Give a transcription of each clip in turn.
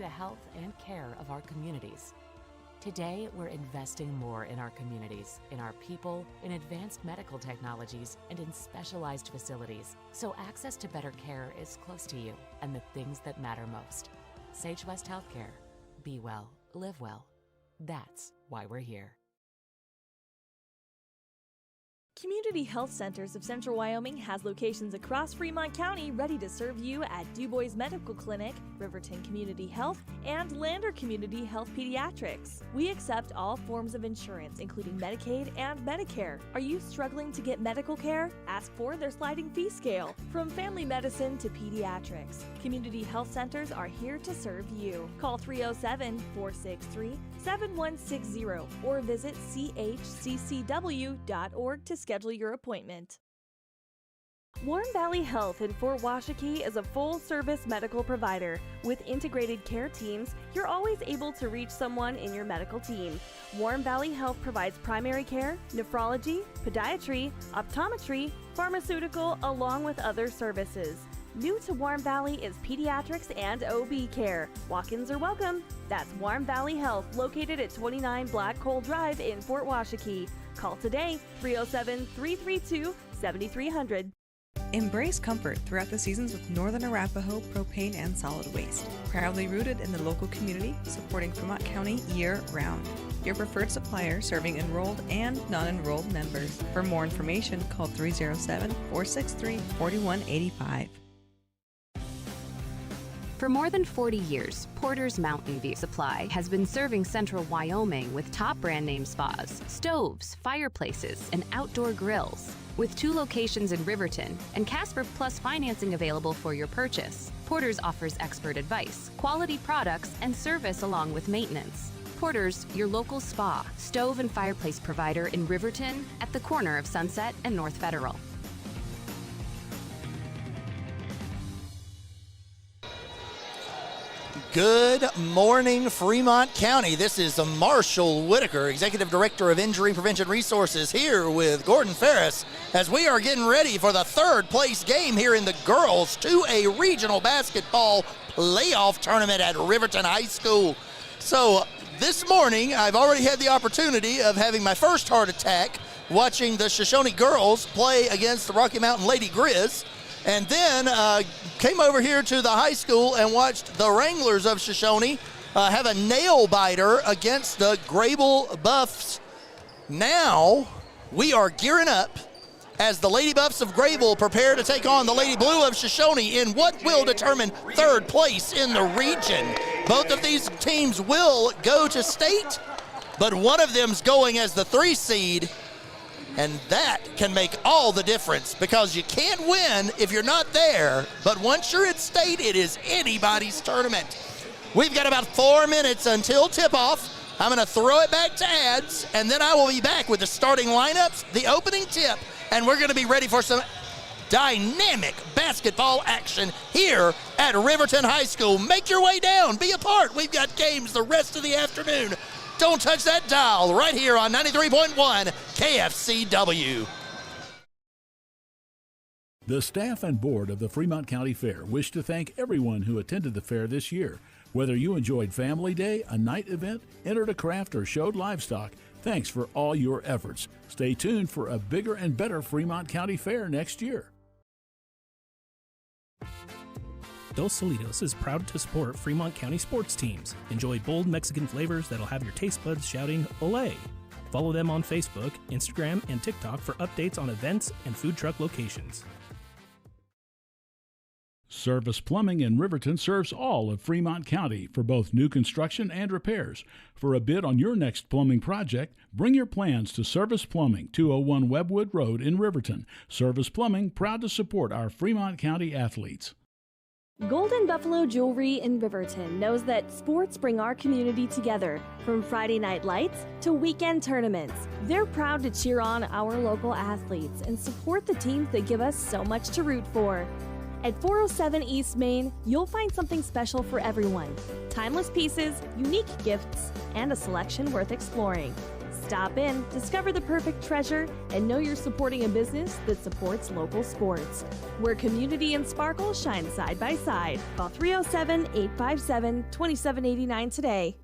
the health and care of our communities. Today, we're investing more in our communities, in our people, in advanced medical technologies, and in specialized facilities, so access to better care is close to you and the things that matter most. Sage West Healthcare. Be well, live well. That's why we're here. Community Health Centers of Central Wyoming has locations across Fremont County ready to serve you at Du Bois Medical Clinic, Riverton Community Health, and Lander Community Health Pediatrics. We accept all forms of insurance, including Medicaid and Medicare. Are you struggling to get medical care? Ask for their sliding fee scale. From family medicine to pediatrics, Community Health Centers are here to serve you. Call 307-463-7160 or visit chccw.org to schedule your appointment. Warm Valley Health in Fort Washakie is a full-service medical provider. With integrated care teams, you're always able to reach someone in your medical team. Warm Valley Health provides primary care, nephrology, podiatry, optometry, pharmaceutical, along with other services. New to Warm Valley is pediatrics and OB care. Walk-ins are welcome. That's Warm Valley Health, located at 29 Black Coal Drive in Fort Washakie. Call today, 307-332-7300. Embrace comfort throughout the seasons with Northern Arapaho Propane and Solid Waste. Proudly rooted in the local community, supporting Fremont County year-round. Your preferred supplier serving enrolled and non-enrolled members. For more information, call 307-463-4185. For more than 40 years, Porter's Mountain View Supply has been serving Central Wyoming with top brand name spas, stoves, fireplaces, and outdoor grills. With 2 locations in Riverton and Casper Plus financing available for your purchase, Porter's offers expert advice, quality products, and service along with maintenance. Porter's, your local spa, stove, and fireplace provider in Riverton at the corner of Sunset and North Federal. Good morning, Fremont County. This is Marshall Whitaker, Executive Director of Injury Prevention Resources, here with Gordon Ferris as we are getting ready for the third place game here in the girls 2A regional basketball playoff tournament at Riverton High School. So this morning, I've already had the opportunity of having my first heart attack watching the Shoshoni girls play against the Rocky Mountain Lady Grizz. And then came over here to the high school and watched the Wranglers of Shoshoni have a nail-biter against the Grable Buffs. Now we are gearing up as the Lady Buffs of Grable prepare to take on the Lady Blue of Shoshoni in what will determine third place in the region. Both of these teams will go to state, but one of them's going as the 3 seed. And that can make all the difference because you can't win if you're not there. But once you're at state, it is anybody's tournament. We've got about 4 minutes until tip-off. I'm going to throw it back to ads, and then I will be back with the starting lineups, the opening tip, and we're going to be ready for some dynamic basketball action here at Riverton High School. Make your way down. Be a part. We've got games the rest of the afternoon. Don't touch that dial right here on 93.1 KFCW. The staff and board of the Fremont County Fair wish to thank everyone who attended the fair this year. Whether you enjoyed Family Day, a night event, entered a craft, or showed livestock, thanks for all your efforts. Stay tuned for a bigger and better Fremont County Fair next year. Dos Solitos is proud to support Fremont County sports teams. Enjoy bold Mexican flavors that'll have your taste buds shouting, "Olé!" Follow them on Facebook, Instagram, and TikTok for updates on events and food truck locations. Service Plumbing in Riverton serves all of Fremont County for both new construction and repairs. For a bid on your next plumbing project, bring your plans to Service Plumbing, 201 Webwood Road in Riverton. Service Plumbing, proud to support our Fremont County athletes. Golden Buffalo Jewelry in Riverton knows that sports bring our community together, from Friday night lights to weekend tournaments. They're proud to cheer on our local athletes and support the teams that give us so much to root for. At 407 East Main, you'll find something special for everyone. Timeless pieces, unique gifts, and a selection worth exploring. Stop in, discover the perfect treasure, and know you're supporting a business that supports local sports. Where community and sparkle shine side by side. Call 307-857-2789 today.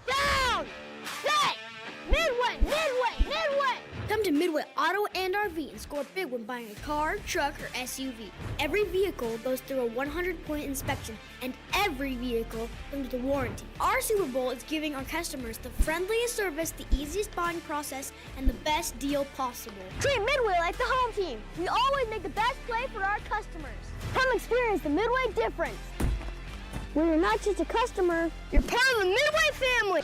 Down! Set! Midway! Midway! Midway! Come to Midway Auto and RV and score big when buying a car, truck, or SUV. Every vehicle goes through a 100-point inspection, and every vehicle comes with a warranty. Our Super Bowl is giving our customers the friendliest service, the easiest buying process, and the best deal possible. Treat Midway like the home team. We always make the best play for our customers. Come experience the Midway difference. Where you're not just a customer, you're part of the Midway family.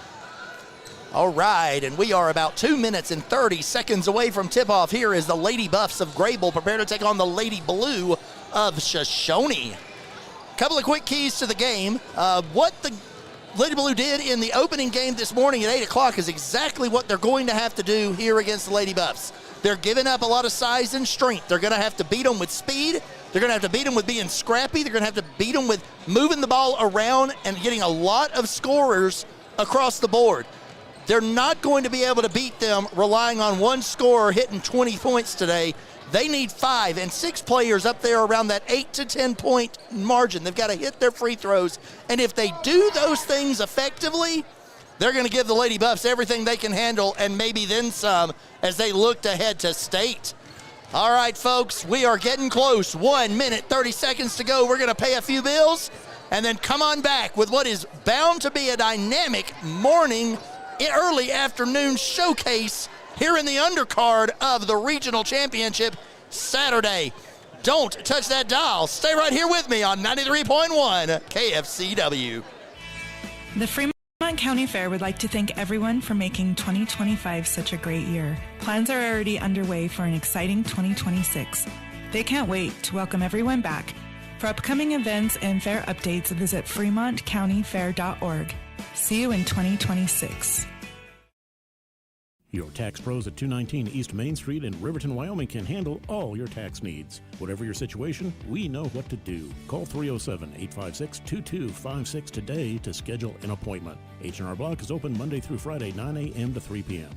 All right, and we are about 2 minutes and 30 seconds away from tip-off. Here is the Lady Buffs of Grable prepare to take on the Lady Blue of Shoshoni. Couple of quick keys to the game. What the Lady Blue did in the opening game this morning at 8 o'clock is exactly what they're going to have to do here against the Lady Buffs. They're giving up a lot of size and strength. They're going to have to beat them with speed. They're going to have to beat them with being scrappy. They're going to have to beat them with moving the ball around and getting a lot of scorers across the board. They're not going to be able to beat them relying on one scorer hitting 20 points today. They need 5 and 6 players up there around that 8 to 10 point margin. They've got to hit their free throws. And if they do those things effectively, they're going to give the Lady Buffs everything they can handle and maybe then some as they look to head to state. All right, folks, we are getting close. 1 minute, 30 seconds to go. We're going to pay a few bills and then come on back with what is bound to be a dynamic morning, early afternoon showcase here in the undercard of the regional championship Saturday. Don't touch that dial. Stay right here with me on 93.1 KFCW. The Fremont County Fair would like to thank everyone for making 2025 such a great year. Plans are already underway for an exciting 2026. They can't wait to welcome everyone back. For upcoming events and fair updates, visit fremontcountyfair.org. See you in 2026. Your tax pros at 219 East Main Street in Riverton, Wyoming can handle all your tax needs. Whatever your situation, we know what to do. Call 307-856-2256 today to schedule an appointment. H&R Block is open Monday through Friday, 9 a.m. to 3 p.m.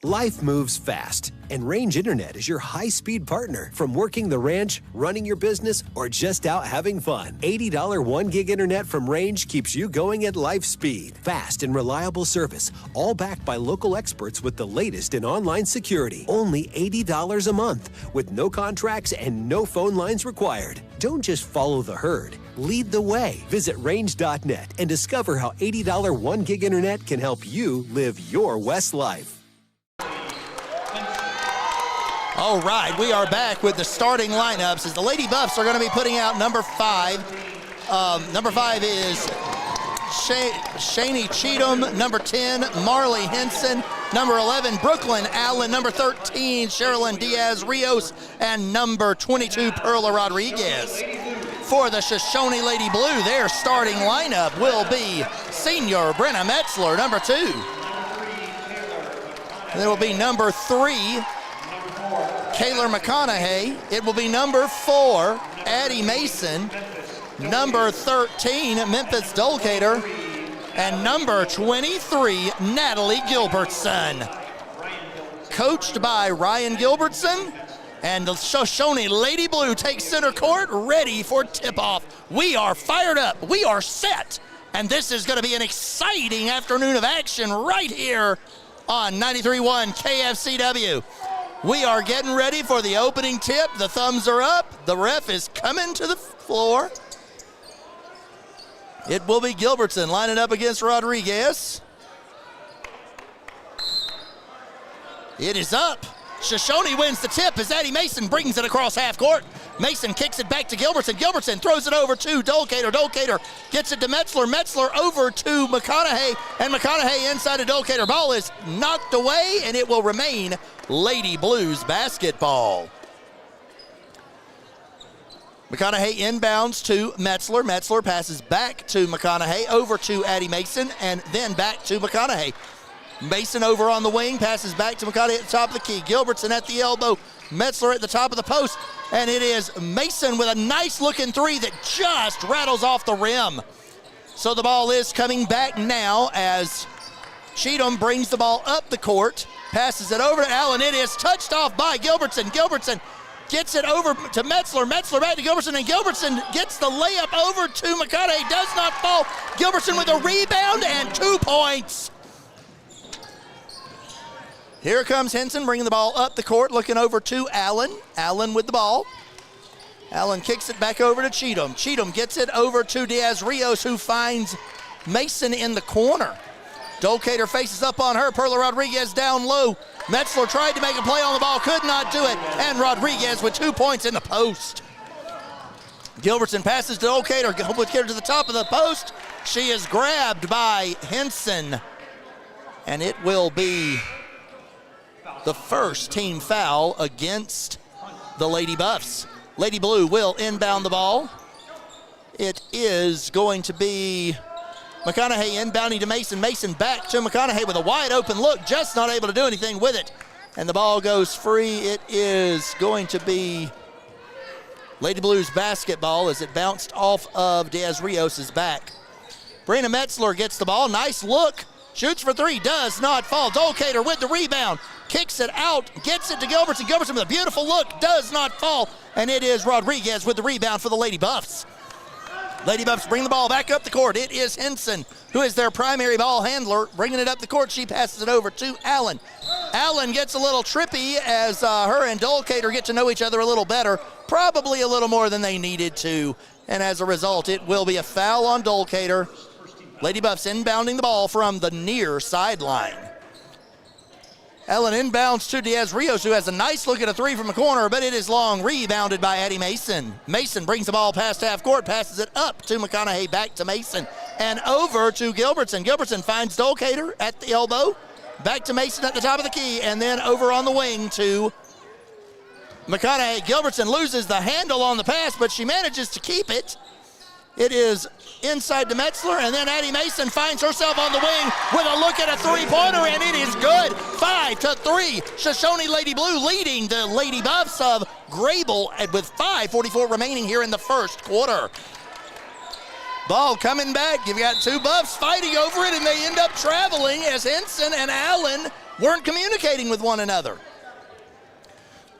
Life moves fast, and Range Internet is your high-speed partner. From working the ranch, running your business, or just out having fun. $80 1-gig internet from Range keeps you going at life speed. Fast and reliable service, all backed by local experts with the latest in online security. Only $80 a month, with no contracts and no phone lines required. Don't just follow the herd. Lead the way. Visit range.net and discover how $80 1-gig internet can help you live your West life. All right, we are back with the starting lineups as the Lady Buffs are going to be putting out number 5. Number 5 is Shani Cheatham. Number 10, Marley Henson. Number 11, Brooklyn Allen. Number 13, Sherilyn Diaz Rios. And number 22, Perla Rodriguez. For the Shoshoni Lady Blue, their starting lineup will be senior Brenna Metzler, number 2. There will be number 3, Kayla McConaughey. It will be number 4, Addie Mason. Number 13, Memphis Dulcater. And number 23, Natalie Gilbertson. Coached by Ryan Gilbertson. And the Shoshoni Lady Blue takes center court, ready for tip-off. We are fired up. We are set. And this is going to be an exciting afternoon of action right here on 93.1 KFCW. We are getting ready for the opening tip. The thumbs are up. The ref is coming to the floor. It will be Gilbertson lining up against Rodriguez. It is up. Shoshoni wins the tip as Addie Mason brings it across half court. Mason kicks it back to Gilbertson. Gilbertson throws it over to Dulcater. Dulcater gets it to Metzler. Metzler over to McConaughey. And McConaughey inside of Dulcater. Ball is knocked away, and it will remain Lady Blues basketball. McConaughey inbounds to Metzler. Metzler passes back to McConaughey, over to Addie Mason, and then back to McConaughey. Mason over on the wing, passes back to McConaughey at the top of the key. Gilbertson at the elbow, Metzler at the top of the post, and it is Mason with a nice-looking three that just rattles off the rim. So the ball is coming back now as Cheatham brings the ball up the court, passes it over to Allen. It is touched off by Gilbertson. Gilbertson gets it over to Metzler. Metzler back to Gilbertson, and Gilbertson gets the layup over to McConaughey. Does not fall. Gilbertson with a rebound and 2 points. Here comes Henson bringing the ball up the court, looking over to Allen. Allen with the ball. Allen kicks it back over to Cheatham. Cheatham gets it over to Diaz Rios, who finds Mason in the corner. Dolcater faces up on her. Perla Rodriguez down low. Metzler tried to make a play on the ball, could not do it. And Rodriguez with 2 points in the post. Gilbertson passes to Dolcater. Dolcater to the top of the post. She is grabbed by Henson. And it will be the first team foul against the Lady Buffs. Lady Blue will inbound the ball. It is going to be McConaughey inbounding to Mason. Mason back to McConaughey with a wide open look, just not able to do anything with it. And the ball goes free. It is going to be Lady Blues basketball as it bounced off of Diaz Rios' back. Brina Metzler gets the ball. Nice look. Shoots for three. Does not fall. Dolcater with the rebound. Kicks it out. Gets it to Gilbertson. Gilbertson with a beautiful look. Does not fall. And it is Rodriguez with the rebound for the Lady Buffs. Lady Buffs bring the ball back up the court. It is Henson, who is their primary ball handler, bringing it up the court. She passes it over to Allen. Allen gets a little trippy as her and Dolcater get to know each other a little better, probably a little more than they needed to. And as a result, it will be a foul on Dolcater. Lady Buffs inbounding the ball from the near sideline. Allen inbounds to Diaz Rios, who has a nice look at a three from the corner, but it is long, rebounded by Addie Mason. Mason brings the ball past half court, passes it up to McConaughey, back to Mason, and over to Gilbertson. Gilbertson finds Dolcater at the elbow, back to Mason at the top of the key, and then over on the wing to McConaughey. Gilbertson loses the handle on the pass, but she manages to keep it. It is inside to Metzler, and then Addie Mason finds herself on the wing with a look at a three-pointer, and it is good. 5-3. Shoshoni Lady Blue leading the Lady Buffs of Grable with 5:44 remaining here in the first quarter. Ball coming back. You've got two Buffs fighting over it, and they end up traveling as Henson and Allen weren't communicating with one another.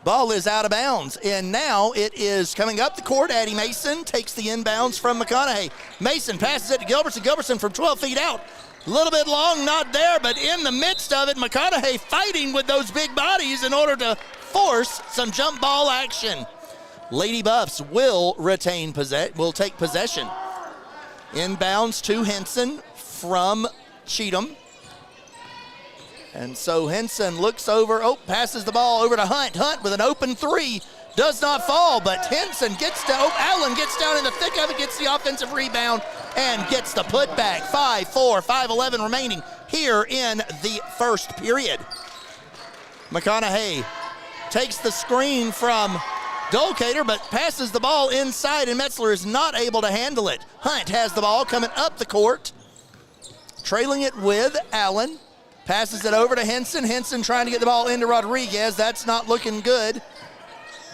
Ball is out of bounds, and now it is coming up the court. Addie Mason takes the inbounds from McConaughey. Mason passes it to Gilbertson. Gilbertson from 12 feet out. A little bit long, not there, but in the midst of it, McConaughey fighting with those big bodies in order to force some jump ball action. Lady Buffs will take possession. Inbounds to Henson from Cheatham. And so Henson looks over, passes the ball over to Hunt. Hunt with an open three, does not fall, but Henson gets to, Allen gets down in the thick of it, gets the offensive rebound, and gets the putback. 5-4, 5:11 remaining here in the first period. McConaughey takes the screen from Dolcater, but passes the ball inside, and Metzler is not able to handle it. Hunt has the ball coming up the court, trailing it with Allen. Passes it over to Henson. Henson trying to get the ball into Rodriguez. That's not looking good.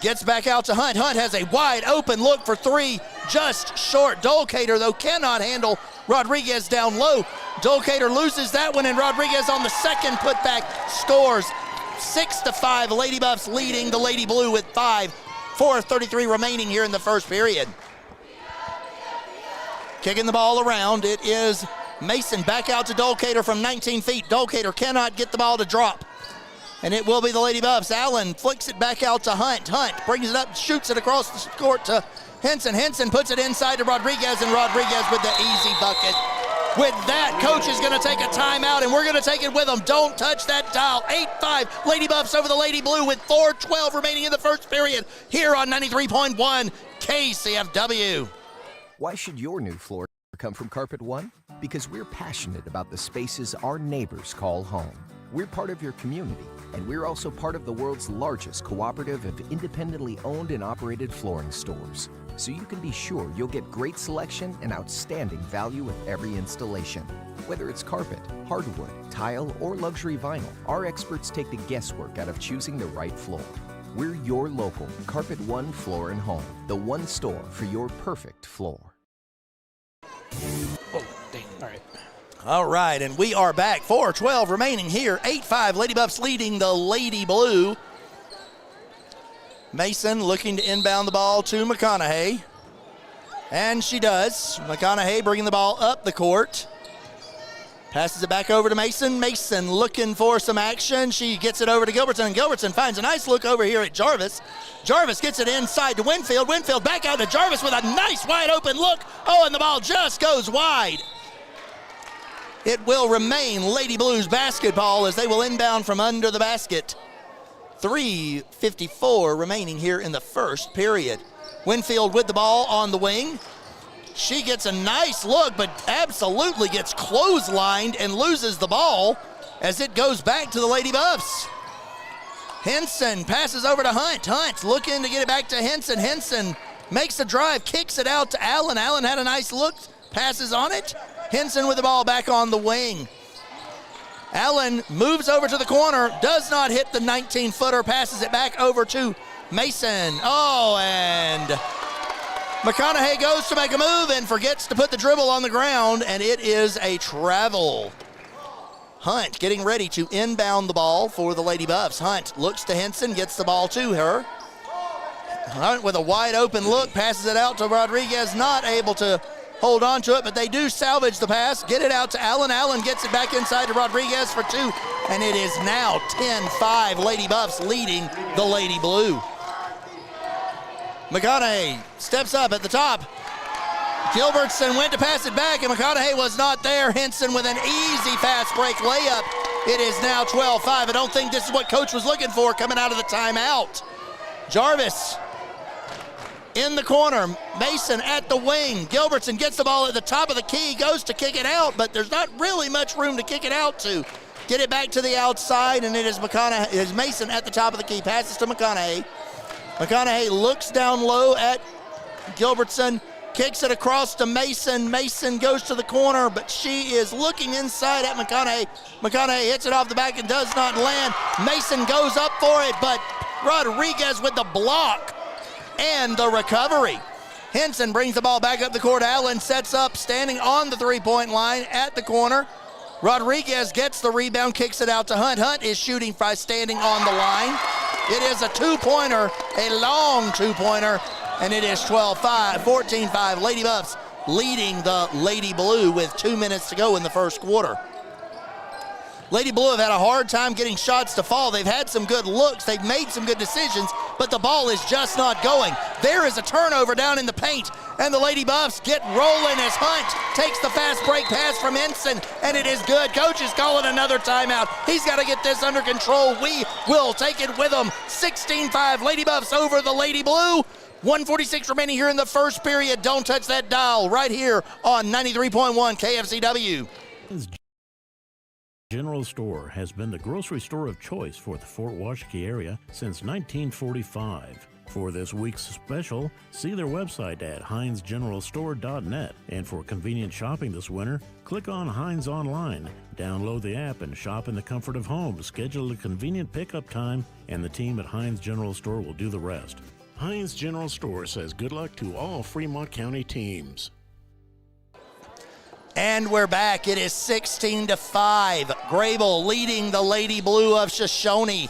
Gets back out to Hunt. Hunt has a wide open look for three, just short. Dolcater, though, cannot handle Rodriguez down low. Dolcater loses that one, and Rodriguez on the second putback scores. 6-5, Lady Buffs leading the Lady Blue with 4:33 remaining here in the first period. Kicking the ball around, it is Mason back out to Dolcater from 19 feet. Dolcater cannot get the ball to drop. And it will be the Lady Buffs. Allen flicks it back out to Hunt. Hunt brings it up, shoots it across the court to Henson. Henson puts it inside to Rodriguez, and Rodriguez with the easy bucket. With that, coach is going to take a timeout, and we're going to take it with them. Don't touch that dial. 8-5, Lady Buffs over the Lady Blue with 4:12 remaining in the first period here on 93.1 KCFW. Why should your new floor come from Carpet One? Because we're passionate about the spaces our neighbors call home. We're part of your community, and we're also part of the world's largest cooperative of independently owned and operated flooring stores. So you can be sure you'll get great selection and outstanding value with every installation. Whether it's carpet, hardwood, tile, or luxury vinyl, our experts take the guesswork out of choosing the right floor. We're your local Carpet One Floor and Home, the one store for your perfect floor. Oh, dang. All right. All right, and we are back. 4:12 remaining here. 8-5 Lady Buffs leading the Lady Blue. Mason looking to inbound the ball to McConaughey. And she does. McConaughey bringing the ball up the court. Passes it back over to Mason. Mason looking for some action. She gets it over to Gilbertson, and Gilbertson finds a nice look over here at Jarvis. Jarvis gets it inside to Winfield. Winfield back out to Jarvis with a nice wide open look. Oh, and the ball just goes wide. It will remain Lady Blues basketball as they will inbound from under the basket. 3:54 remaining here in the first period. Winfield with the ball on the wing. She gets a nice look, but absolutely gets clotheslined and loses the ball as it goes back to the Lady Buffs. Henson passes over to Hunt. Hunt looking to get it back to Henson. Henson makes the drive, kicks it out to Allen. Allen had a nice look, passes on it. Henson with the ball back on the wing. Allen moves over to the corner, does not hit the 19-footer, passes it back over to Mason. Oh, and McConaughey goes to make a move and forgets to put the dribble on the ground, and it is a travel. Hunt getting ready to inbound the ball for the Lady Buffs. Hunt looks to Henson, gets the ball to her. Hunt with a wide open look, passes it out to Rodriguez, not able to hold on to it, but they do salvage the pass, get it out to Allen. Allen gets it back inside to Rodriguez for two, and it is now 10-5 Lady Buffs leading the Lady Blue. McConaughey steps up at the top. Gilbertson went to pass it back, and McConaughey was not there. Henson with an easy fast break layup. It is now 12-5. I don't think this is what Coach was looking for coming out of the timeout. Jarvis in the corner. Mason at the wing. Gilbertson gets the ball at the top of the key, goes to kick it out, but there's not really much room to kick it out to. Get it back to the outside, and it is Mason at the top of the key. Passes to McConaughey. McConaughey looks down low at Gilbertson, kicks it across to Mason. Mason goes to the corner, but she is looking inside at McConaughey. McConaughey hits it off the back and does not land. Mason goes up for it, but Rodriguez with the block and the recovery. Henson brings the ball back up the court. Allen sets up, standing on the three-point line at the corner. Rodriguez gets the rebound, kicks it out to Hunt. Hunt is shooting by standing on the line. It is a two-pointer, a long two-pointer, and it is 12-5, 14-5. Lady Buffs leading the Lady Blue with 2 minutes to go in the first quarter. Lady Blue have had a hard time getting shots to fall. They've had some good looks. They've made some good decisions, but the ball is just not going. There is a turnover down in the paint, and the Lady Buffs get rolling as Hunt takes the fast break pass from Henson, and it is good. Coach is calling another timeout. He's got to get this under control. We will take it with him. 16-5, Lady Buffs over the Lady Blue. 1:46 remaining here in the first period. Don't touch that dial right here on 93.1 KFCW. General Store has been the grocery store of choice for the Fort Washakie area since 1945. For this week's special, see their website at HeinzGeneralStore.net. And for convenient shopping this winter, click on Heinz Online, download the app, and shop in the comfort of home. Schedule a convenient pickup time, and the team at Heinz General Store will do the rest. Heinz General Store says good luck to all Fremont County teams. And we're back. It is 16-5. Grable leading the Lady Blue of Shoshoni.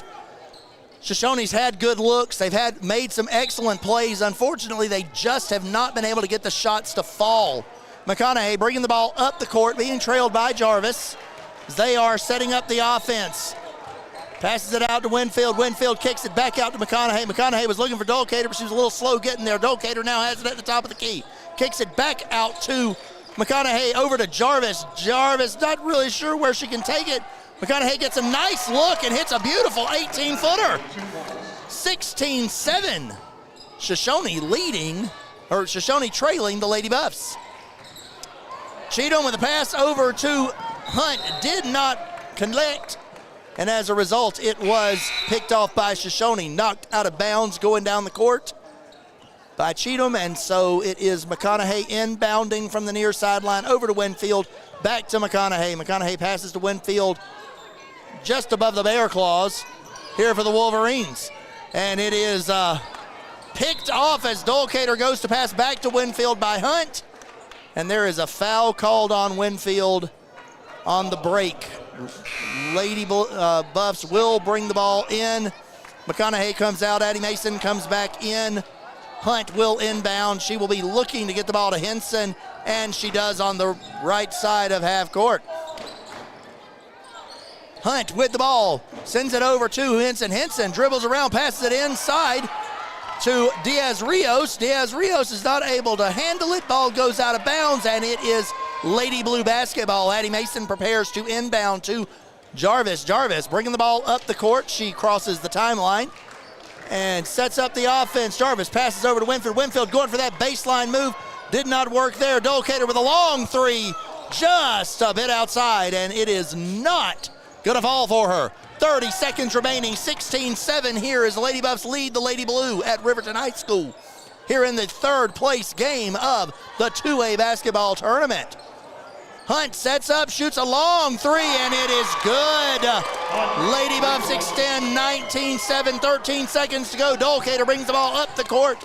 Shoshoni's had good looks. They've made some excellent plays. Unfortunately, they just have not been able to get the shots to fall. McConaughey bringing the ball up the court, being trailed by Jarvis. They are setting up the offense. Passes it out to Winfield. Winfield kicks it back out to McConaughey. McConaughey was looking for Dolcater, but she was a little slow getting there. Dolcater now has it at the top of the key. Kicks it back out to McConaughey over to Jarvis. Jarvis not really sure where she can take it. McConaughey gets a nice look and hits a beautiful 18-footer. 16-7. Shoshoni trailing the Lady Buffs. Cheatham with a pass over to Hunt. Did not connect. And as a result, it was picked off by Shoshoni. Knocked out of bounds going down the court by Cheatham, and so it is McConaughey inbounding from the near sideline over to Winfield, back to McConaughey. McConaughey passes to Winfield just above the bear claws here for the Wolverines. And it is picked off as Dolcater goes to pass back to Winfield by Hunt. And there is a foul called on Winfield on the break. Lady Buffs will bring the ball in. McConaughey comes out. Addie Mason comes back in. Hunt will inbound. She will be looking to get the ball to Henson, and she does on the right side of half court. Hunt with the ball, sends it over to Henson. Henson dribbles around, passes it inside to Diaz-Rios. Diaz-Rios is not able to handle it. Ball goes out of bounds, and it is Lady Blue basketball. Addie Mason prepares to inbound to Jarvis. Jarvis bringing the ball up the court. She crosses the timeline and sets up the offense. Jarvis passes over to Winfield. Winfield going for that baseline move. Did not work there. Dolcater with a long three, just a bit outside, and it is not going to fall for her. 30 seconds remaining, 16-7 here as the Lady Buffs lead the Lady Blue at Riverton High School here in the third place game of the 2A basketball tournament. Hunt sets up, shoots a long three, and it is good. Lady Buffs extend 19-7, 13 seconds to go. Dolcater brings the ball up the court,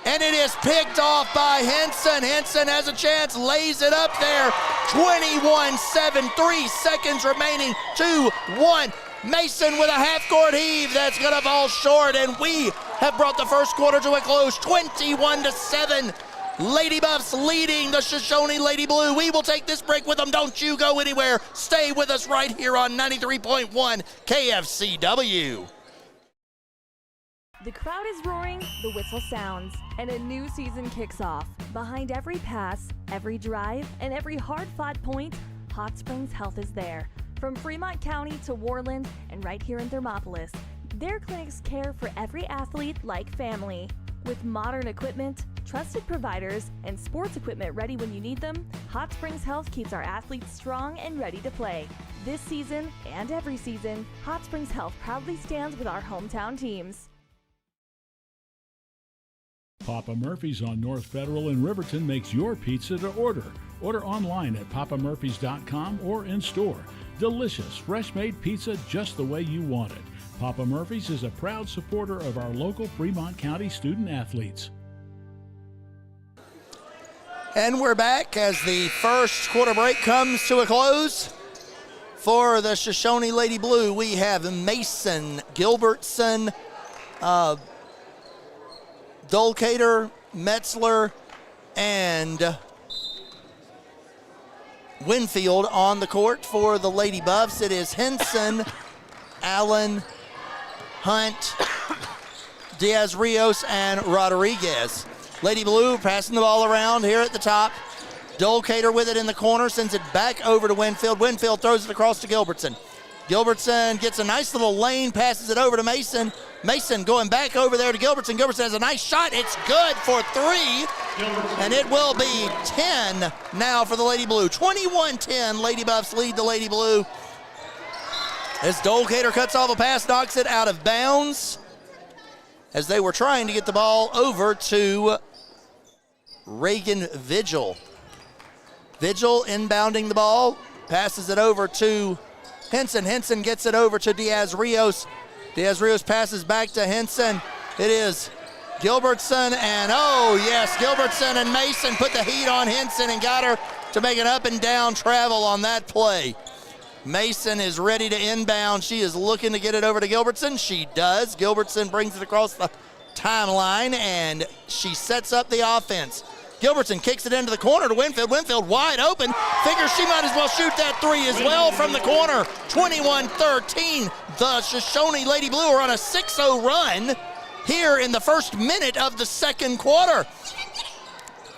and it is picked off by Henson. Henson has a chance, lays it up there. 21-7, 3 seconds remaining, 2-1. Mason with a half-court heave that's going to fall short, and we have brought the first quarter to a close, 21-7. Lady Buffs leading the Shoshoni Lady Blue. We will take this break with them. Don't you go anywhere. Stay with us right here on 93.1 KFCW. The crowd is roaring, the whistle sounds, and a new season kicks off. Behind every pass, every drive, and every hard-fought point, Hot Springs Health is there. From Fremont County to Worland and right here in Thermopolis, their clinics care for every athlete like family. With modern equipment, trusted providers, and sports equipment ready when you need them, Hot Springs Health keeps our athletes strong and ready to play. This season and every season, Hot Springs Health proudly stands with our hometown teams. Papa Murphy's on North Federal in Riverton makes your pizza to order. Order online at papamurphys.com or in store. Delicious, fresh-made pizza just the way you want it. Papa Murphy's is a proud supporter of our local Fremont County student athletes. And we're back as the first quarter break comes to a close. For the Shoshoni Lady Blue, we have Mason, Gilbertson, Dolcater, Metzler, and Winfield on the court. For the Lady Buffs, it is Henson, Allen, Hunt, Diaz-Rios, and Rodriguez. Lady Blue passing the ball around here at the top. Dolcater with it in the corner, sends it back over to Winfield. Winfield throws it across to Gilbertson. Gilbertson gets a nice little lane, passes it over to Mason. Mason going back over there to Gilbertson. Gilbertson has a nice shot. It's good for three, and it will be 10 now for the Lady Blue. 21-10, Lady Buffs lead the Lady Blue. As Dolcater cuts off a pass, knocks it out of bounds as they were trying to get the ball over to Reagan Vigil. Vigil inbounding the ball, passes it over to Henson. Henson gets it over to Diaz-Rios. Diaz-Rios passes back to Henson. It is Gilbertson, and oh yes, Gilbertson and Mason put the heat on Henson and got her to make an up and down travel on that play. Mason is ready to inbound. She is looking to get it over to Gilbertson. She does. Gilbertson brings it across the timeline, and she sets up the offense. Gilbertson kicks it into the corner to Winfield. Winfield wide open. Figures she might as well shoot that three as well from the corner. 21-13. The Shoshoni Lady Blue are on a 6-0 run here in the first minute of the second quarter.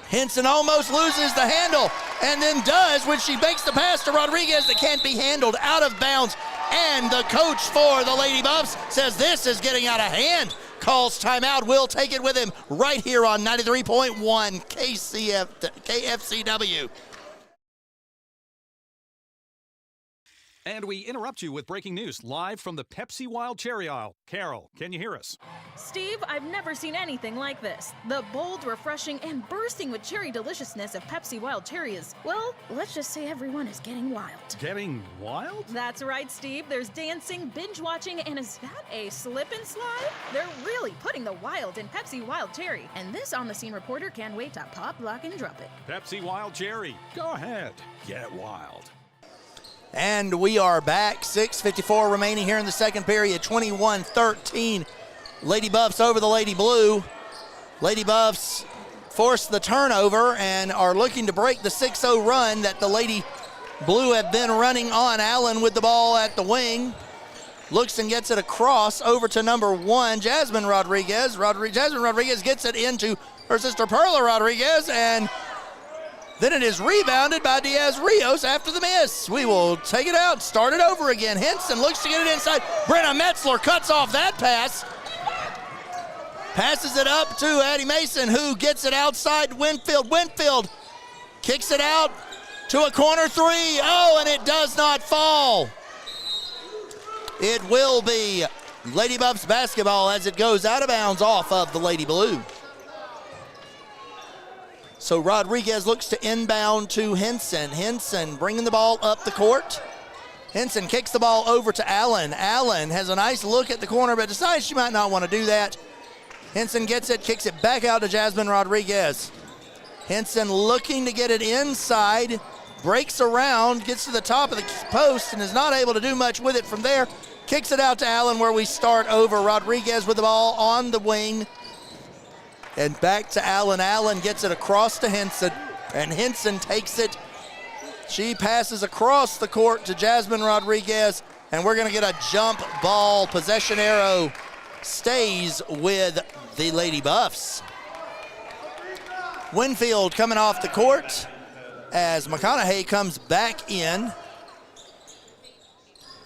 Henson almost loses the handle, and then does when she makes the pass to Rodriguez that can't be handled, out of bounds. And the coach for the Lady Buffs says this is getting out of hand. Calls timeout. We'll take it with him right here on 93.1 KFCW. And we interrupt you with breaking news live from the Pepsi Wild Cherry aisle. Carol, can you hear us? Steve, I've never seen anything like this. The bold, refreshing, and bursting with cherry deliciousness of Pepsi Wild Cherry is, well, let's just say everyone is getting wild. Getting wild? That's right, Steve. There's dancing, binge-watching, and is that a slip and slide? They're really putting the wild in Pepsi Wild Cherry. And this on-the-scene reporter can't wait to pop, lock, and drop it. Pepsi Wild Cherry. Go ahead. Get wild. And we are back. 6:54 remaining here in the second period. 21-13. Lady Buffs over the Lady Blue. Lady Buffs force the turnover and are looking to break the 6-0 run that the Lady Blue have been running on. Allen with the ball at the wing. Looks and gets it across over to number 1, Jasmine Rodriguez. Jasmine Rodriguez gets it into her sister Perla Rodriguez, and then it is rebounded by Diaz Rios after the miss. We will take it out, start it over again. Henson looks to get it inside. Brenna Metzler cuts off that pass. Passes it up to Addie Mason, who gets it outside Winfield. Winfield kicks it out to a corner three. Oh, and it does not fall. It will be Lady Buffs basketball as it goes out of bounds off of the Lady Blue. So Rodriguez looks to inbound to Henson. Henson bringing the ball up the court. Henson kicks the ball over to Allen. Allen has a nice look at the corner, but decides she might not want to do that. Henson gets it, kicks it back out to Jasmine Rodriguez. Henson looking to get it inside, breaks around, gets to the top of the post, and is not able to do much with it from there. Kicks it out to Allen where we start over. Rodriguez with the ball on the wing. And back to Allen. Allen gets it across to Henson, and Henson takes it. She passes across the court to Jasmine Rodriguez, and we're going to get a jump ball. Possession arrow stays with the Lady Buffs. Winfield coming off the court as McConaughey comes back in.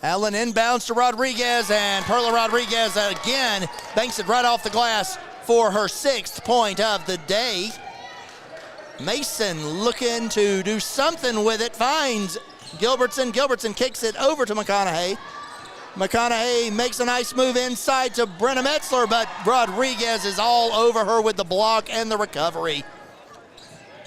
Allen inbounds to Rodriguez, and Perla Rodriguez again banks it right off the glass for her 6th point of the day. Mason looking to do something with it, finds Gilbertson. Gilbertson kicks it over to McConaughey. McConaughey makes a nice move inside to Brenna Metzler, but Rodriguez is all over her with the block and the recovery.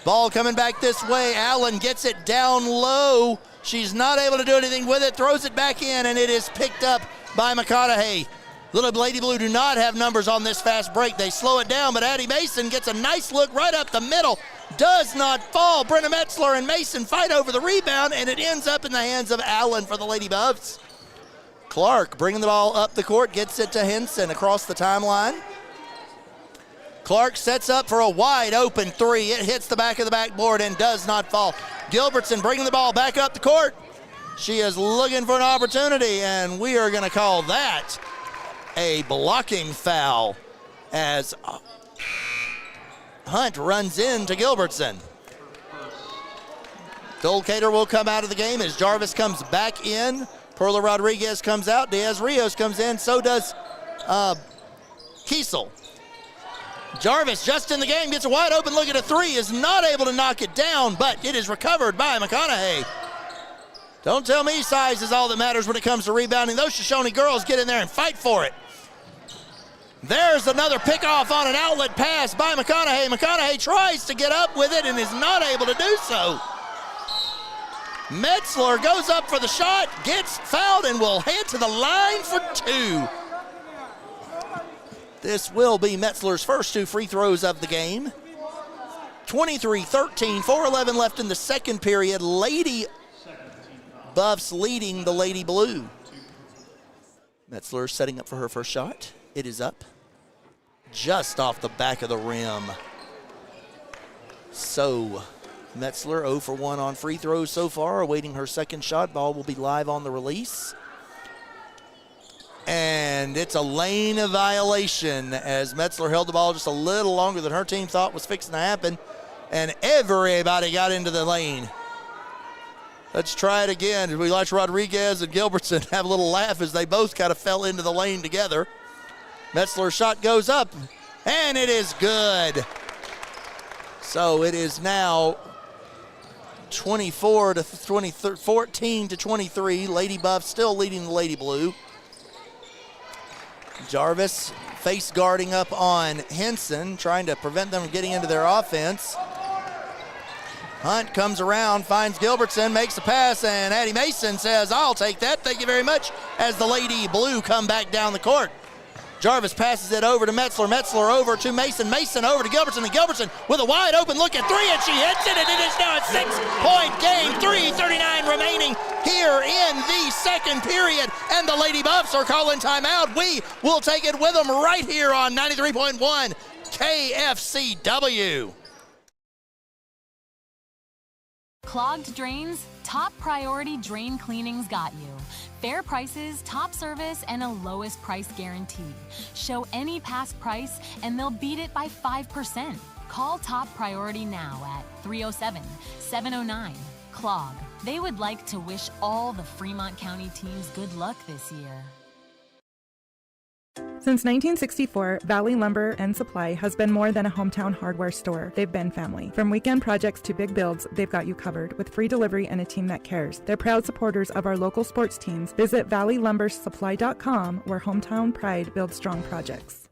Ball coming back this way. Allen gets it down low. She's not able to do anything with it, throws it back in, and it is picked up by McConaughey. Little Lady Blue do not have numbers on this fast break. They slow it down, but Addie Mason gets a nice look right up the middle. Does not fall. Brenna Metzler and Mason fight over the rebound, and it ends up in the hands of Allen for the Lady Buffs. Clark bringing the ball up the court, gets it to Henson across the timeline. Clark sets up for a wide open three. It hits the back of the backboard and does not fall. Gilbertson bringing the ball back up the court. She is looking for an opportunity, and we are going to call that a blocking foul as Hunt runs into Gilbertson. Dolcater will come out of the game as Jarvis comes back in. Perla Rodriguez comes out. Diaz Rios comes in. So does Kiesel. Jarvis just in the game, gets a wide open look at a three, is not able to knock it down, but it is recovered by McConaughey. Don't tell me size is all that matters when it comes to rebounding. Those Shoshoni girls get in there and fight for it. There's another pickoff on an outlet pass by McConaughey. McConaughey tries to get up with it and is not able to do so. Metzler goes up for the shot, gets fouled, and will head to the line for two. This will be Metzler's first 2 free throws of the game. 23-13, 4:11 left in the second period. Lady Buffs leading the Lady Blue. Metzler setting up for her first shot. It is up just off the back of the rim. So Metzler 0 for 1 on free throws so far, awaiting her second shot. Ball will be live on the release. And it's a lane violation as Metzler held the ball just a little longer than her team thought was fixing to happen. And everybody got into the lane. Let's try it again. We watch Rodriguez and Gilbertson have a little laugh as they both kind of fell into the lane together. Metzler's shot goes up, and it is good. So it is now 14 to 23. Lady Buff still leading the Lady Blue. Jarvis face guarding up on Henson, trying to prevent them from getting into their offense. Hunt comes around, finds Gilbertson, makes the pass, and Addie Mason says, "I'll take that, thank you very much," as the Lady Blue come back down the court. Jarvis passes it over to Metzler. Metzler over to Mason. Mason over to Gilbertson. And Gilbertson with a wide open look at three, and she hits it, and it is now a 6-point game. 3:39 remaining here here in the second period, and the Lady Buffs are calling timeout. We will take it with them right here on 93.1 KFCW. Clogged drains? Top Priority Drain Cleaning's got you. Fair prices, top service, and a lowest price guarantee. Show any past price, and they'll beat it by 5%. Call Top Priority now at 307-709-CLOG. They would like to wish all the Fremont County teams good luck this year. Since 1964, Valley Lumber and Supply has been more than a hometown hardware store. They've been family. From weekend projects to big builds, they've got you covered with free delivery and a team that cares. They're proud supporters of our local sports teams. Visit valleylumbersupply.com, where hometown pride builds strong projects.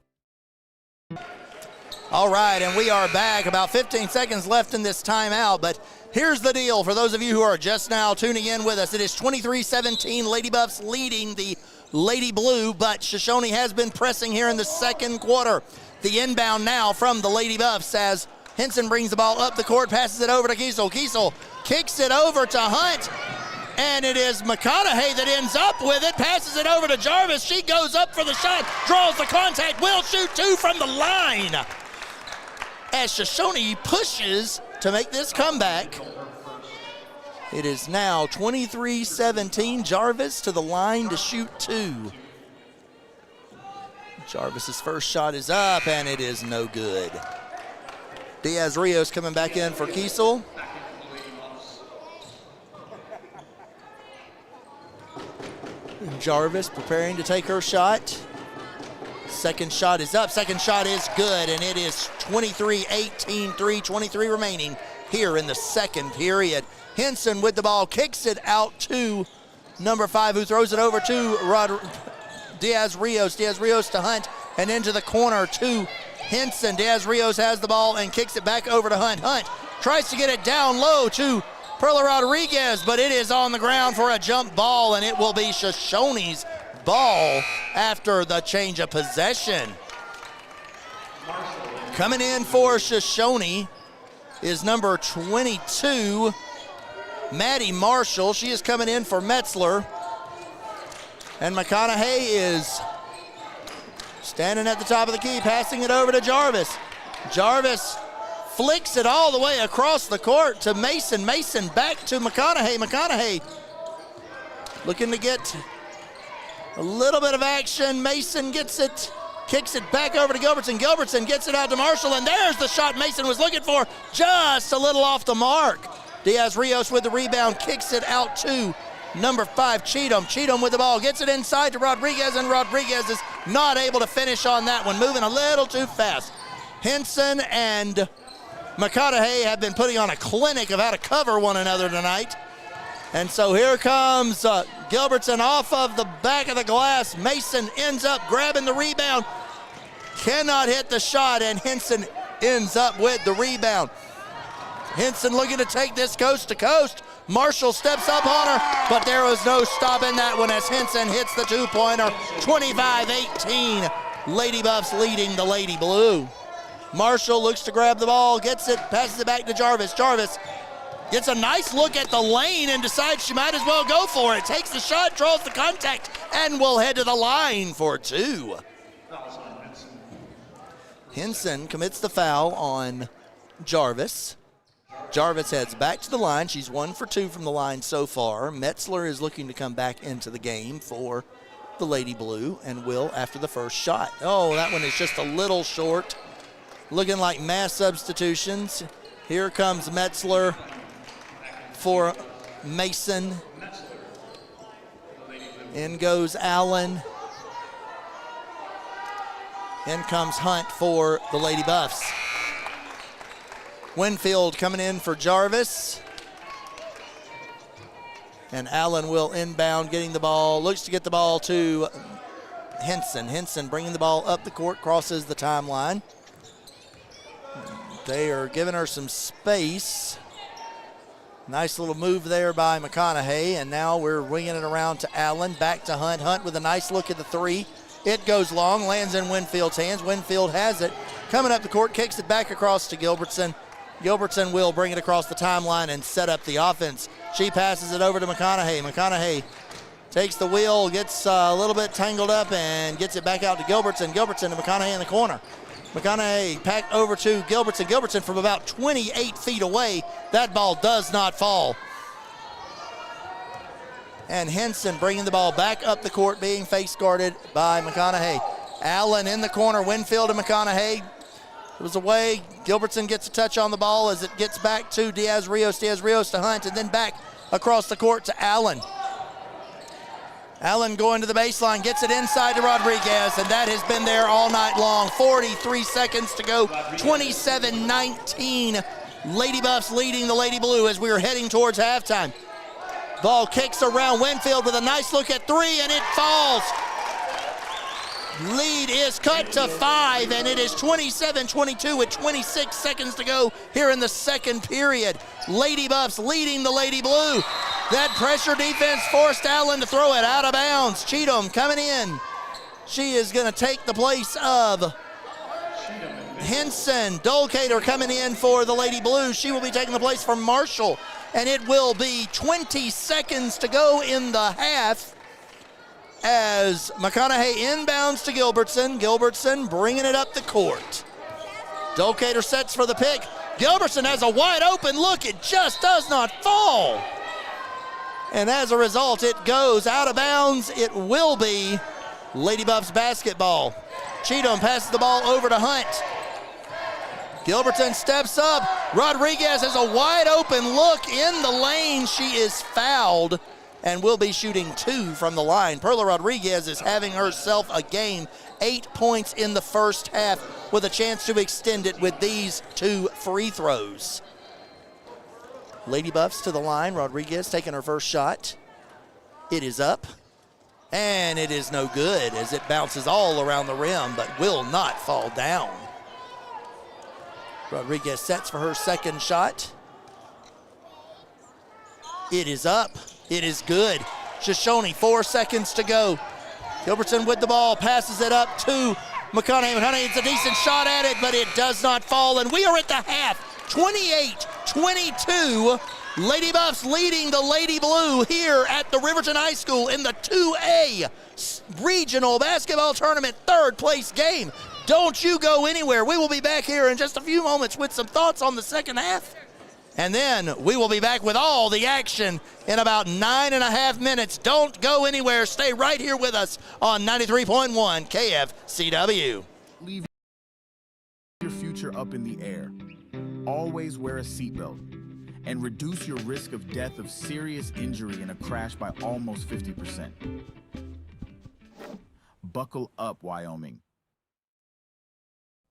All right, and we are back. About 15 seconds left in this timeout, but here's the deal. For those of you who are just now tuning in with us, it is 23-17, Lady Buffs leading the Lady Blue, but Shoshoni has been pressing here in the second quarter. The inbound now from the Lady Buffs as Henson brings the ball up the court, passes it over to Kiesel. Kiesel kicks it over to Hunt, and it is McConaughey that ends up with it, passes it over to Jarvis. She goes up for the shot, draws the contact, will shoot two from the line. As Shoshoni pushes to make this comeback, it is now 23-17. Jarvis to the line to shoot two. Jarvis's first shot is up, and it is no good. Diaz-Rios coming back in for Kiesel. And Jarvis preparing to take her shot. Second shot is up. Second shot is good, and it is 23-18, 3:23 remaining here in the second period. Henson with the ball, kicks it out to number 5, who throws it over to Diaz-Rios. Diaz-Rios to Hunt, and into the corner to Henson. Diaz-Rios has the ball and kicks it back over to Hunt. Hunt tries to get it down low to Perla Rodriguez, but it is on the ground for a jump ball, and it will be Shoshoni's ball after the change of possession. Coming in for Shoshoni is number 22, Maddie Marshall. She is coming in for Metzler. And McConaughey is standing at the top of the key, passing it over to Jarvis. Jarvis flicks it all the way across the court to Mason. Mason back to McConaughey. McConaughey looking to get a little bit of action. Mason gets it, kicks it back over to Gilbertson. Gilbertson gets it out to Marshall, and there's the shot Mason was looking for, just a little off the mark. Diaz-Rios with the rebound, kicks it out to number 5, Cheatham. Cheatham with the ball, gets it inside to Rodriguez, and Rodriguez is not able to finish on that one, moving a little too fast. Henson and McConaughey have been putting on a clinic of how to cover one another tonight. And so here comes Gilbertson off of the back of the glass. Mason ends up grabbing the rebound, cannot hit the shot, and Henson ends up with the rebound. Henson looking to take this coast to coast. Marshall steps up on her, but there was no stopping that one as Henson hits the two-pointer. 25-18, Lady Buffs leading the Lady Blue. Marshall looks to grab the ball, gets it, passes it back to Jarvis. Jarvis gets a nice look at the lane and decides she might as well go for it. Takes the shot, draws the contact, and will head to the line for two. Henson commits the foul on Jarvis. Jarvis heads back to the line. She's 1 for 2 from the line so far. Metzler is looking to come back into the game for the Lady Blue and will after the first shot. Oh, that one is just a little short. Looking like mass substitutions. Here comes Metzler for Mason. In goes Allen. In comes Hunt for the Lady Buffs. Winfield coming in for Jarvis. And Allen will inbound, getting the ball. Looks to get the ball to Henson. Henson bringing the ball up the court, crosses the timeline. They are giving her some space. Nice little move there by McConaughey. And now we're winging it around to Allen. Back to Hunt. Hunt with a nice look at the three. It goes long, lands in Winfield's hands. Winfield has it. Coming up the court, kicks it back across to Gilbertson. Gilbertson will bring it across the timeline and set up the offense. She passes it over to McConaughey. McConaughey takes the wheel, gets a little bit tangled up, and gets it back out to Gilbertson. Gilbertson to McConaughey in the corner. McConaughey back over to Gilbertson. Gilbertson from about 28 feet away. That ball does not fall. And Henson bringing the ball back up the court, being face guarded by McConaughey. Allen in the corner, Winfield and McConaughey. It was away. Gilbertson gets a touch on the ball as it gets back to Diaz-Rios. Diaz-Rios to Hunt, and then back across the court to Allen. Allen going to the baseline, gets it inside to Rodriguez, and that has been there all night long. 43 seconds to go, 27-19. Lady Buffs leading the Lady Blue as we are heading towards halftime. Ball kicks around. Winfield with a nice look at three, and it falls. Lead is cut to 5, and it is 27-22 with 26 seconds to go here in the second period. Lady Buffs leading the Lady Blue. That pressure defense forced Allen to throw it out of bounds. Cheatham coming in. She is going to take the place of Henson. Dolcater coming in for the Lady Blue. She will be taking the place from Marshall, and it will be 20 seconds to go in the half as McConaughey inbounds to Gilbertson. Gilbertson bringing it up the court. Dolcater sets for the pick. Gilbertson has a wide open look. It just does not fall. And as a result, it goes out of bounds. It will be Lady Buffs basketball. Cheatham passes the ball over to Hunt. Gilbertson steps up. Rodriguez has a wide open look in the lane. She is fouled and will be shooting 2 from the line. Perla Rodriguez is having herself a game. 8 points in the first half with a chance to extend it with these 2 free throws. Lady Buffs to the line. Rodriguez taking her first shot. It is up, and it is no good as it bounces all around the rim but will not fall down. Rodriguez sets for her second shot. It is up. It is good. Shoshoni, 4 seconds to go. Gilbertson with the ball, passes it up to McConaughey. McConaughey, it's a decent shot at it, but it does not fall, and we are at the half. 28-22. Lady Buffs leading the Lady Blue here at the Riverton High School in the 2A Regional Basketball Tournament third place game. Don't you go anywhere. We will be back here in just a few moments with some thoughts on the second half. And then we will be back with all the action in about 9.5 minutes. Don't go anywhere. Stay right here with us on 93.1 KFCW. Leave your future up in the air. Always wear a seatbelt and reduce your risk of death of serious injury in a crash by almost 50%. Buckle up, Wyoming.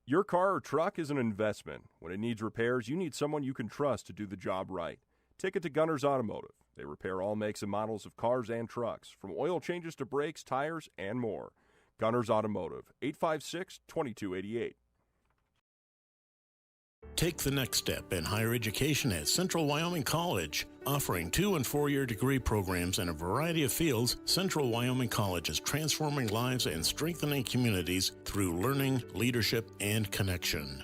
Your car or truck is an investment. When it needs repairs, you need someone you can trust to do the job right. Take it to Gunners Automotive. They repair all makes and models of cars and trucks, from oil changes to brakes, tires, and more. Gunners Automotive, 856-2288. Take the next step in higher education at Central Wyoming College. Offering 2- and 4-year degree programs in a variety of fields, Central Wyoming College is transforming lives and strengthening communities through learning, leadership, and connection.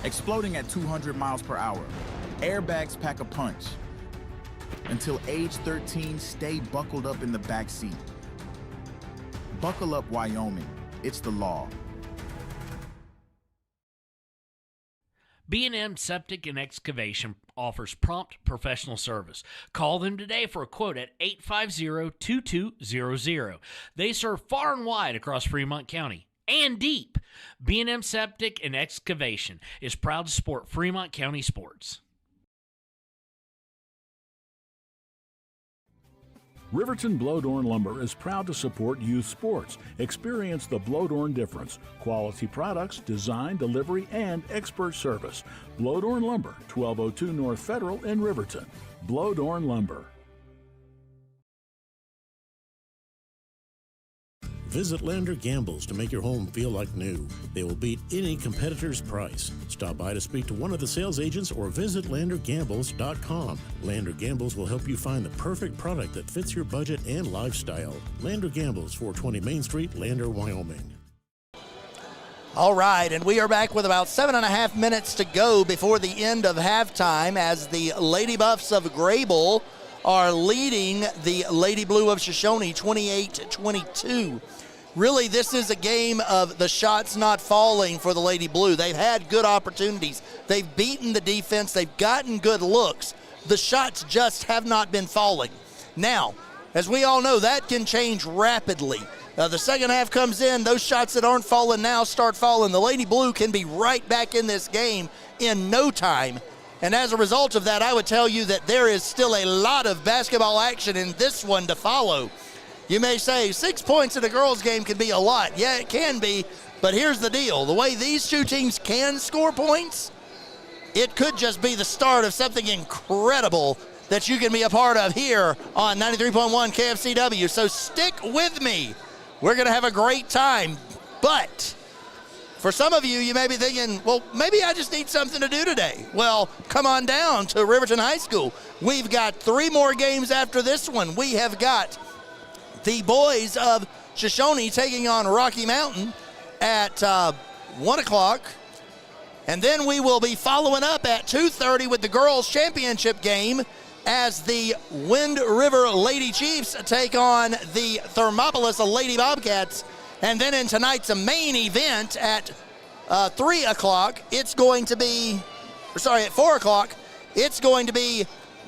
Exploding at 200 miles per hour. Airbags pack a punch. Until age 13, stay buckled up in the back seat. Buckle up, Wyoming. It's the law. B&M Septic and Excavation offers prompt professional service. Call them today for a quote at 850-2200. They serve far and wide across Fremont County and deep. B&M Septic and Excavation is proud to support Fremont County sports. Riverton Blodorn Lumber is proud to support youth sports. Experience the Blodorn difference. Quality products, design, delivery, and expert service. Blodorn Lumber, 1202 North Federal in Riverton. Blodorn Lumber. Visit Lander Gambles to make your home feel like new. They will beat any competitor's price. Stop by to speak to one of the sales agents or visit LanderGambles.com. Lander Gambles will help you find the perfect product that fits your budget and lifestyle. Lander Gambles, 420 Main Street, Lander, Wyoming. All right, and we are back with about 7.5 minutes to go before the end of halftime as the Lady Buffs of Grable are leading the Lady Blue of Shoshone 28-22. Really, this is a game of the shots not falling for the Lady Blue. They've had good opportunities. They've beaten the defense. They've gotten good looks. The shots just have not been falling. Now, as we all know, that can change rapidly. The second half comes in, those shots that aren't falling now start falling. The Lady Blue can be right back in this game in no time. And as a result of that, I would tell you that there is still a lot of basketball action in this one to follow. You may say 6 points in a girls' game can be a lot. Yeah, it can be, but here's the deal. The way these two teams can score points, it could just be the start of something incredible that you can be a part of here on 93.1 KFCW. So stick with me. We're going to have a great time. But for some of you, you may be thinking, well, maybe I just need something to do today. Well, come on down to Riverton High School. We've got 3 more games after this one. We have got the boys of Shoshone taking on Rocky Mountain at 1 o'clock. And then we will be following up at 2:30 with the girls' championship game as the Wind River Lady Chiefs take on the Thermopolis Lady Bobcats. And then in tonight's main event at 3 o'clock, it's going to be, at 4 o'clock, it's going to be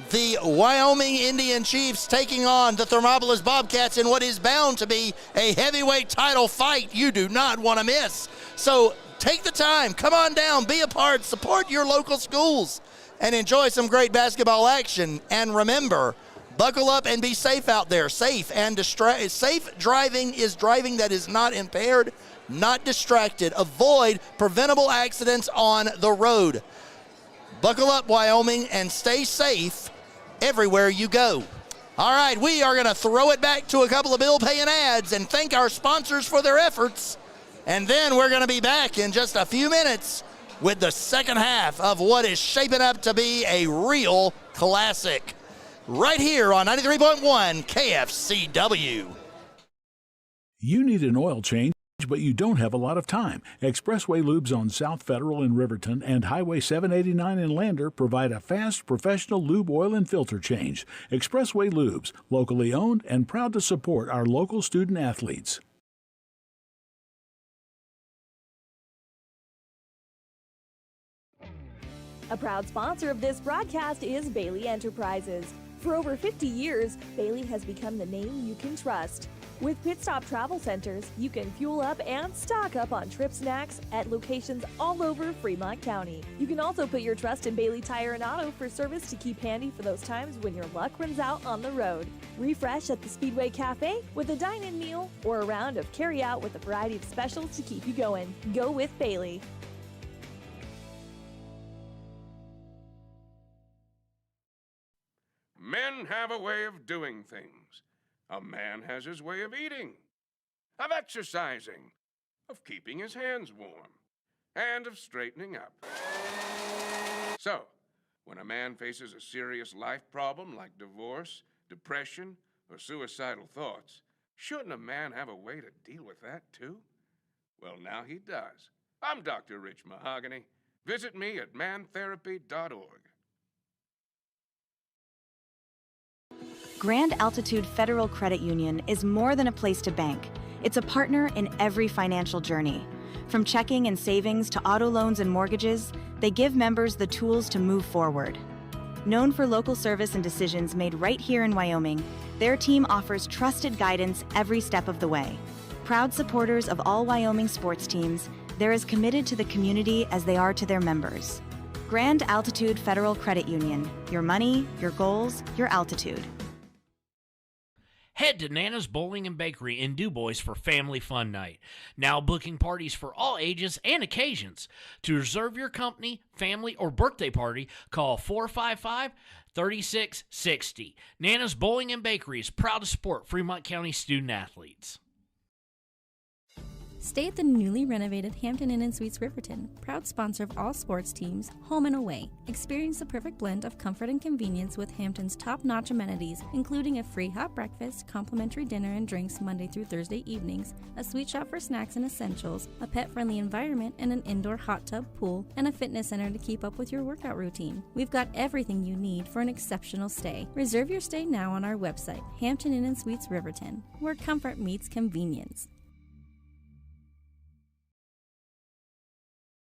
the Wyoming Indian Chiefs taking on the Thermopolis Bobcats in what is bound to be a heavyweight title fight you do not want to miss. So take the time, come on down, be a part, support your local schools, and enjoy some great basketball action. And remember, buckle up and be safe out there. Safe driving is driving that is not impaired, not distracted. Avoid preventable accidents on the road. Buckle up, Wyoming, and stay safe everywhere you go. All right, we are going to throw it back to a couple of bill-paying ads and thank our sponsors for their efforts. And then we're going to be back in just a few minutes with the second half of what is shaping up to be a real classic. Right here on 93.1 KFCW. You need an oil change, but you don't have a lot of time. Expressway Lubes on South Federal in Riverton and Highway 789 in Lander provide a fast, professional lube oil and filter change. Expressway Lubes, locally owned and proud to support our local student athletes. A proud sponsor of this broadcast is Bailey Enterprises. For over 50 years, Bailey has become the name you can trust. With Pit Stop Travel Centers, you can fuel up and stock up on trip snacks at locations all over Fremont County. You can also put your trust in Bailey Tire and Auto for service to keep handy for those times when your luck runs out on the road. Refresh at the Speedway Cafe with a dine-in meal or a round of carry-out with a variety of specials to keep you going. Go with Bailey. Men have a way of doing things. A man has his way of eating, of exercising, of keeping his hands warm, and of straightening up. So, when a man faces a serious life problem like divorce, depression, or suicidal thoughts, shouldn't a man have a way to deal with that too? Well, now he does. I'm Dr. Rich Mahogany. Visit me at mantherapy.org. Grand Altitude Federal Credit Union is more than a place to bank. It's a partner in every financial journey. From checking and savings to auto loans and mortgages, they give members the tools to move forward. Known for local service and decisions made right here in Wyoming, their team offers trusted guidance every step of the way. Proud supporters of all Wyoming sports teams, they're as committed to the community as they are to their members. Grand Altitude Federal Credit Union. Your money, your goals, your altitude. Head to Nana's Bowling and Bakery in DuBois for Family Fun Night. Now booking parties for all ages and occasions. To reserve your company, family, or birthday party, call 455-3660. Nana's Bowling and Bakery is proud to support Fremont County student athletes. Stay at the newly renovated Hampton Inn & Suites Riverton, proud sponsor of all sports teams, home and away. Experience the perfect blend of comfort and convenience with Hampton's top-notch amenities, including a free hot breakfast, complimentary dinner and drinks Monday through Thursday evenings, a sweet shop for snacks and essentials, a pet-friendly environment, and an indoor hot tub, pool, and a fitness center to keep up with your workout routine. We've got everything you need for an exceptional stay. Reserve your stay now on our website, Hampton Inn & Suites Riverton, where comfort meets convenience.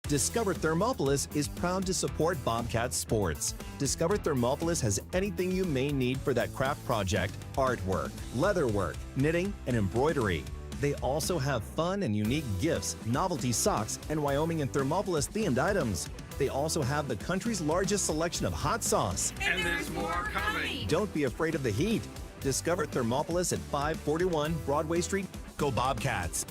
Discover Thermopolis is proud to support Bobcat Sports. Discover Thermopolis has anything you may need for that craft project: artwork, leatherwork, knitting, and embroidery. They also have fun and unique gifts, novelty socks, and Wyoming and Thermopolis themed items. They also have the country's largest selection of hot sauce. And there's more coming. Don't be afraid of the heat. Discover Thermopolis at 541 Broadway Street. Go Bobcats!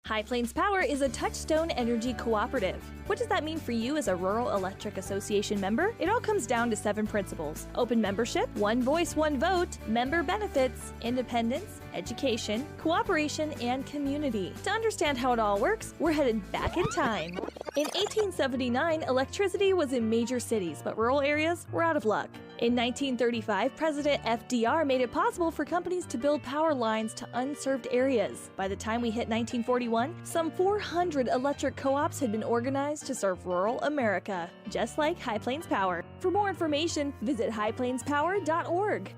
High Plains Power is a Touchstone Energy cooperative. What does that mean for you as a Rural Electric Association member? It all comes down to 7 principles: open membership, one voice, one vote, member benefits, independence, education, cooperation, and community. To understand how it all works, we're headed back in time. In 1879, electricity was in major cities, but rural areas were out of luck. In 1935, President FDR made it possible for companies to build power lines to unserved areas. By the time we hit 1941, some 400 electric co-ops had been organized to serve rural America, just like High Plains Power. For more information, visit highplainspower.org.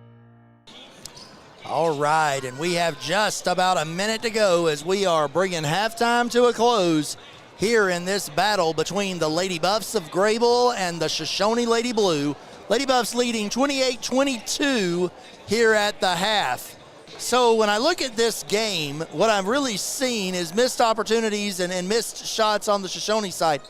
All right, and we have just about a minute to go as we are bringing halftime to a close here in this battle between the Lady Buffs of Graybull and the Shoshoni Lady Blue. Lady Buffs leading 28-22 here at the half. So when I look at this game, what I've really seen is missed opportunities and missed shots on the Shoshoni side.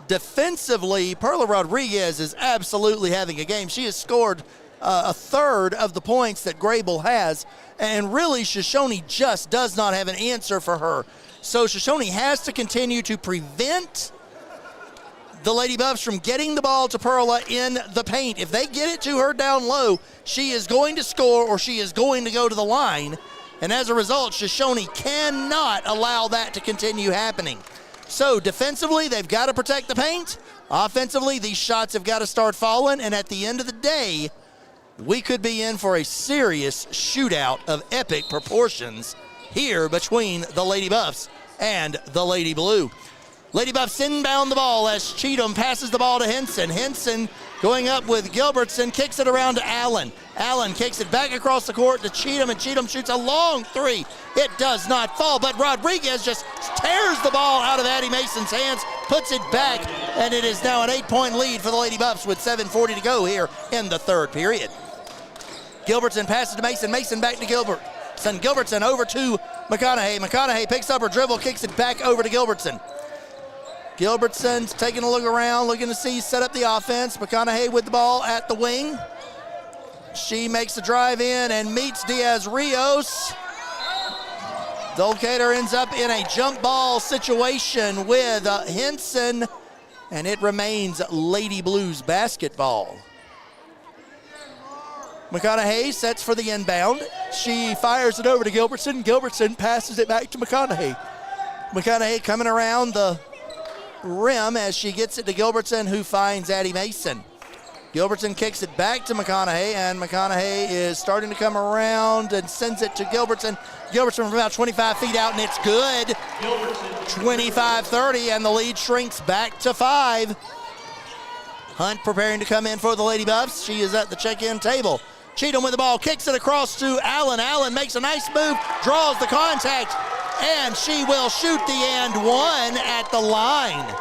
Defensively, Perla Rodriguez is absolutely having a game. She has scored a third of the points that Graybull has, and really Shoshoni just does not have an answer for her. So Shoshoni has to continue to prevent the Lady Buffs from getting the ball to Perla in the paint. If they get it to her down low, she is going to score or she is going to go to the line. And as a result, Shoshoni cannot allow that to continue happening. So defensively, they've got to protect the paint. Offensively, these shots have got to start falling. And at the end of the day, we could be in for a serious shootout of epic proportions here between the Lady Buffs and the Lady Blue. Lady Buffs inbound the ball as Cheatham passes the ball to Henson. Henson going up with Gilbertson, kicks it around to Allen. Allen kicks it back across the court to Cheatham, and Cheatham shoots a long three. It does not fall, but Rodriguez just tears the ball out of Addie Mason's hands, puts it back, and it is now an 8-point lead for the Lady Buffs with 7:40 to go here in the third period. Gilbertson passes to Mason. Mason back to Gilbertson. Gilbertson over to McConaughey. McConaughey picks up her dribble, kicks it back over to Gilbertson. Gilbertson's taking a look around, looking to see, set up the offense. McConaughey with the ball at the wing. She makes the drive in and meets Diaz-Rios. Dolcater ends up in a jump ball situation with Henson, and it remains Lady Blues basketball. McConaughey sets for the inbound. She fires it over to Gilbertson. Gilbertson passes it back to McConaughey. McConaughey coming around the rim as she gets it to Gilbertson, who finds Addie Mason. Gilbertson kicks it back to McConaughey, and McConaughey is starting to come around and sends it to Gilbertson. Gilbertson from about 25 feet out, and it's good. 25-30, and the lead shrinks back to 5. Hunt preparing to come in for the Lady Buffs. She is at the check-in table. Cheatham with the ball, kicks it across to Allen. Allen makes a nice move, draws the contact, and she will shoot the and one at the line.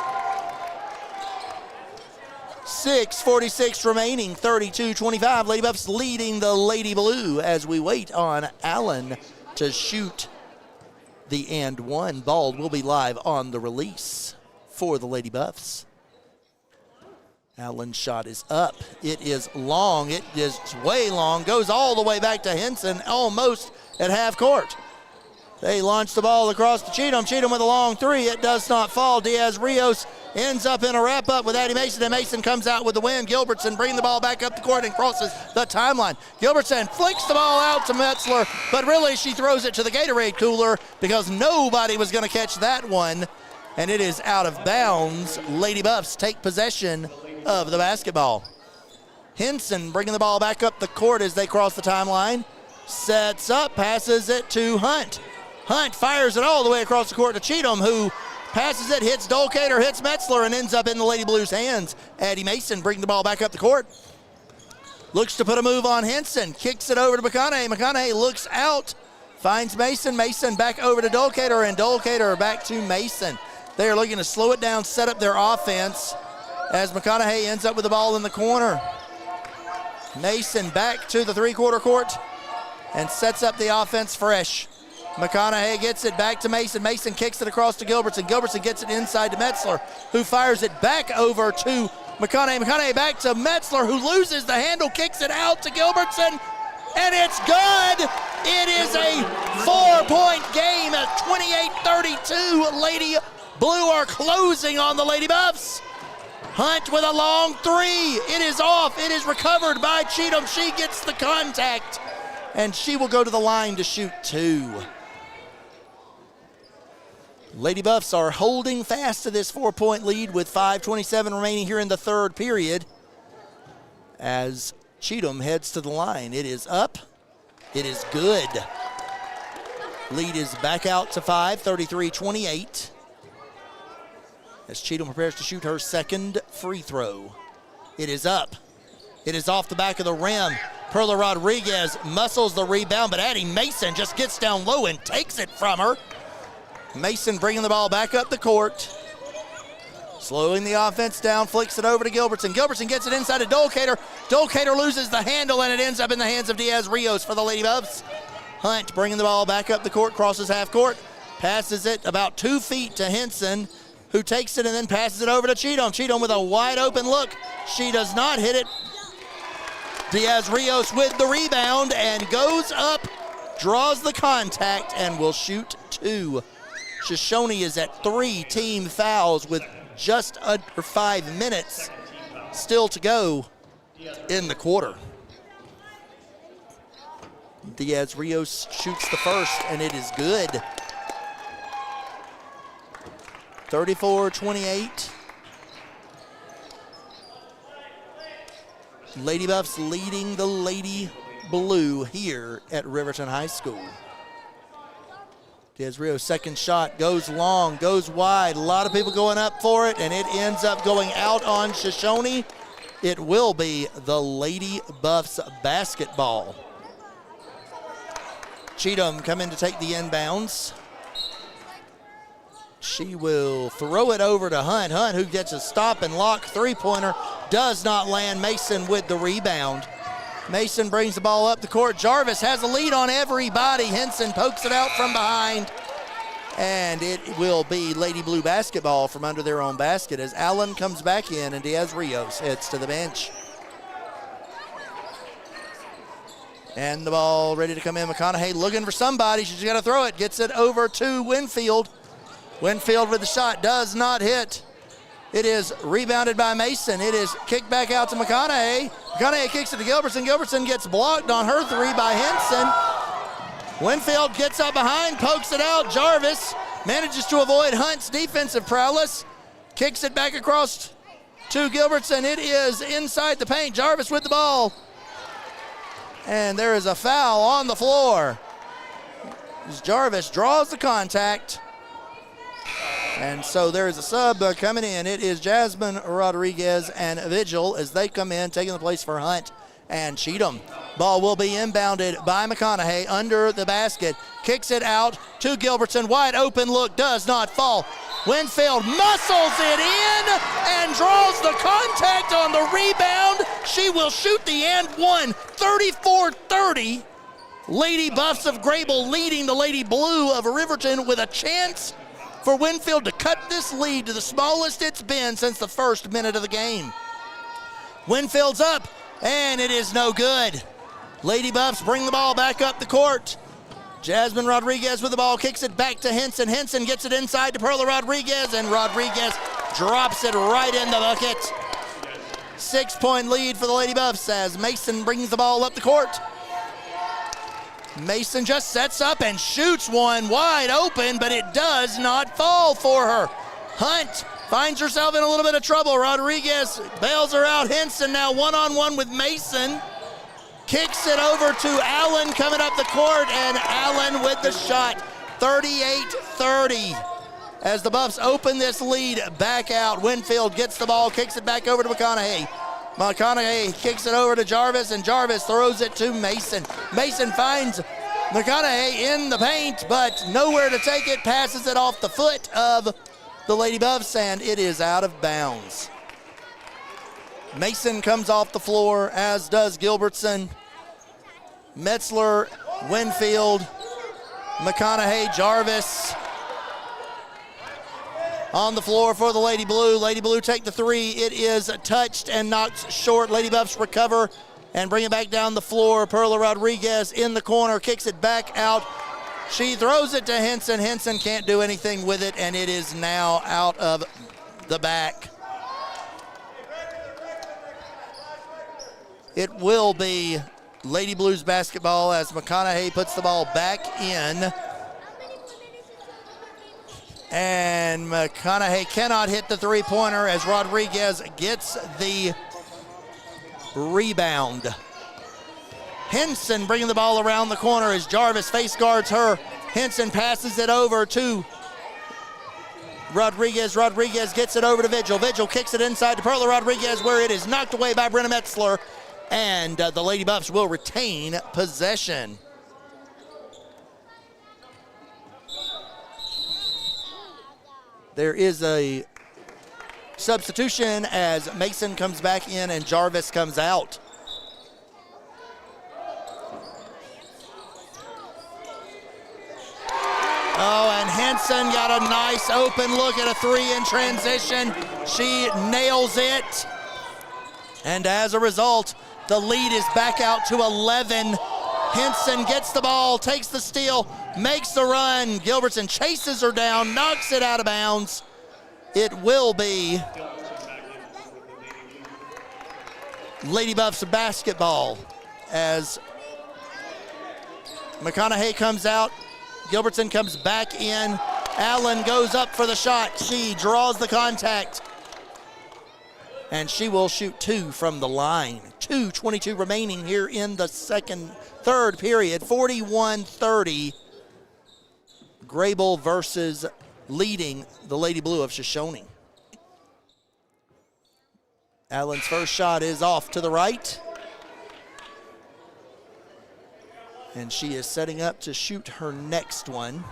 6:46 remaining, 32-25. Lady Buffs leading the Lady Blue as we wait on Allen to shoot the and one. Ball will be live on the release for the Lady Buffs. Allen's shot is up. It is long. It is way long. Goes all the way back to Henson, almost at half court. They launch the ball across to Cheatham. Cheatham with a long three. It does not fall. Diaz-Rios ends up in a wrap-up with Addie Mason, and Mason comes out with the win. Gilbertson bringing the ball back up the court and crosses the timeline. Gilbertson flicks the ball out to Metzler, but really she throws it to the Gatorade cooler because nobody was going to catch that one, and it is out of bounds. Lady Buffs take possession of the basketball. Henson bringing the ball back up the court as they cross the timeline. Sets up, passes it to Hunt. Hunt fires it all the way across the court to Cheatham, who passes it, hits Dolcater, hits Metzler, and ends up in the Lady Blues' hands. Addie Mason bringing the ball back up the court. Looks to put a move on Henson. Kicks it over to McConaughey. McConaughey looks out, finds Mason. Mason back over to Dolcater, and Dolcater back to Mason. They are looking to slow it down, set up their offense as McConaughey ends up with the ball in the corner. Mason back to the three-quarter court and sets up the offense fresh. McConaughey gets it back to Mason. Mason kicks it across to Gilbertson. Gilbertson gets it inside to Metzler, who fires it back over to McConaughey. McConaughey back to Metzler, who loses the handle, kicks it out to Gilbertson, and it's good. It is a 4-point game at 28-32. Lady Blue are closing on the Lady Buffs. Hunt with a long three. It is off. It is recovered by Cheatham. She gets the contact, and she will go to the line to shoot two. Lady Buffs are holding fast to this 4-point lead with 5:27 remaining here in the third period as Cheatham heads to the line. It is up. It is good. Lead is back out to 5, 33-28. As Cheatham prepares to shoot her second free throw. It is up. It is off the back of the rim. Perla Rodriguez muscles the rebound, but Addie Mason just gets down low and takes it from her. Mason bringing the ball back up the court. Slowing the offense down, flicks it over to Gilbertson. Gilbertson gets it inside to Dolcater. Dolcater loses the handle, and it ends up in the hands of Diaz Rios for the Lady Buffs. Hunt bringing the ball back up the court, crosses half court, passes it about 2 feet to Henson, who takes it and then passes it over to Cheatham. Cheatham with a wide open look. She does not hit it. Diaz Rios with the rebound and goes up, draws the contact, and will shoot two. Shoshoni is at 3 team fouls with just under 5 minutes still to go in the quarter. Diaz Rios shoots the first, and it is good. 34-28. Lady Buffs leading the Lady Blue here at Riverton High School. Diaz Rios' second shot goes long, goes wide. A lot of people going up for it, and it ends up going out on Shoshoni. It will be the Lady Buffs basketball. Cheatham come in to take the inbounds. She will throw it over to Hunt. Hunt, who gets a stop and lock three-pointer, does not land. Mason with the rebound. Mason brings the ball up the court. Jarvis has a lead on everybody. Henson pokes it out from behind. And it will be Lady Blue basketball from under their own basket as Allen comes back in and Diaz Rios heads to the bench. And the ball ready to come in. McConaughey looking for somebody. She's got to throw it. Gets it over to Winfield. Winfield with the shot, does not hit. It is rebounded by Mason. It is kicked back out to McConaughey. McConaughey kicks it to Gilbertson. Gilbertson gets blocked on her three by Henson. Winfield gets up behind, pokes it out. Jarvis manages to avoid Hunt's defensive prowess. Kicks it back across to Gilbertson. It is inside the paint. Jarvis with the ball. And there is a foul on the floor as Jarvis draws the contact. And so there is a sub coming in. It is Jasmine Rodriguez and Vigil as they come in, taking the place for Hunt and Cheatham. Ball will be inbounded by McConaughey under the basket. Kicks it out to Gilbertson. Wide open look, does not fall. Winfield muscles it in and draws the contact on the rebound. She will shoot the and one, 34-30. Lady Buffs of Grable leading the Lady Blue of Riverton with a chance for Winfield to cut this lead to the smallest it's been since the first minute of the game. Winfield's up, and it is no good. Lady Buffs bring the ball back up the court. Jasmine Rodriguez with the ball, kicks it back to Henson. Henson gets it inside to Perla Rodriguez, and Rodriguez drops it right in the bucket. 6-point lead for the Lady Buffs as Mason brings the ball up the court. Mason just sets up and shoots one wide open, but it does not fall for her. Hunt finds herself in a little bit of trouble. Rodriguez bails her out. Henson now one-on-one with Mason. Kicks it over to Allen coming up the court, and Allen with the shot. 38-30. As the Buffs open this lead back out, Winfield gets the ball, kicks it back over to McConaughey. McConaughey kicks it over to Jarvis, and Jarvis throws it to Mason. Mason finds McConaughey in the paint, but nowhere to take it, passes it off the foot of the Lady Buffs, and it is out of bounds. Mason comes off the floor, as does Gilbertson. Metzler, Winfield, McConaughey, Jarvis on the floor for the Lady Blue. Lady Blue take the three. It is touched and knocked short. Lady Buffs recover and bring it back down the floor. Perla Rodriguez in the corner, kicks it back out. She throws it to Henson. Henson can't do anything with it, and it is now out of the back. It will be Lady Blues basketball as McConaughey puts the ball back in. And McConaughey cannot hit the three-pointer as Rodriguez gets the rebound. Henson bringing the ball around the corner as Jarvis face guards her. Henson passes it over to Rodriguez. Rodriguez gets it over to Vigil. Vigil kicks it inside to Perla Rodriguez, where it is knocked away by Brenna Metzler. And the Lady Buffs will retain possession. There is a substitution as Mason comes back in and Jarvis comes out. Oh, and Henson got a nice open look at a three in transition. She nails it. And as a result, the lead is back out to 11. Henson gets the ball, takes the steal, makes the run. Gilbertson chases her down, knocks it out of bounds. It will be Lady Buffs basketball as McConaughey comes out. Gilbertson comes back in. Allen goes up for the shot. She draws the contact. And she will shoot two from the line. 2:22 remaining here in the third period. 41-30. Grable versus leading the Lady Blue of Shoshoni. Allen's first shot is off to the right. And she is setting up to shoot her next one.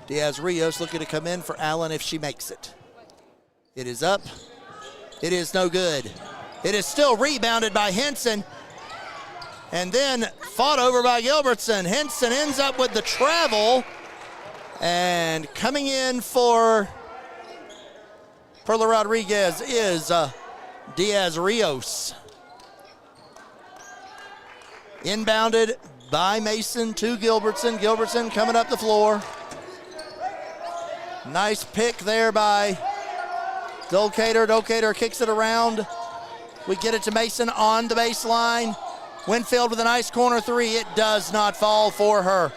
Diaz-Rios looking to come in for Allen if she makes it. It is up. It is no good. It is still rebounded by Henson. And then fought over by Gilbertson. Henson ends up with the travel. And coming in for Perla Rodriguez is Diaz-Rios. Inbounded by Mason to Gilbertson. Gilbertson coming up the floor. Nice pick there by Dolcater. Dolcater kicks it around. We get it to Mason on the baseline. Winfield with a nice corner three. It does not fall for her.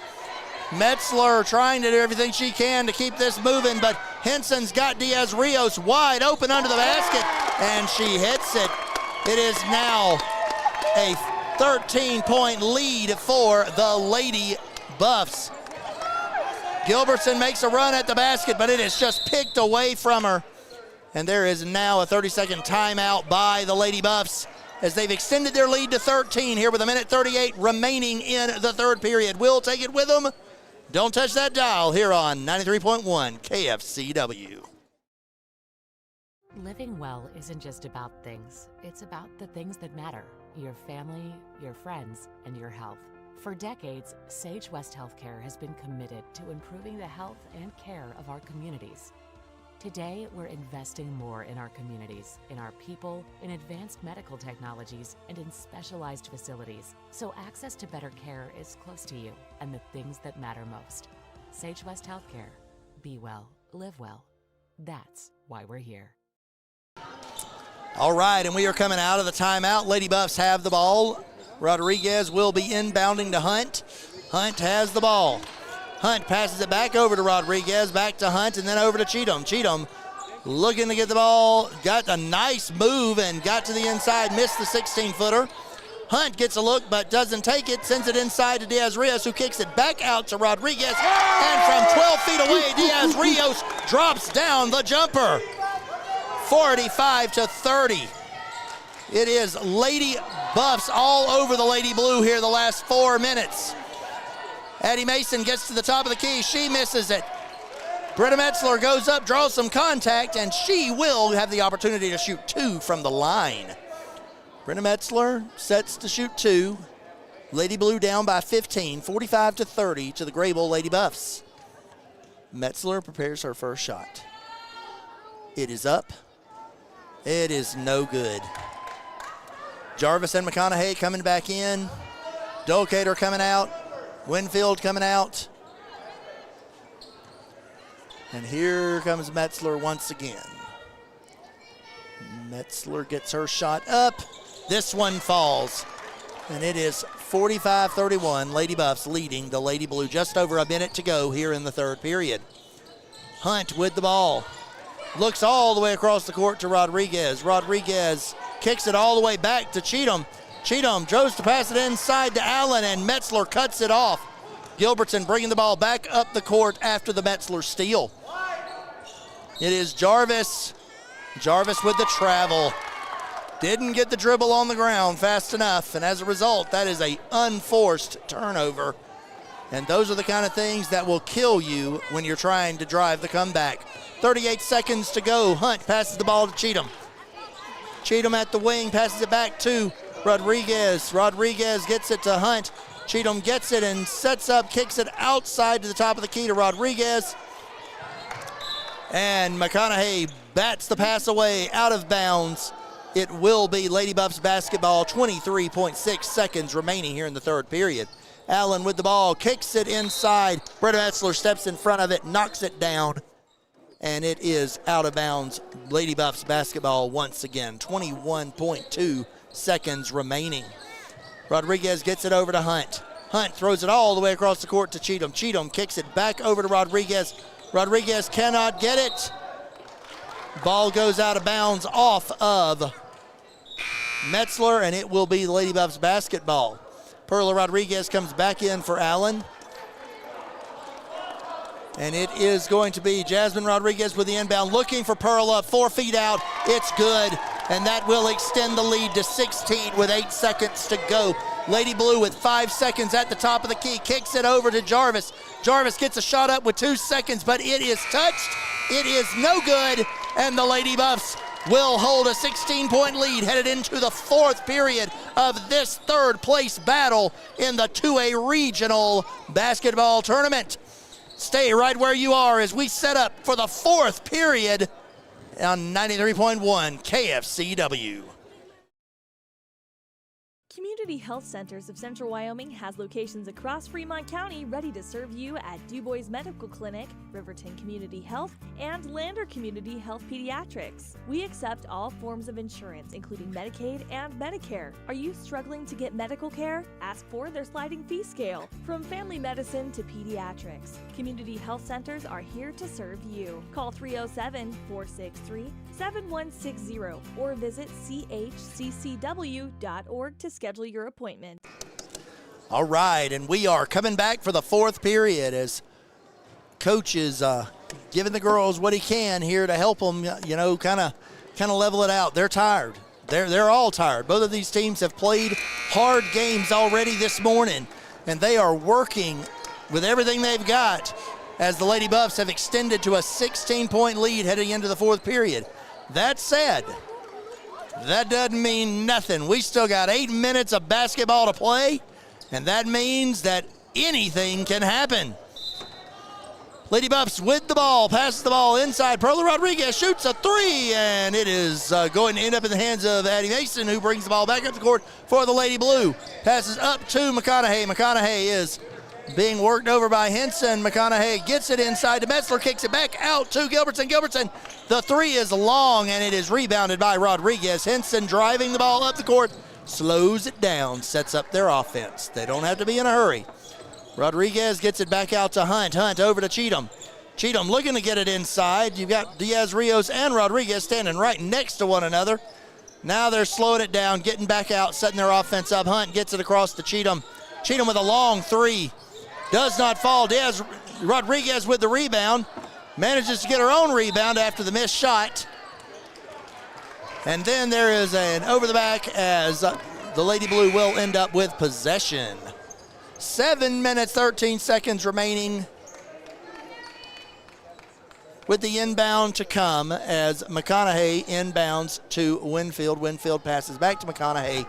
Metzler trying to do everything she can to keep this moving, but Henson's got Diaz-Rios wide open under the basket, and she hits it. It is now a 13-point lead for the Lady Buffs. Gilbertson makes a run at the basket, but it is just picked away from her. And there is now a 30-second timeout by the Lady Buffs as they've extended their lead to 13 here with a minute 38 remaining in the third period. We'll take it with them. Don't touch that dial here on 93.1 KFCW. Living well isn't just about things. It's about the things that matter. Your family, your friends, and your health. For decades, Sage West Healthcare has been committed to improving the health and care of our communities. Today, we're investing more in our communities, in our people, in advanced medical technologies, and in specialized facilities, so access to better care is close to you and the things that matter most. Sage West Healthcare. Be well, live well. That's why we're here. All right, and we are coming out of the timeout. Lady Buffs have the ball. Rodriguez will be inbounding to Hunt. Hunt has the ball. Hunt passes it back over to Rodriguez, back to Hunt, and then over to Cheatham. Cheatham looking to get the ball, got a nice move and got to the inside, missed the 16-footer. Hunt gets a look but doesn't take it, sends it inside to Diaz-Rios, who kicks it back out to Rodriguez. And from 12 feet away, Diaz-Rios drops down the jumper. 45-30. It is Lady Buffs all over the Lady Blue here the last 4 minutes. Addie Mason gets to the top of the key. She misses it. Britta Metzler goes up, draws some contact, and she will have the opportunity to shoot 2 from the line. Britta Metzler sets to shoot 2. Lady Blue down by 15, 45-30 to the Graybull Lady Buffs. Metzler prepares her first shot. It is up. It is no good. Jarvis and McConaughey coming back in. Dolcater coming out. Winfield coming out. And here comes Metzler once again. Metzler gets her shot up. This one falls. And it is 45-31. Lady Buffs leading the Lady Blue. Just over a minute to go here in the third period. Hunt with the ball. Looks all the way across the court to Rodriguez. Rodriguez kicks it all the way back to Cheatham. Cheatham goes to pass it inside to Allen, and Metzler cuts it off. Gilbertson bringing the ball back up the court after the Metzler steal. It is Jarvis. Jarvis with the travel. Didn't get the dribble on the ground fast enough, and as a result, that is an unforced turnover. And those are the kind of things that will kill you when you're trying to drive the comeback. 38 seconds to go. Hunt passes the ball to Cheatham. Cheatham at the wing, passes it back to Rodriguez. Rodriguez gets it to Hunt. Cheatham gets it and sets up, kicks it outside to the top of the key to Rodriguez. And McConaughey bats the pass away, out of bounds. It will be Lady Buffs basketball, 23.6 seconds remaining here in the third period. Allen with the ball, kicks it inside. Britta Metzler steps in front of it, knocks it down. And it is out of bounds. Lady Buffs basketball once again, 21.2 seconds remaining. Rodriguez gets it over to Hunt. Hunt throws it all the way across the court to Cheatham. Cheatham kicks it back over to Rodriguez. Rodriguez cannot get it. Ball goes out of bounds off of Metzler, and it will be Lady Buffs basketball. Perla Rodriguez comes back in for Allen. And it is going to be Jasmine Rodriguez with the inbound, looking for Perla, 4 feet out. It's good, and that will extend the lead to 16 with 8 seconds to go. Lady Blue with 5 seconds at the top of the key, kicks it over to Jarvis. Jarvis gets a shot up with 2 seconds, but it is touched. It is no good, and the Lady Buffs will hold a 16-point lead headed into the fourth period of this third place battle in the 2A regional basketball tournament. Stay right where you are as we set up for the fourth period on 93.1 KFCW. Community Health Centers of Central Wyoming has locations across Fremont County ready to serve you at Du Bois Medical Clinic, Riverton Community Health, and Lander Community Health Pediatrics. We accept all forms of insurance, including Medicaid and Medicare. Are you struggling to get medical care? Ask for their sliding fee scale. From family medicine to pediatrics, Community Health Centers are here to serve you. Call 307-463-7160 or visit chccw.org to schedule your appointment. All right, and we are coming back for the fourth period as Coach is giving the girls what he can here to help them, kind of level it out. They're tired. They're all tired. Both of these teams have played hard games already this morning, and they are working with everything they've got as the Lady Buffs have extended to a 16-point lead heading into the fourth period. That said, that doesn't mean nothing. We still got 8 minutes of basketball to play, and that means that anything can happen. Lady Buffs with the ball, passes the ball inside. Perla Rodriguez shoots a three, and it is going to end up in the hands of Addie Mason, who brings the ball back up the court for the Lady Blue. Passes up to McConaughey. McConaughey is being worked over by Henson. McConaughey gets it inside to Metzler, kicks it back out to Gilbertson. Gilbertson, the three is long, and it is rebounded by Rodriguez. Henson driving the ball up the court, slows it down, sets up their offense. They don't have to be in a hurry. Rodriguez gets it back out to Hunt. Hunt over to Cheatham. Cheatham looking to get it inside. You've got Diaz-Rios and Rodriguez standing right next to one another. Now they're slowing it down, getting back out, setting their offense up. Hunt gets it across to Cheatham. Cheatham with a long three. Does not fall. Rodriguez with the rebound. Manages to get her own rebound after the missed shot. And then there is an over the back as the Lady Blue will end up with possession. 7 minutes, 13 seconds remaining with the inbound to come as McConaughey inbounds to Winfield. Winfield passes back to McConaughey,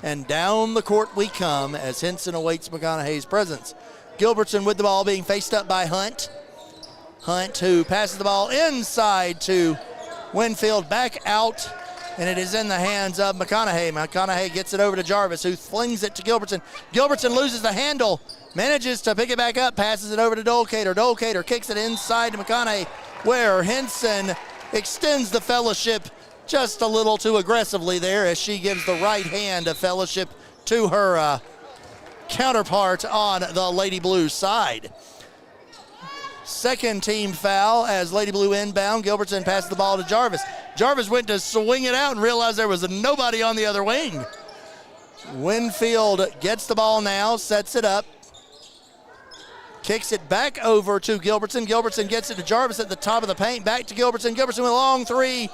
and down the court we come as Henson awaits McConaughey's presence. Gilbertson with the ball being faced up by Hunt. Hunt who passes the ball inside to Winfield, back out, and it is in the hands of McConaughey. McConaughey gets it over to Jarvis, who flings it to Gilbertson. Gilbertson loses the handle, manages to pick it back up, passes it over to Dolcater. Dolcater kicks it inside to McConaughey, where Henson extends the fellowship just a little too aggressively there as she gives the right hand of fellowship to her counterpart on the Lady Blue side. Second team foul as Lady Blue inbound. Gilbertson passes the ball to Jarvis. Jarvis went to swing it out and realized there was nobody on the other wing. Winfield gets the ball now, sets it up, kicks it back over to Gilbertson. Gilbertson gets it to Jarvis at the top of the paint. Back to Gilbertson. Gilbertson with a long three.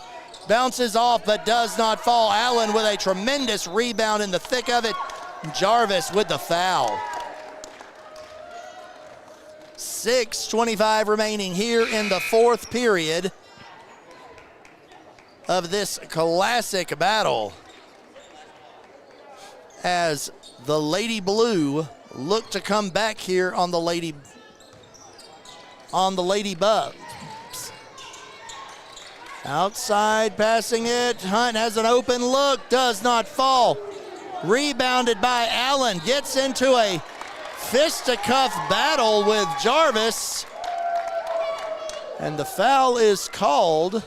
Bounces off but does not fall. Allen with a tremendous rebound in the thick of it. Jarvis with the foul. 6:25 remaining here in the fourth period of this classic battle as the Lady Blue look to come back here on the Lady Bucks. Outside passing it. Hunt has an open look, does not fall. Rebounded by Allen, gets into a fisticuff battle with Jarvis, and the foul is called.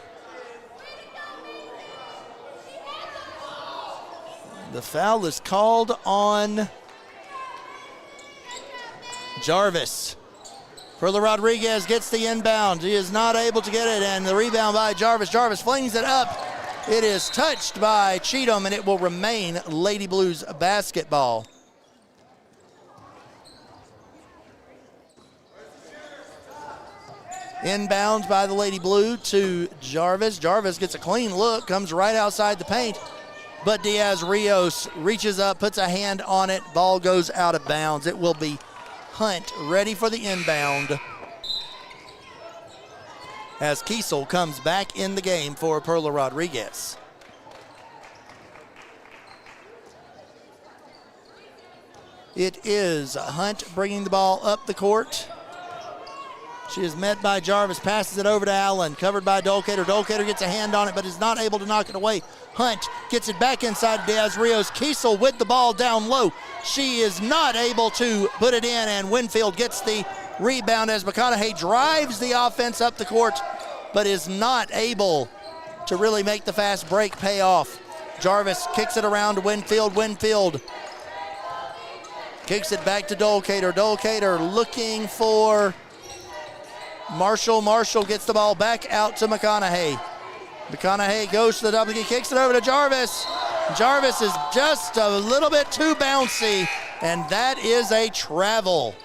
The foul is called on Jarvis. Perla Rodriguez gets the inbound. He is not able to get it, and the rebound by Jarvis. Jarvis flings it up. It is touched by Cheatham, and it will remain Lady Blues basketball. Inbounds by the Lady Blue to Jarvis. Jarvis gets a clean look, comes right outside the paint, but Diaz-Rios reaches up, puts a hand on it, ball goes out of bounds. It will be Hunt ready for the inbound as Kiesel comes back in the game for Perla Rodriguez. It is Hunt bringing the ball up the court. She is met by Jarvis, passes it over to Allen, covered by Dolcater. Dolcater gets a hand on it, but is not able to knock it away. Hunt gets it back inside Diaz-Rios. Kiesel with the ball down low. She is not able to put it in, and Winfield gets the rebound as McConaughey drives the offense up the court, but is not able to really make the fast break pay off. Jarvis kicks it around to Winfield. Winfield kicks it back to Dolcater. Dolcater looking for Marshall. Marshall gets the ball back out to McConaughey. McConaughey goes to the double, he kicks it over to Jarvis. Jarvis is just a little bit too bouncy, and that is a travel.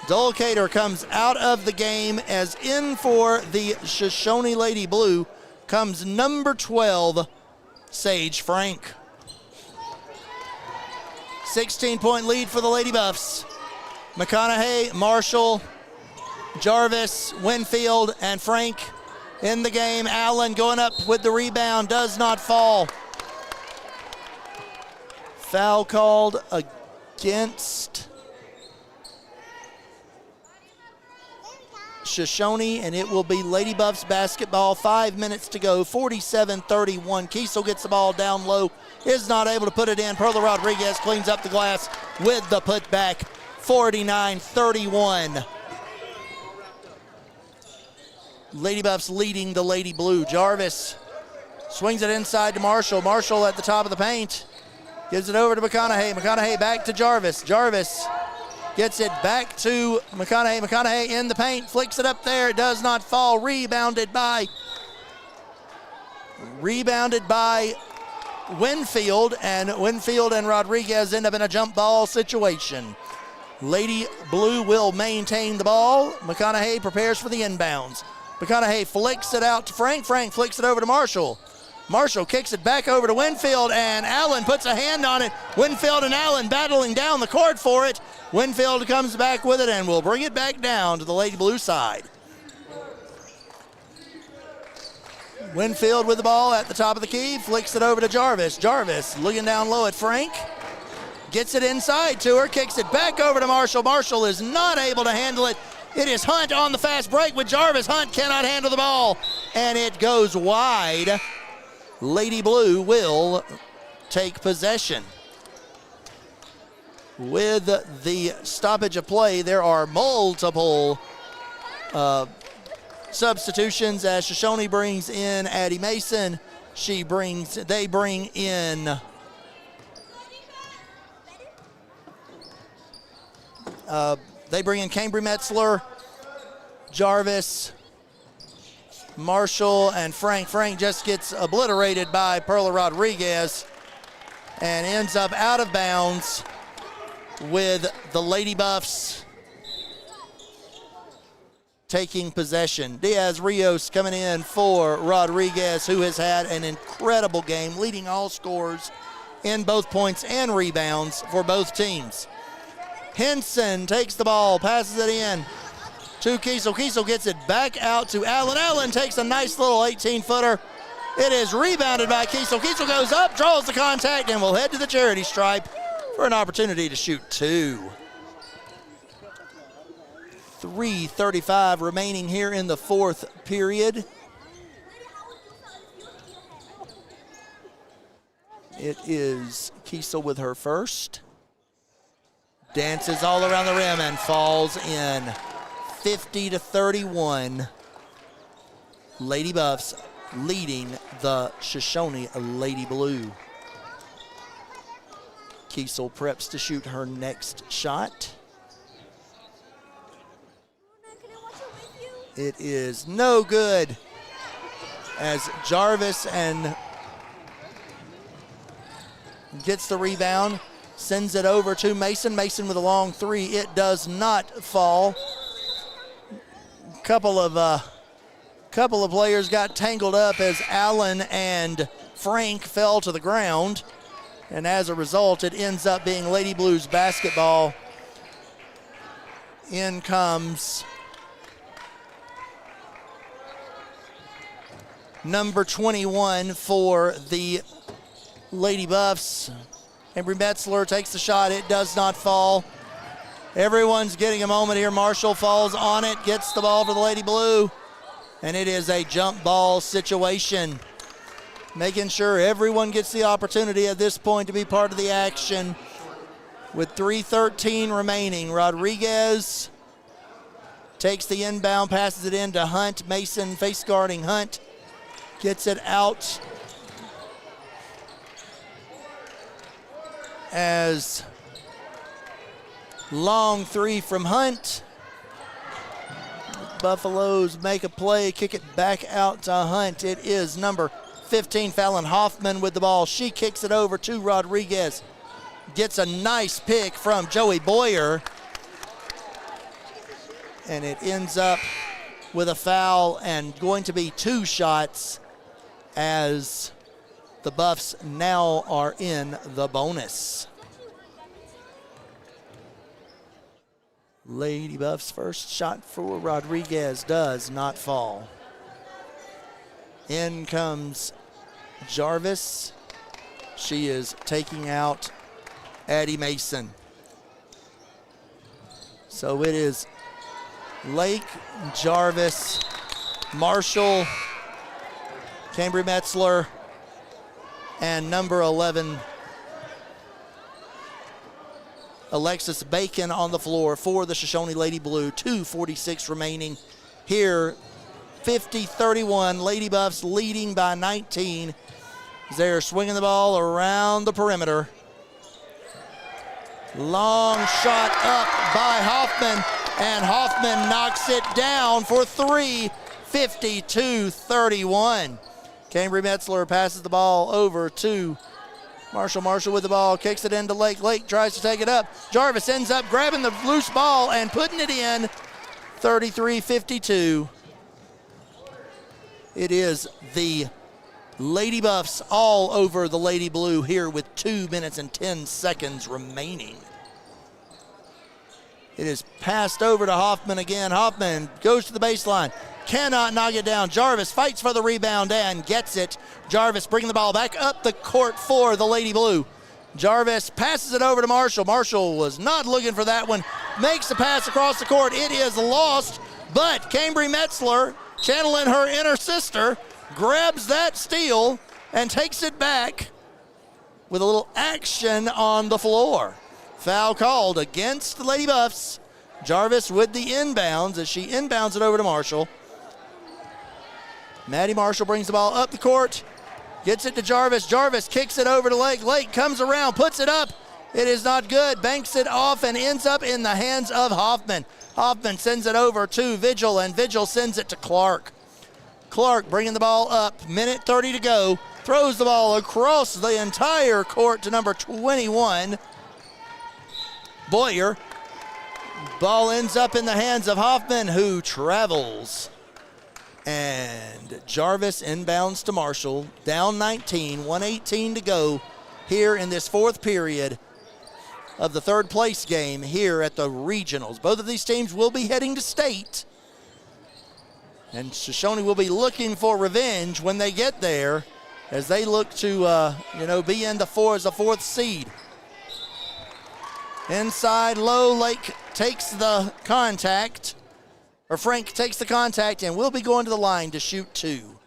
Dolcater comes out of the game as in for the Shoshone Lady Blue comes number 12, Sage Frank. 16-point lead for the Lady Buffs. McConaughey, Marshall, Jarvis, Winfield, and Frank in the game. Allen going up with the rebound, does not fall. Foul called against Shoshone, and it will be Lady Buffs basketball. 5 minutes to go, 47-31. Kiesel gets the ball down low, is not able to put it in. Perla Rodriguez cleans up the glass with the putback. 49-31. Lady Buffs leading the Lady Blue. Jarvis swings it inside to Marshall. Marshall at the top of the paint. Gives it over to McConaughey. McConaughey back to Jarvis. Jarvis gets it back to McConaughey. McConaughey in the paint. Flicks it up there. It does not fall. Rebounded by Winfield. And Winfield and Rodriguez end up in a jump ball situation. Lady Blue will maintain the ball. McConaughey prepares for the inbounds. McConaughey flicks it out to Frank. Frank flicks it over to Marshall. Marshall kicks it back over to Winfield, and Allen puts a hand on it. Winfield and Allen battling down the court for it. Winfield comes back with it and will bring it back down to the Lady Blue side. Winfield with the ball at the top of the key, flicks it over to Jarvis. Jarvis looking down low at Frank. Gets it inside to her, kicks it back over to Marshall. Marshall is not able to handle it. It is Hunt on the fast break with Jarvis. Hunt cannot handle the ball, and it goes wide. Lady Blue will take possession. With the stoppage of play, there are multiple substitutions as Shoshoni brings in Addie Mason. They bring in Cambry Metzler, Jarvis, Marshall, and Frank. Frank just gets obliterated by Perla Rodriguez and ends up out of bounds with the Lady Buffs taking possession. Diaz Rios coming in for Rodriguez, who has had an incredible game, leading all scorers in both points and rebounds for both teams. Henson takes the ball, passes it in to Kiesel. Kiesel gets it back out to Allen. Allen takes a nice little 18-footer. It is rebounded by Kiesel. Kiesel goes up, draws the contact, and will head to the charity stripe for an opportunity to shoot two. 3:35 remaining here in the fourth period. It is Kiesel with her first. Dances all around the rim and falls in. 50-31. Lady Buffs leading the Shoshoni Lady Blue. Kiesel preps to shoot her next shot. It is no good as Jarvis and gets the rebound, sends it over to Mason. Mason with a long three. It does not fall. Couple of players got tangled up as Allen and Frank fell to the ground. And as a result, it ends up being Lady Blues basketball. In comes number 21 for the Lady Buffs. Embry Metzler takes the shot. It does not fall. Everyone's getting a moment here. Marshall falls on it, gets the ball for the Lady Blue, and it is a jump ball situation. Making sure everyone gets the opportunity at this point to be part of the action. With 3:13 remaining, Rodriguez takes the inbound, passes it in to Hunt. Mason face guarding Hunt. Gets it out as long three from Hunt. Buffaloes make a play, kick it back out to Hunt. It is number 15, Fallon Hoffman with the ball. She kicks it over to Rodriguez. Gets a nice pick from Joey Boyer. And it ends up with a foul and going to be two shots as the Buffs now are in the bonus. Lady Buffs' first shot for Rodriguez does not fall. In comes Jarvis. She is taking out Addie Mason. So it is Lake, Jarvis, Marshall, Cambry Metzler, and number 11, Alexis Bacon on the floor for the Shoshone Lady Blue. 2:46 remaining here. 50-31. Lady Buffs leading by 19. They're swinging the ball around the perimeter. Long shot up by Hoffman, and Hoffman knocks it down for three. 52-31. Cambry Metzler passes the ball over to Marshall. Marshall with the ball, kicks it into Lake. Lake tries to take it up. Jarvis ends up grabbing the loose ball and putting it in. 33-52. It is the Lady Buffs all over the Lady Blue here with 2 minutes and 10 seconds remaining. It is passed over to Hoffman again. Hoffman goes to the baseline. Cannot knock it down. Jarvis fights for the rebound and gets it. Jarvis bringing the ball back up the court for the Lady Blue. Jarvis passes it over to Marshall. Marshall was not looking for that one. Makes the pass across the court. It is lost, but Cambry Metzler, channeling her inner sister, grabs that steal and takes it back with a little action on the floor. Foul called against the Lady Buffs. Jarvis with the inbounds as she inbounds it over to Marshall. Maddie Marshall brings the ball up the court, gets it to Jarvis. Jarvis kicks it over to Lake. Lake comes around, puts it up. It is not good. Banks it off and ends up in the hands of Hoffman. Hoffman sends it over to Vigil, and Vigil sends it to Clark. Clark bringing the ball up. Minute 30 to go. Throws the ball across the entire court to number 21, Boyer. Ball ends up in the hands of Hoffman, who travels. And Jarvis inbounds to Marshall. Down 19, 1:18 to go here in this fourth period of the third place game here at the regionals. Both of these teams will be heading to state. And Shoshone will be looking for revenge when they get there as they look to, be in the fourth seed. Inside low, Lake takes the contact. Or Frank takes the contact and will be going to the line to shoot two.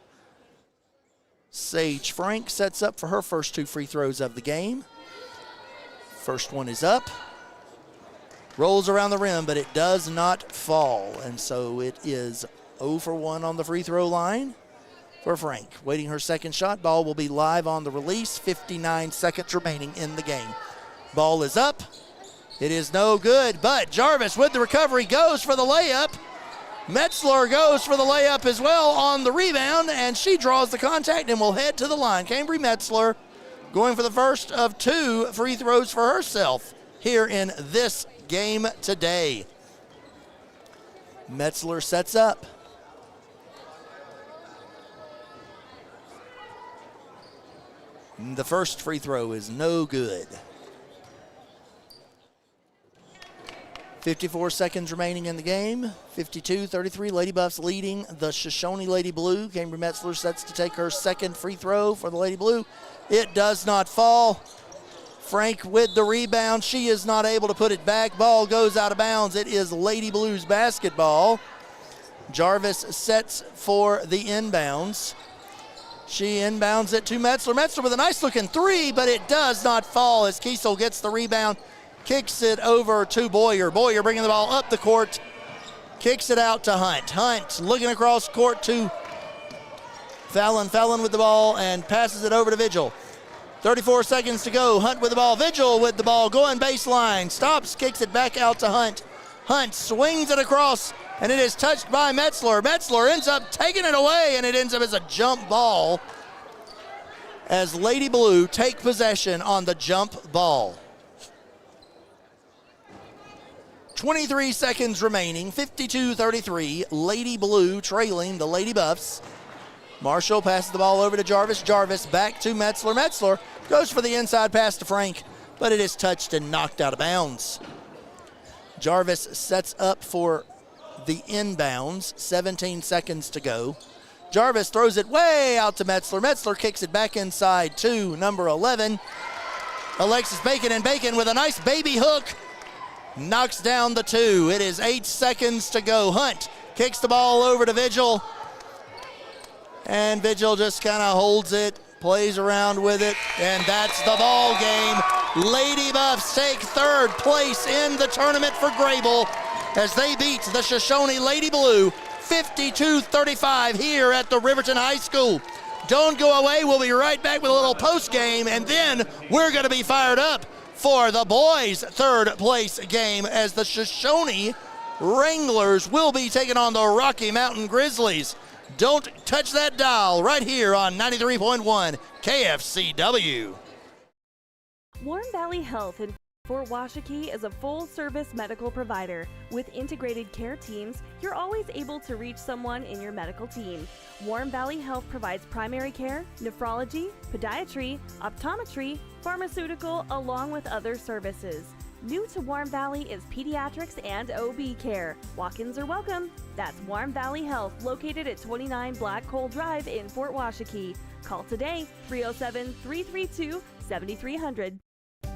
Sage Frank sets up for her first two free throws of the game. First one is up. Rolls around the rim, but it does not fall. And so it is 0 for 1 on the free throw line for Frank. Waiting her second shot. Ball will be live on the release. 59 seconds remaining in the game. Ball is up. It is no good, but Jarvis with the recovery goes for the layup. Metzler goes for the layup as well on the rebound, and she draws the contact and will head to the line. Cambry Metzler going for the first of two free throws for herself here in this game today. Metzler sets up. The first free throw is no good. 54 seconds remaining in the game. 52-33, Lady Buffs leading the Shoshone Lady Blue. Cambry Metzler sets to take her second free throw for the Lady Blue. It does not fall. Frank with the rebound. She is not able to put it back. Ball goes out of bounds. It is Lady Blues basketball. Jarvis sets for the inbounds. She inbounds it to Metzler. Metzler with a nice looking three, but it does not fall as Kiesel gets the rebound. Kicks it over to Boyer. Boyer bringing the ball up the court. Kicks it out to Hunt. Hunt looking across court to Fallon. Fallon with the ball and passes it over to Vigil. 34 seconds to go. Hunt with the ball. Vigil with the ball going baseline. Stops, kicks it back out to Hunt. Hunt swings it across, and it is touched by Metzler. Metzler ends up taking it away, and it ends up as a jump ball as Lady Blue take possession on the jump ball. 23 seconds remaining, 52-33. Lady Blue trailing the Lady Buffs. Marshall passes the ball over to Jarvis. Jarvis back to Metzler. Metzler goes for the inside pass to Frank, but it is touched and knocked out of bounds. Jarvis sets up for the inbounds. 17 seconds to go. Jarvis throws it way out to Metzler. Metzler kicks it back inside to number 11, Alexis Bacon, and Bacon with a nice baby hook knocks down the two. It is 8 seconds to go. Hunt kicks the ball over to Vigil, and Vigil just kind of holds it, plays around with it, and that's the ball game. Lady Buffs take third place in the tournament for Grable as they beat the Shoshoni Lady Blue 52-35 here at the Riverton High School. Don't go away. We'll be right back with a little post game, and then we're going to be fired up for the boys' third place game as the Shoshoni Wranglers will be taking on the Rocky Mountain Grizzlies. Don't touch that dial right here on 93.1 KFCW. Warm Valley Health in Fort Washakie is a full-service medical provider. With integrated care teams, you're always able to reach someone in your medical team. Warm Valley Health provides primary care, nephrology, podiatry, optometry, pharmaceutical, along with other services. New to Warm Valley is pediatrics and OB care. Walk-ins are welcome. That's Warm Valley Health, located at 29 Black Coal Drive in Fort Washakie. Call today, 307-332-7300.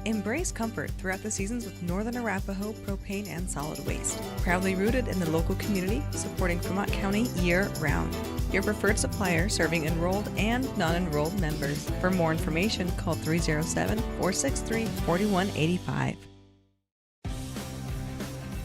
Embrace comfort throughout the seasons with Northern Arapaho Propane and Solid Waste. Proudly rooted in the local community, supporting Fremont County year-round. Your preferred supplier serving enrolled and non-enrolled members. For more information, call 307-463-4185.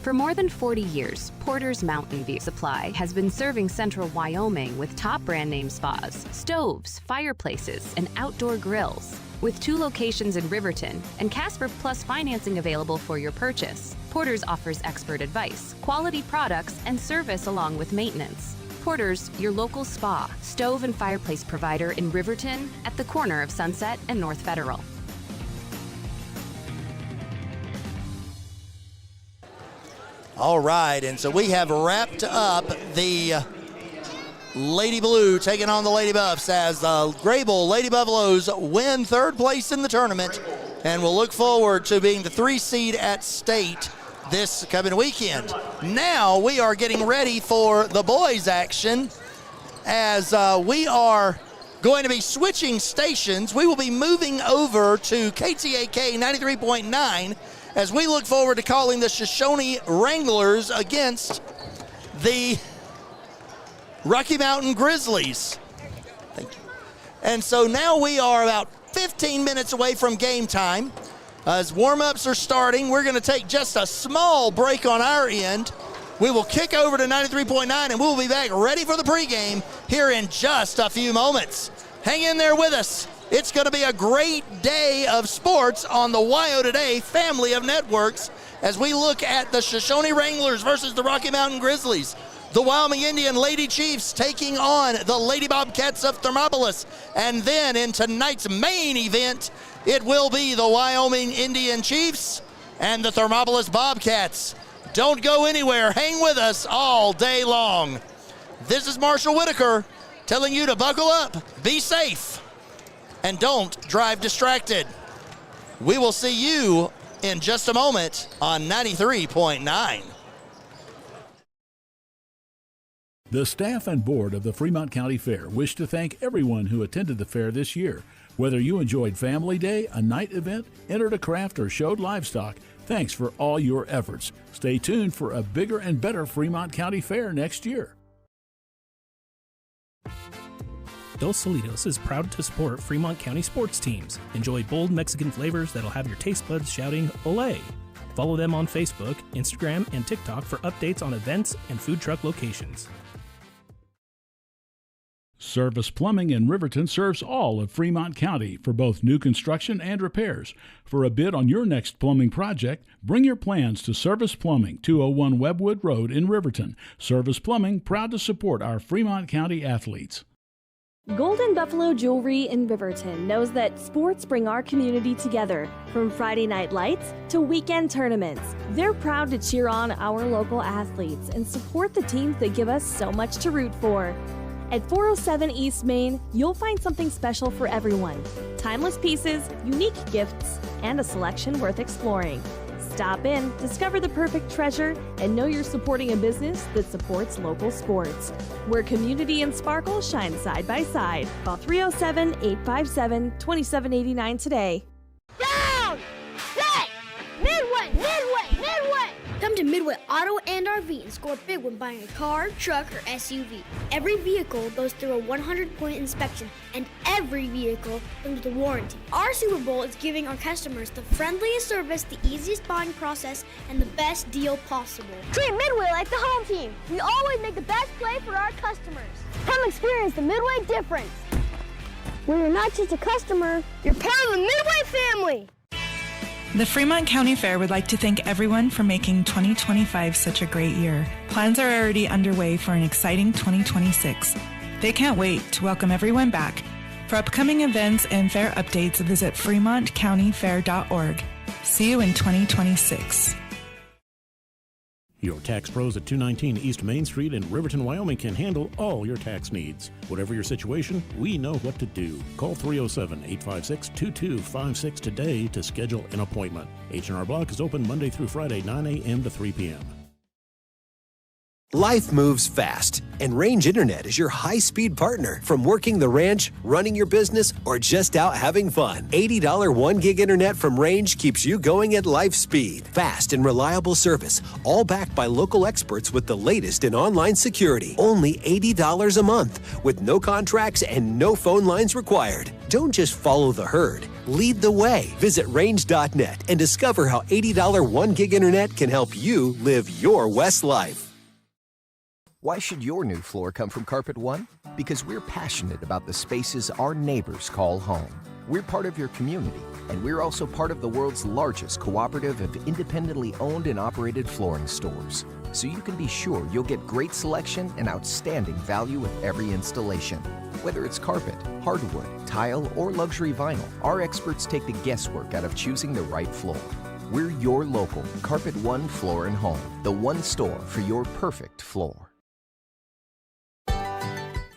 For more than 40 years, Porter's Mountain View Supply has been serving central Wyoming with top brand name spas, stoves, fireplaces, and outdoor grills. With 2 locations in Riverton and Casper Plus financing available for your purchase, Porter's offers expert advice, quality products, and service along with maintenance. Porter's, your local spa, stove, and fireplace provider in Riverton at the corner of Sunset and North Federal. All right, and so we have wrapped up the Lady Blue taking on the Lady Buffs as the Grable Lady Buffaloes win third place in the tournament, and we'll look forward to being the 3 seed at state this coming weekend. Now we are getting ready for the boys' action as we are going to be switching stations. We will be moving over to KTAK 93.9 as we look forward to calling the Shoshoni Wranglers against the Rocky Mountain Grizzlies. Thank you. And so now we are about 15 minutes away from game time. As warm-ups are starting, we're going to take just a small break on our end. We will kick over to 93.9, and we'll be back ready for the pregame here in just a few moments. Hang in there with us. It's going to be a great day of sports on the WYO Today family of networks as we look at the Shoshoni Wranglers versus the Rocky Mountain Grizzlies. The Wyoming Indian Lady Chiefs taking on the Lady Bobcats of Thermopolis. And then in tonight's main event, it will be the Wyoming Indian Chiefs and the Thermopolis Bobcats. Don't go anywhere. Hang with us all day long. This is Marshall Whitaker telling you to buckle up, be safe, and don't drive distracted. We will see you in just a moment on 93.9. The staff and board of the Fremont County Fair wish to thank everyone who attended the fair this year. Whether you enjoyed Family Day, a night event, entered a craft, or showed livestock, thanks for all your efforts. Stay tuned for a bigger and better Fremont County Fair next year. Dos Solitos is proud to support Fremont County sports teams. Enjoy bold Mexican flavors that'll have your taste buds shouting, "Olé!" Follow them on Facebook, Instagram, and TikTok for updates on events and food truck locations. Service Plumbing in Riverton serves all of Fremont County for both new construction and repairs. For a bid on your next plumbing project, bring your plans to Service Plumbing, 201 Webwood Road in Riverton. Service Plumbing, proud to support our Fremont County athletes. Golden Buffalo Jewelry in Riverton knows that sports bring our community together, from Friday night lights to weekend tournaments. They're proud to cheer on our local athletes and support the teams that give us so much to root for. At 407 East Main, you'll find something special for everyone. Timeless pieces, unique gifts, and a selection worth exploring. Stop in, discover the perfect treasure, and know you're supporting a business that supports local sports. Where community and sparkle shine side by side. Call 307-857-2789 today. Down! Set! Midway! Midway! Midway! Come to Midway Auto and RV and score big when buying a car, truck, or SUV. Every vehicle goes through a 100-point inspection, and every vehicle comes with a warranty. Our Super Bowl is giving our customers the friendliest service, the easiest buying process, and the best deal possible. Treat Midway like the home team. We always make the best play for our customers. Come experience the Midway difference, where you're not just a customer, you're part of the Midway family. The Fremont County Fair would like to thank everyone for making 2025 such a great year. Plans are already underway for an exciting 2026. They can't wait to welcome everyone back. For upcoming events and fair updates, visit fremontcountyfair.org. See you in 2026. Your tax pros at 219 East Main Street in Riverton, Wyoming can handle all your tax needs. Whatever your situation, we know what to do. Call 307-856-2256 today to schedule an appointment. H&R Block is open Monday through Friday, 9 a.m. to 3 p.m. Life moves fast, and Range Internet is your high-speed partner. From working the ranch, running your business, or just out having fun. $80 1-gig internet from Range keeps you going at life speed. Fast and reliable service, all backed by local experts with the latest in online security. Only $80 a month, with no contracts and no phone lines required. Don't just follow the herd. Lead the way. Visit range.net and discover how $80 1-gig internet can help you live your West life. Why should your new floor come from Carpet One? Because we're passionate about the spaces our neighbors call home. We're part of your community, and we're also part of the world's largest cooperative of independently owned and operated flooring stores. So you can be sure you'll get great selection and outstanding value with every installation. Whether it's carpet, hardwood, tile, or luxury vinyl, our experts take the guesswork out of choosing the right floor. We're your local Carpet One Floor and Home, the one store for your perfect floor.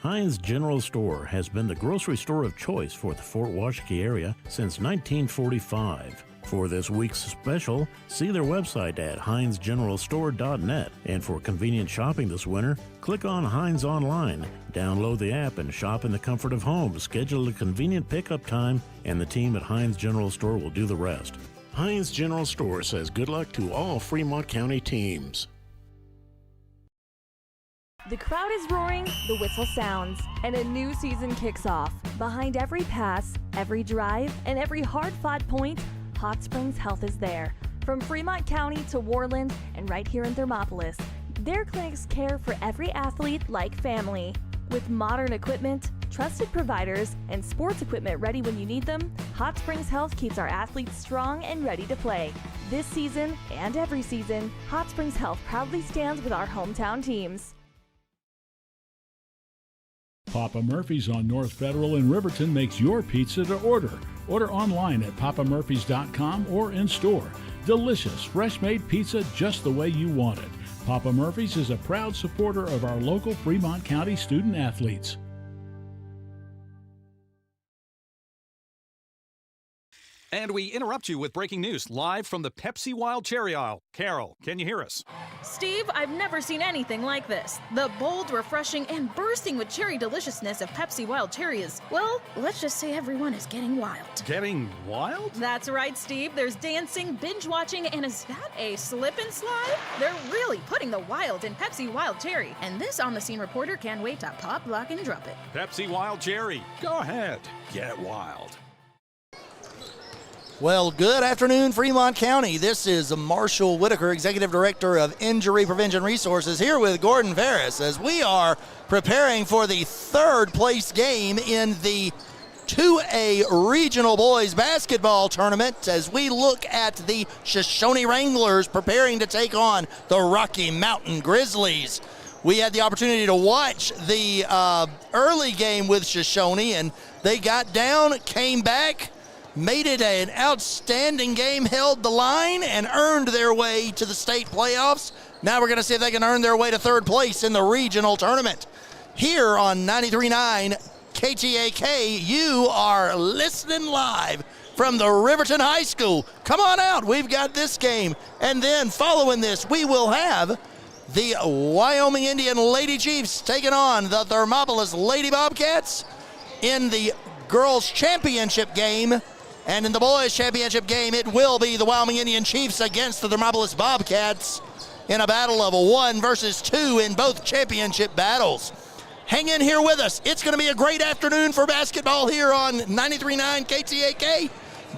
Heinz General Store has been the grocery store of choice for the Fort Washakie area since 1945. For this week's special, see their website at heinzgeneralstore.net. And for convenient shopping this winter, click on Heinz Online, download the app, and shop in the comfort of home. Schedule a convenient pickup time, and the team at Heinz General Store will do the rest. Heinz General Store says good luck to all Fremont County teams. The crowd is roaring, the whistle sounds, and a new season kicks off. Behind every pass, every drive, and every hard-fought point, Hot Springs Health is there. From Fremont County to Worland and right here in Thermopolis, their clinics care for every athlete like family. With modern equipment, trusted providers, and sports equipment ready when you need them, Hot Springs Health keeps our athletes strong and ready to play. This season and every season, Hot Springs Health proudly stands with our hometown teams. Papa Murphy's on North Federal in Riverton makes your pizza to order. Order online at papamurphys.com or in store. Delicious, fresh-made pizza just the way you want it. Papa Murphy's is a proud supporter of our local Fremont County student athletes. And we interrupt you with breaking news live from the Pepsi Wild Cherry Aisle. Carol, can you hear us? Steve, I've never seen anything like this. The bold, refreshing, and bursting with cherry deliciousness of Pepsi Wild Cherry is, well, let's just say everyone is getting wild. Getting wild? That's right, Steve. There's dancing, binge-watching, and is that a slip and slide? They're really putting the wild in Pepsi Wild Cherry. And this on-the-scene reporter can't wait to pop, lock, and drop it. Pepsi Wild Cherry. Go ahead. Get wild. Well, good afternoon, Fremont County. This is Marshall Whitaker, Executive Director of Injury Prevention Resources, here with Gordon Ferris as we are preparing for the third place game in the 2A Regional Boys Basketball Tournament as we look at the Shoshoni Wranglers preparing to take on the Rocky Mountain Grizzlies. We had the opportunity to watch the early game with Shoshoni, and they got down, came back, made it an outstanding game, held the line, and earned their way to the state playoffs. Now we're going to see if they can earn their way to third place in the regional tournament. Here on 93.9 KTAK, you are listening live from the Riverton High School. Come on out. We've got this game. And then following this, we will have the Wyoming Indian Lady Chiefs taking on the Thermopolis Lady Bobcats in the girls' championship game. And in the boys' championship game, it will be the Wyoming Indian Chiefs against the Thermopolis Bobcats in a battle of 1 versus 2 in both championship battles. Hang in here with us. It's going to be a great afternoon for basketball here on 93.9 KTAK.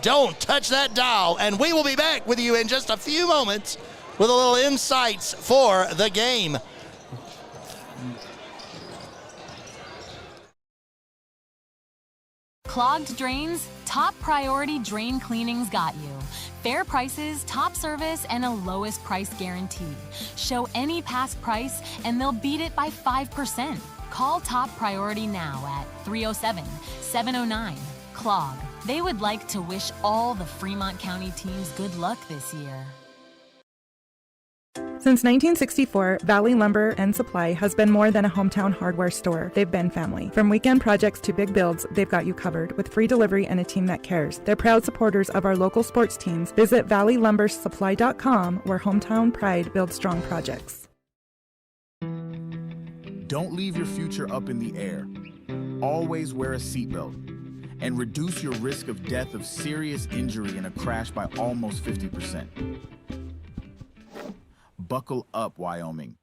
Don't touch that dial, and we will be back with you in just a few moments with a little insights for the game. Clogged drains? Top Priority Drain Cleaning's got you. Fair prices, top service, and a lowest price guarantee. Show any past price, and they'll beat it by 5%. Call Top Priority now at 307-709-CLOG. They would like to wish all the Fremont County teams good luck this year. Since 1964, Valley Lumber and Supply has been more than a hometown hardware store. They've been family. From weekend projects to big builds, they've got you covered with free delivery and a team that cares. They're proud supporters of our local sports teams. Visit valleylumbersupply.com, where hometown pride builds strong projects. Don't leave your future up in the air. Always wear a seatbelt and reduce your risk of death of serious injury in a crash by almost 50%. Buckle up, Wyoming.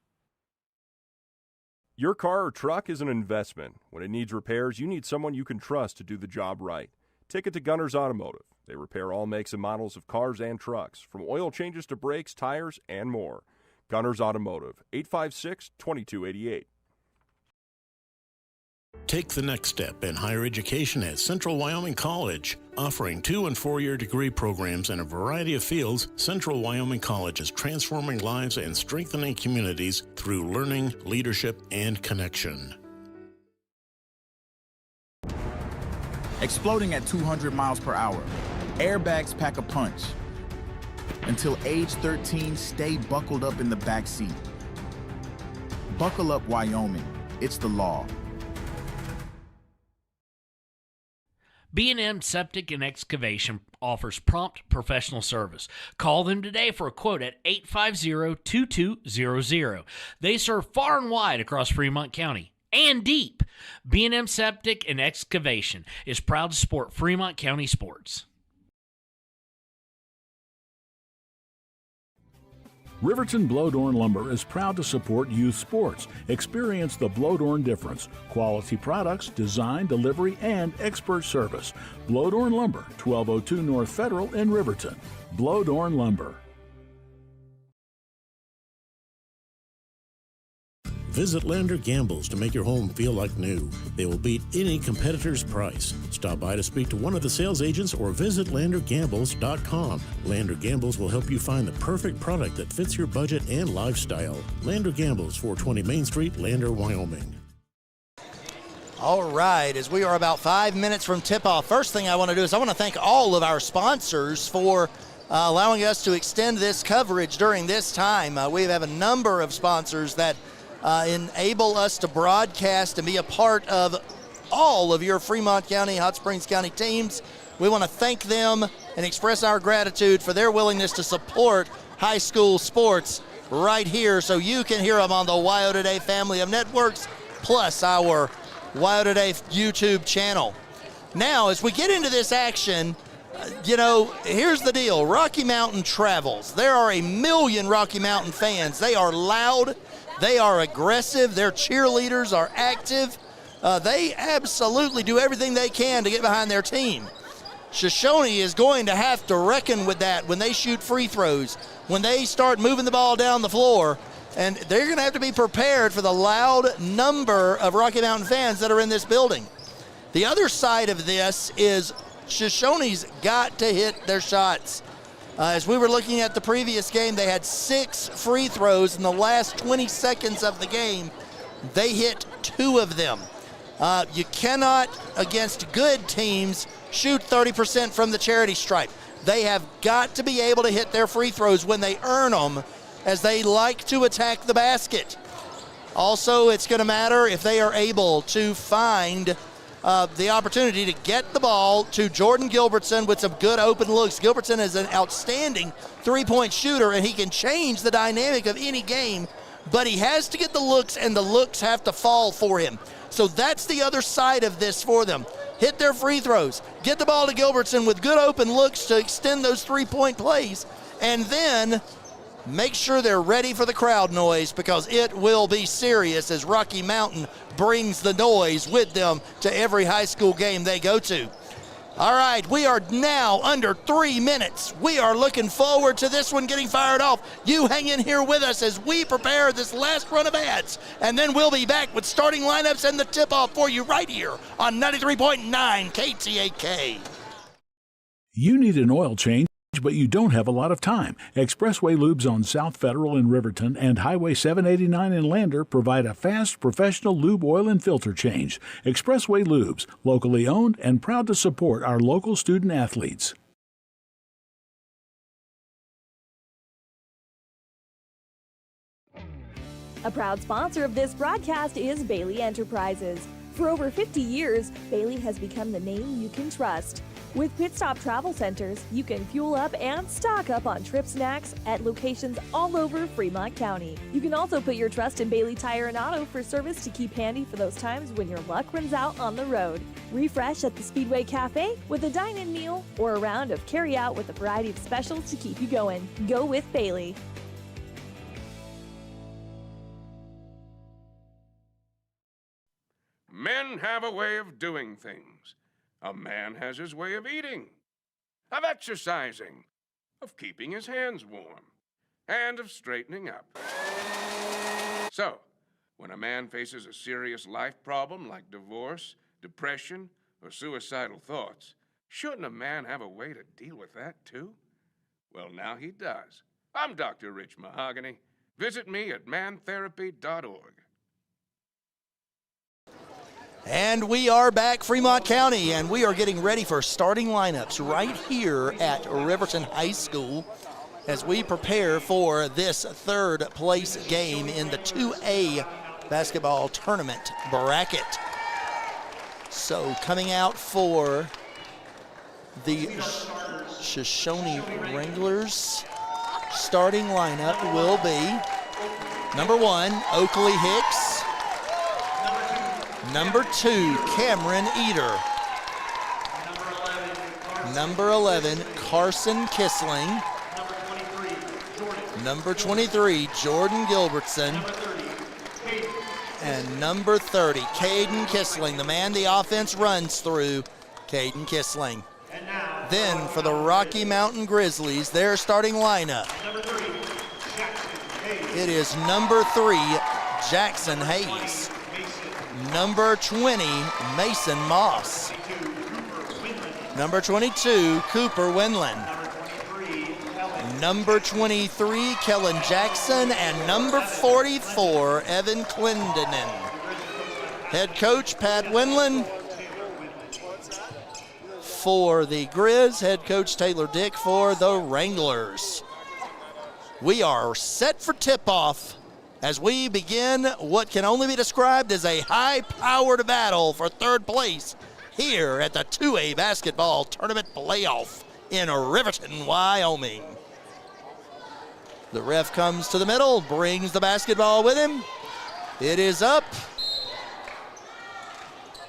Your car or truck is an investment. When it needs repairs, you need someone you can trust to do the job right. Take it to Gunners Automotive. They repair all makes and models of cars and trucks, from oil changes to brakes, tires, and more. Gunners Automotive, 856-2288. Take the next step in higher education at Central Wyoming College. Offering 2- and 4-year degree programs in a variety of fields, Central Wyoming College is transforming lives and strengthening communities through learning, leadership, and connection. Exploding at 200 miles per hour. Airbags pack a punch. Until age 13, stay buckled up in the back seat. Buckle up, Wyoming. It's the law. B&M Septic and Excavation offers prompt professional service. Call them today for a quote at 850-2200. They serve far and wide across Fremont County and deep. B&M Septic and Excavation is proud to support Fremont County sports. Riverton Blowdorn Lumber is proud to support youth sports. Experience the Blowdorn difference. Quality products, design, delivery, and expert service. Blowdorn Lumber, 1202 North Federal in Riverton. Blowdorn Lumber. Visit Lander Gambles to make your home feel like new. They will beat any competitor's price. Stop by to speak to one of the sales agents or visit LanderGambles.com. Lander Gambles will help you find the perfect product that fits your budget and lifestyle. Lander Gambles, 420 Main Street, Lander, Wyoming. All right, as we are about 5 minutes from tip-off, first thing I want to do is I want to thank all of our sponsors for allowing us to extend this coverage during this time. We have a number of sponsors that enable us to broadcast and be a part of all of your Fremont County, Hot Springs County teams. We want to thank them and express our gratitude for their willingness to support high school sports right here so you can hear them on the Wyo Today family of networks, plus our Wyo Today YouTube channel. Now, as we get into this action, here's the deal. Rocky Mountain travels. There are 1 million Rocky Mountain fans. They are loud. They are aggressive. Their cheerleaders are active. They absolutely do everything they can to get behind their team. Shoshoni is going to have to reckon with that when they shoot free throws, when they start moving the ball down the floor, and they're going to have to be prepared for the loud number of Rocky Mountain fans that are in this building. The other side of this is Shoshoni's got to hit their shots. As we were looking at the previous game, they had 6 free throws in the last 20 seconds of the game. They hit 2 of them. You cannot, against good teams, shoot 30% from the charity stripe. They have got to be able to hit their free throws when they earn them, as they like to attack the basket. Also, it's going to matter if they are able to find the opportunity to get the ball to Jordan Gilbertson with some good open looks. Gilbertson is an outstanding three-point shooter, and he can change the dynamic of any game, but he has to get the looks, and the looks have to fall for him. So that's the other side of this for them. Hit their free throws, get the ball to Gilbertson with good open looks to extend those three-point plays, and then Make sure they're ready for the crowd noise because it will be serious as Rocky Mountain brings the noise with them to every high school game they go to. All right, we are now under 3 minutes. We are looking forward to this one getting fired off. You hang in here with us as we prepare this last run of ads, and then we'll be back with starting lineups and the tip-off for you right here on 93.9 KTAK. You need an oil change, but you don't have a lot of time. Expressway Lubes on South Federal in Riverton and Highway 789 in Lander provide a fast, professional lube, oil, and filter change. Expressway Lubes, locally owned and proud to support our local student athletes. A proud sponsor of this broadcast is Bailey Enterprises. For over 50 years, Bailey has become the name you can trust. With Pit Stop Travel Centers, you can fuel up and stock up on trip snacks at locations all over Fremont County. You can also put your trust in Bailey Tire and Auto for service to keep handy for those times when your luck runs out on the road. Refresh at the Speedway Cafe with a dine-in meal or a round of carry-out with a variety of specials to keep you going. Go with Bailey. Men have a way of doing things. A man has his way of eating, of exercising, of keeping his hands warm, and of straightening up. So, when a man faces a serious life problem like divorce, depression, or suicidal thoughts, shouldn't a man have a way to deal with that too? Well, now he does. I'm Dr. Rich Mahogany. Visit me at mantherapy.org. And we are back, Fremont County, and we are getting ready for starting lineups right here at Riverton High School as we prepare for this third place game in the 2A basketball tournament bracket. So coming out for the Shoshoni Wranglers, starting lineup will be number 1, Oakley Hicks. Number 2, Cameron Eder. Number 11, Carson Kissling. Number 23, Jordan Gilbertson. And number 30, Caden Kissling, the man the offense runs through, Caden Kissling. Then for the Rocky Mountain Grizzlies, their starting lineup. It is number 3, Jackson Hayes. Number 20, Mason Moss. Number 22, Cooper Winland. Number 23, Kellen Jackson. And number 44, Evan Clendenin. Head coach, Pat Winland. For the Grizz, head coach Taylor Dick for the Wranglers. We are set for tip-off as we begin what can only be described as a high-powered battle for third place here at the 2A basketball tournament playoff in Riverton, Wyoming. The ref comes to the middle, brings the basketball with him. It is up.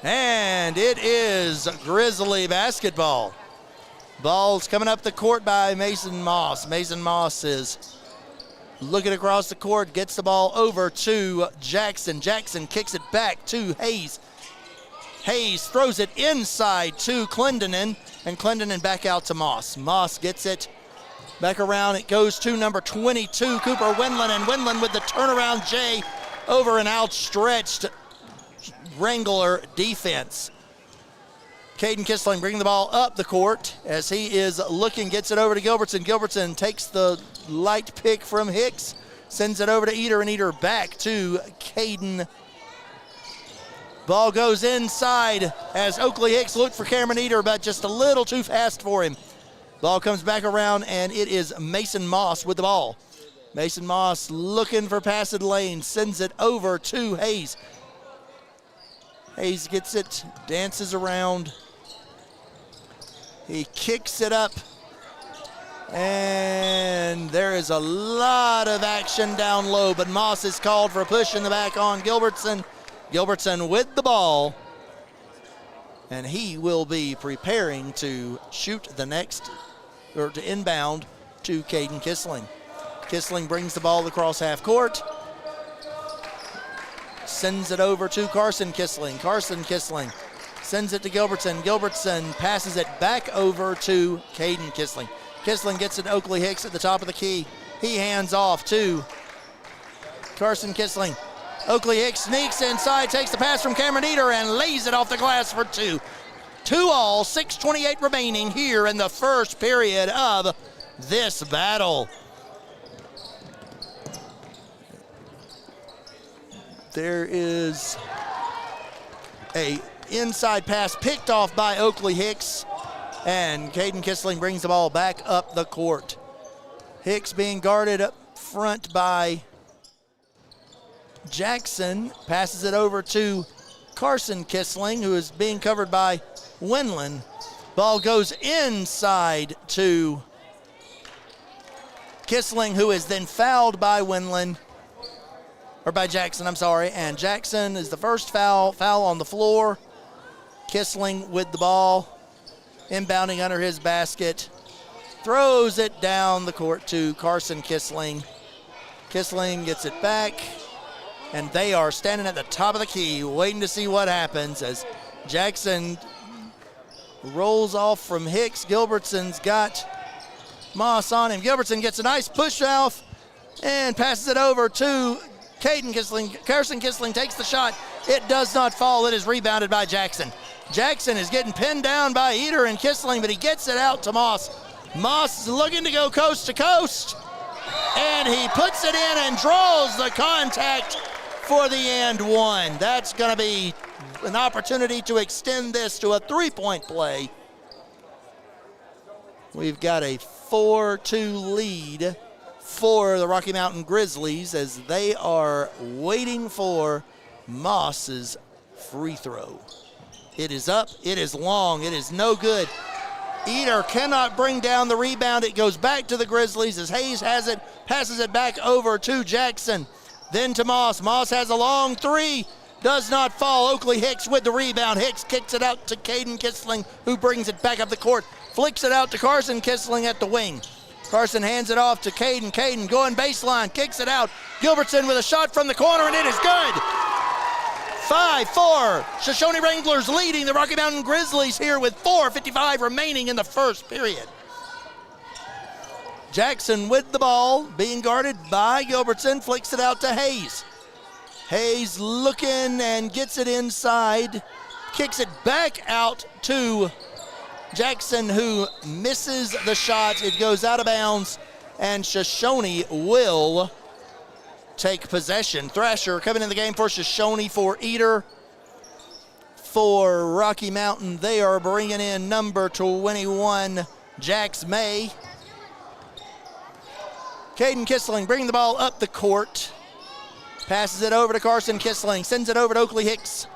And it is Grizzly basketball. Ball's coming up the court by Mason Moss. Mason Moss is looking across the court, gets the ball over to Jackson. Jackson kicks it back to Hayes. Hayes throws it inside to Clendenin, and Clendenin back out to Moss. Moss gets it back around. It goes to number 22, Cooper Winland, and Winland with the turnaround J over an outstretched Wrangler defense. Caden Kissling bringing the ball up the court as he is looking, gets it over to Gilbertson. Gilbertson takes the light pick from Hicks, sends it over to Eder, and Eder back to Caden. Ball goes inside as Oakley Hicks looked for Cameron Eder, but just a little too fast for him. Ball comes back around, and it is Mason Moss with the ball. Mason Moss looking for passing lane, sends it over to Hayes. Hayes gets it, dances around. He kicks it up. And there is a lot of action down low, but Moss is called for a push in the back on Gilbertson. Gilbertson with the ball. And he will be preparing to shoot the next, or to inbound to Caden Kissling. Kissling brings the ball across half court. Sends it over to Carson Kissling. Carson Kissling sends it to Gilbertson. Gilbertson passes it back over to Caden Kissling. Kissling gets it to Oakley Hicks at the top of the key. He hands off to Carson Kissling. Oakley Hicks sneaks inside, takes the pass from Cameron Eder and lays it off the glass for two. 2-all, 6:28 remaining here in the first period of this battle. There is a inside pass picked off by Oakley Hicks, and Caden Kissling brings the ball back up the court. Hicks being guarded up front by Jackson, passes it over to Carson Kissling, who is being covered by Winland. Ball goes inside to Kissling, who is then fouled by Winland, or by Jackson, I'm sorry, and Jackson is the first foul on the floor. Kissling with the ball, inbounding under his basket, throws it down the court to Carson Kissling. Kissling gets it back, and they are standing at the top of the key waiting to see what happens as Jackson rolls off from Hicks. Gilbertson's got Moss on him. Gilbertson gets a nice push off and passes it over to Caden Kissling. Carson Kissling takes the shot. It does not fall. It is rebounded by Jackson. Jackson is getting pinned down by Eder and Kissling, but he gets it out to Moss. Moss is looking to go coast to coast, and he puts it in and draws the contact for the and one. That's going to be an opportunity to extend this to a three-point play. We've got a 4-2 lead for the Rocky Mountain Grizzlies as they are waiting for Moss's free throw. It is up, it is long, it is no good. Eder cannot bring down the rebound. It goes back to the Grizzlies as Hayes has it, passes it back over to Jackson. Then to Moss. Moss has a long three, does not fall. Oakley Hicks with the rebound. Hicks kicks it out to Caden Kissling, who brings it back up the court. Flicks it out to Carson Kissling at the wing. Carson hands it off to Caden. Caden going baseline, kicks it out. Gilbertson with a shot from the corner, and it is good. 5-4. Shoshoni Wranglers leading the Rocky Mountain Grizzlies here with 4:55 remaining in the first period. Jackson with the ball, being guarded by Gilbertson, flicks it out to Hayes. Hayes looking and gets it inside, kicks it back out to Jackson, who misses the shot. It goes out of bounds, and Shoshoni will take possession. Thrasher coming in the game for Shoshoni. For Eder. For Rocky Mountain, they are bringing in number 21, Jax May. Caden Kissling bringing the ball up the court. Passes it over to Carson Kissling. Sends it over to Oakley Hicks.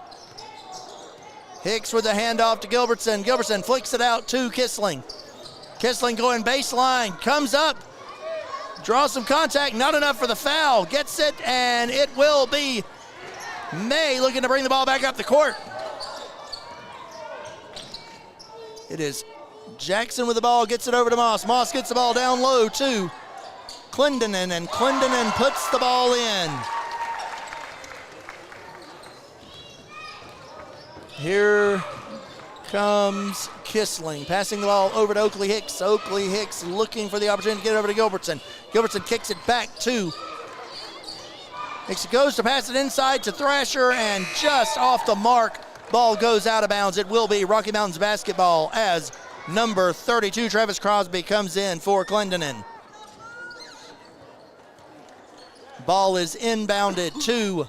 Hicks with a handoff to Gilbertson. Gilbertson flicks it out to Kissling. Kissling going baseline. Comes up. Draws some contact. Not enough for the foul. Gets it, and it will be May looking to bring the ball back up the court. It is Jackson with the ball. Gets it over to Moss. Moss gets the ball down low to Clendenin, and Clendenin puts the ball in. Here comes Kissling, passing the ball over to Oakley Hicks. Oakley Hicks looking for the opportunity to get it over to Gilbertson. Gilbertson kicks it back to Hicks. Goes to pass it inside to Thrasher, and just off the mark, ball goes out of bounds. It will be Rocky Mountains basketball as number 32, Travis Crosby, comes in for Clendenin. Ball is inbounded to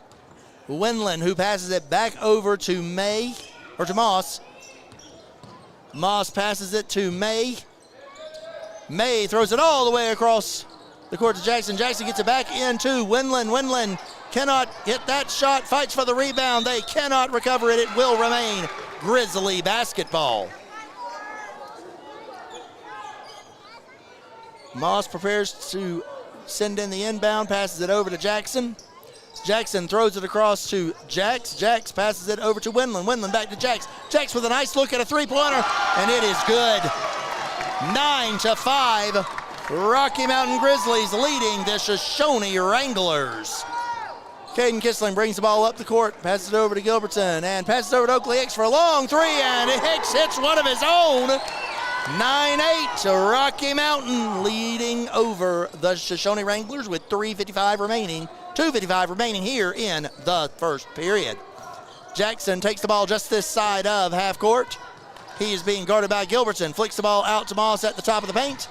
Winland, who passes it back over to May, or to Moss. Moss passes it to May. May throws it all the way across the court to Jackson. Jackson gets it back into Winland. Winland cannot hit that shot, fights for the rebound. They cannot recover it. It will remain Grizzly basketball. Moss prepares to send in the inbound, passes it over to Jackson. Jackson throws it across to Jax. Jax passes it over to Winland. Winland back to Jax. Jax with a nice look at a three-pointer, and it is good. 9-5 Rocky Mountain Grizzlies leading the Shoshoni Wranglers. Caden Kissling brings the ball up the court, passes it over to Gilbertson, and passes over to Oakley Hicks for a long three, and Hicks hits one of his own. 9-8 to Rocky Mountain, leading over the Shoshoni Wranglers with 2:55 remaining here in the first period. Jackson takes the ball just this side of half court. He is being guarded by Gilbertson, flicks the ball out to Moss at the top of the paint.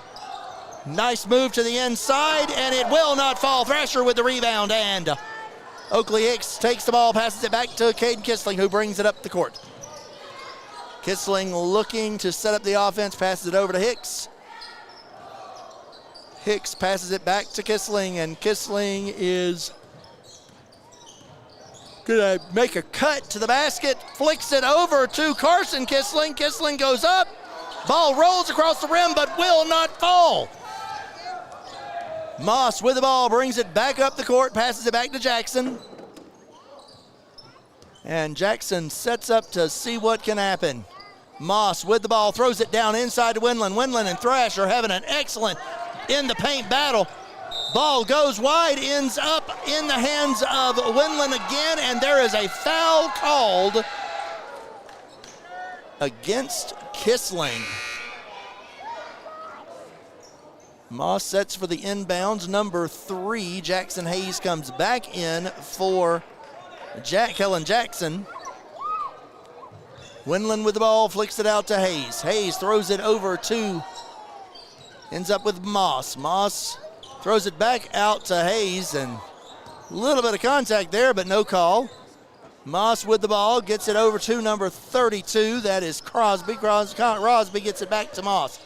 Nice move to the inside, and it will not fall. Thrasher with the rebound, and Oakley Hicks takes the ball, passes it back to Caden Kissling, who brings it up the court. Kissling looking to set up the offense, passes it over to Hicks. Hicks passes it back to Kissling, and Kissling is gonna make a cut to the basket, flicks it over to Carson Kissling. Kissling goes up, ball rolls across the rim, but will not fall. Moss with the ball, brings it back up the court, passes it back to Jackson. And Jackson sets up to see what can happen. Moss with the ball, throws it down inside to Windland. Windland and Thrasher having an excellent in the paint battle. Ball goes wide, ends up in the hands of Windland again, and there is a foul called against Kissling. Moss sets for the inbounds, number 3. Jackson Hayes comes back in for Kellen Jackson. Windland with the ball, flicks it out to Hayes. Hayes throws it over to, ends up with Moss. Moss throws it back out to Hayes, and a little bit of contact there, but no call. Moss with the ball, gets it over to number 32. That is Crosby. Crosby gets it back to Moss.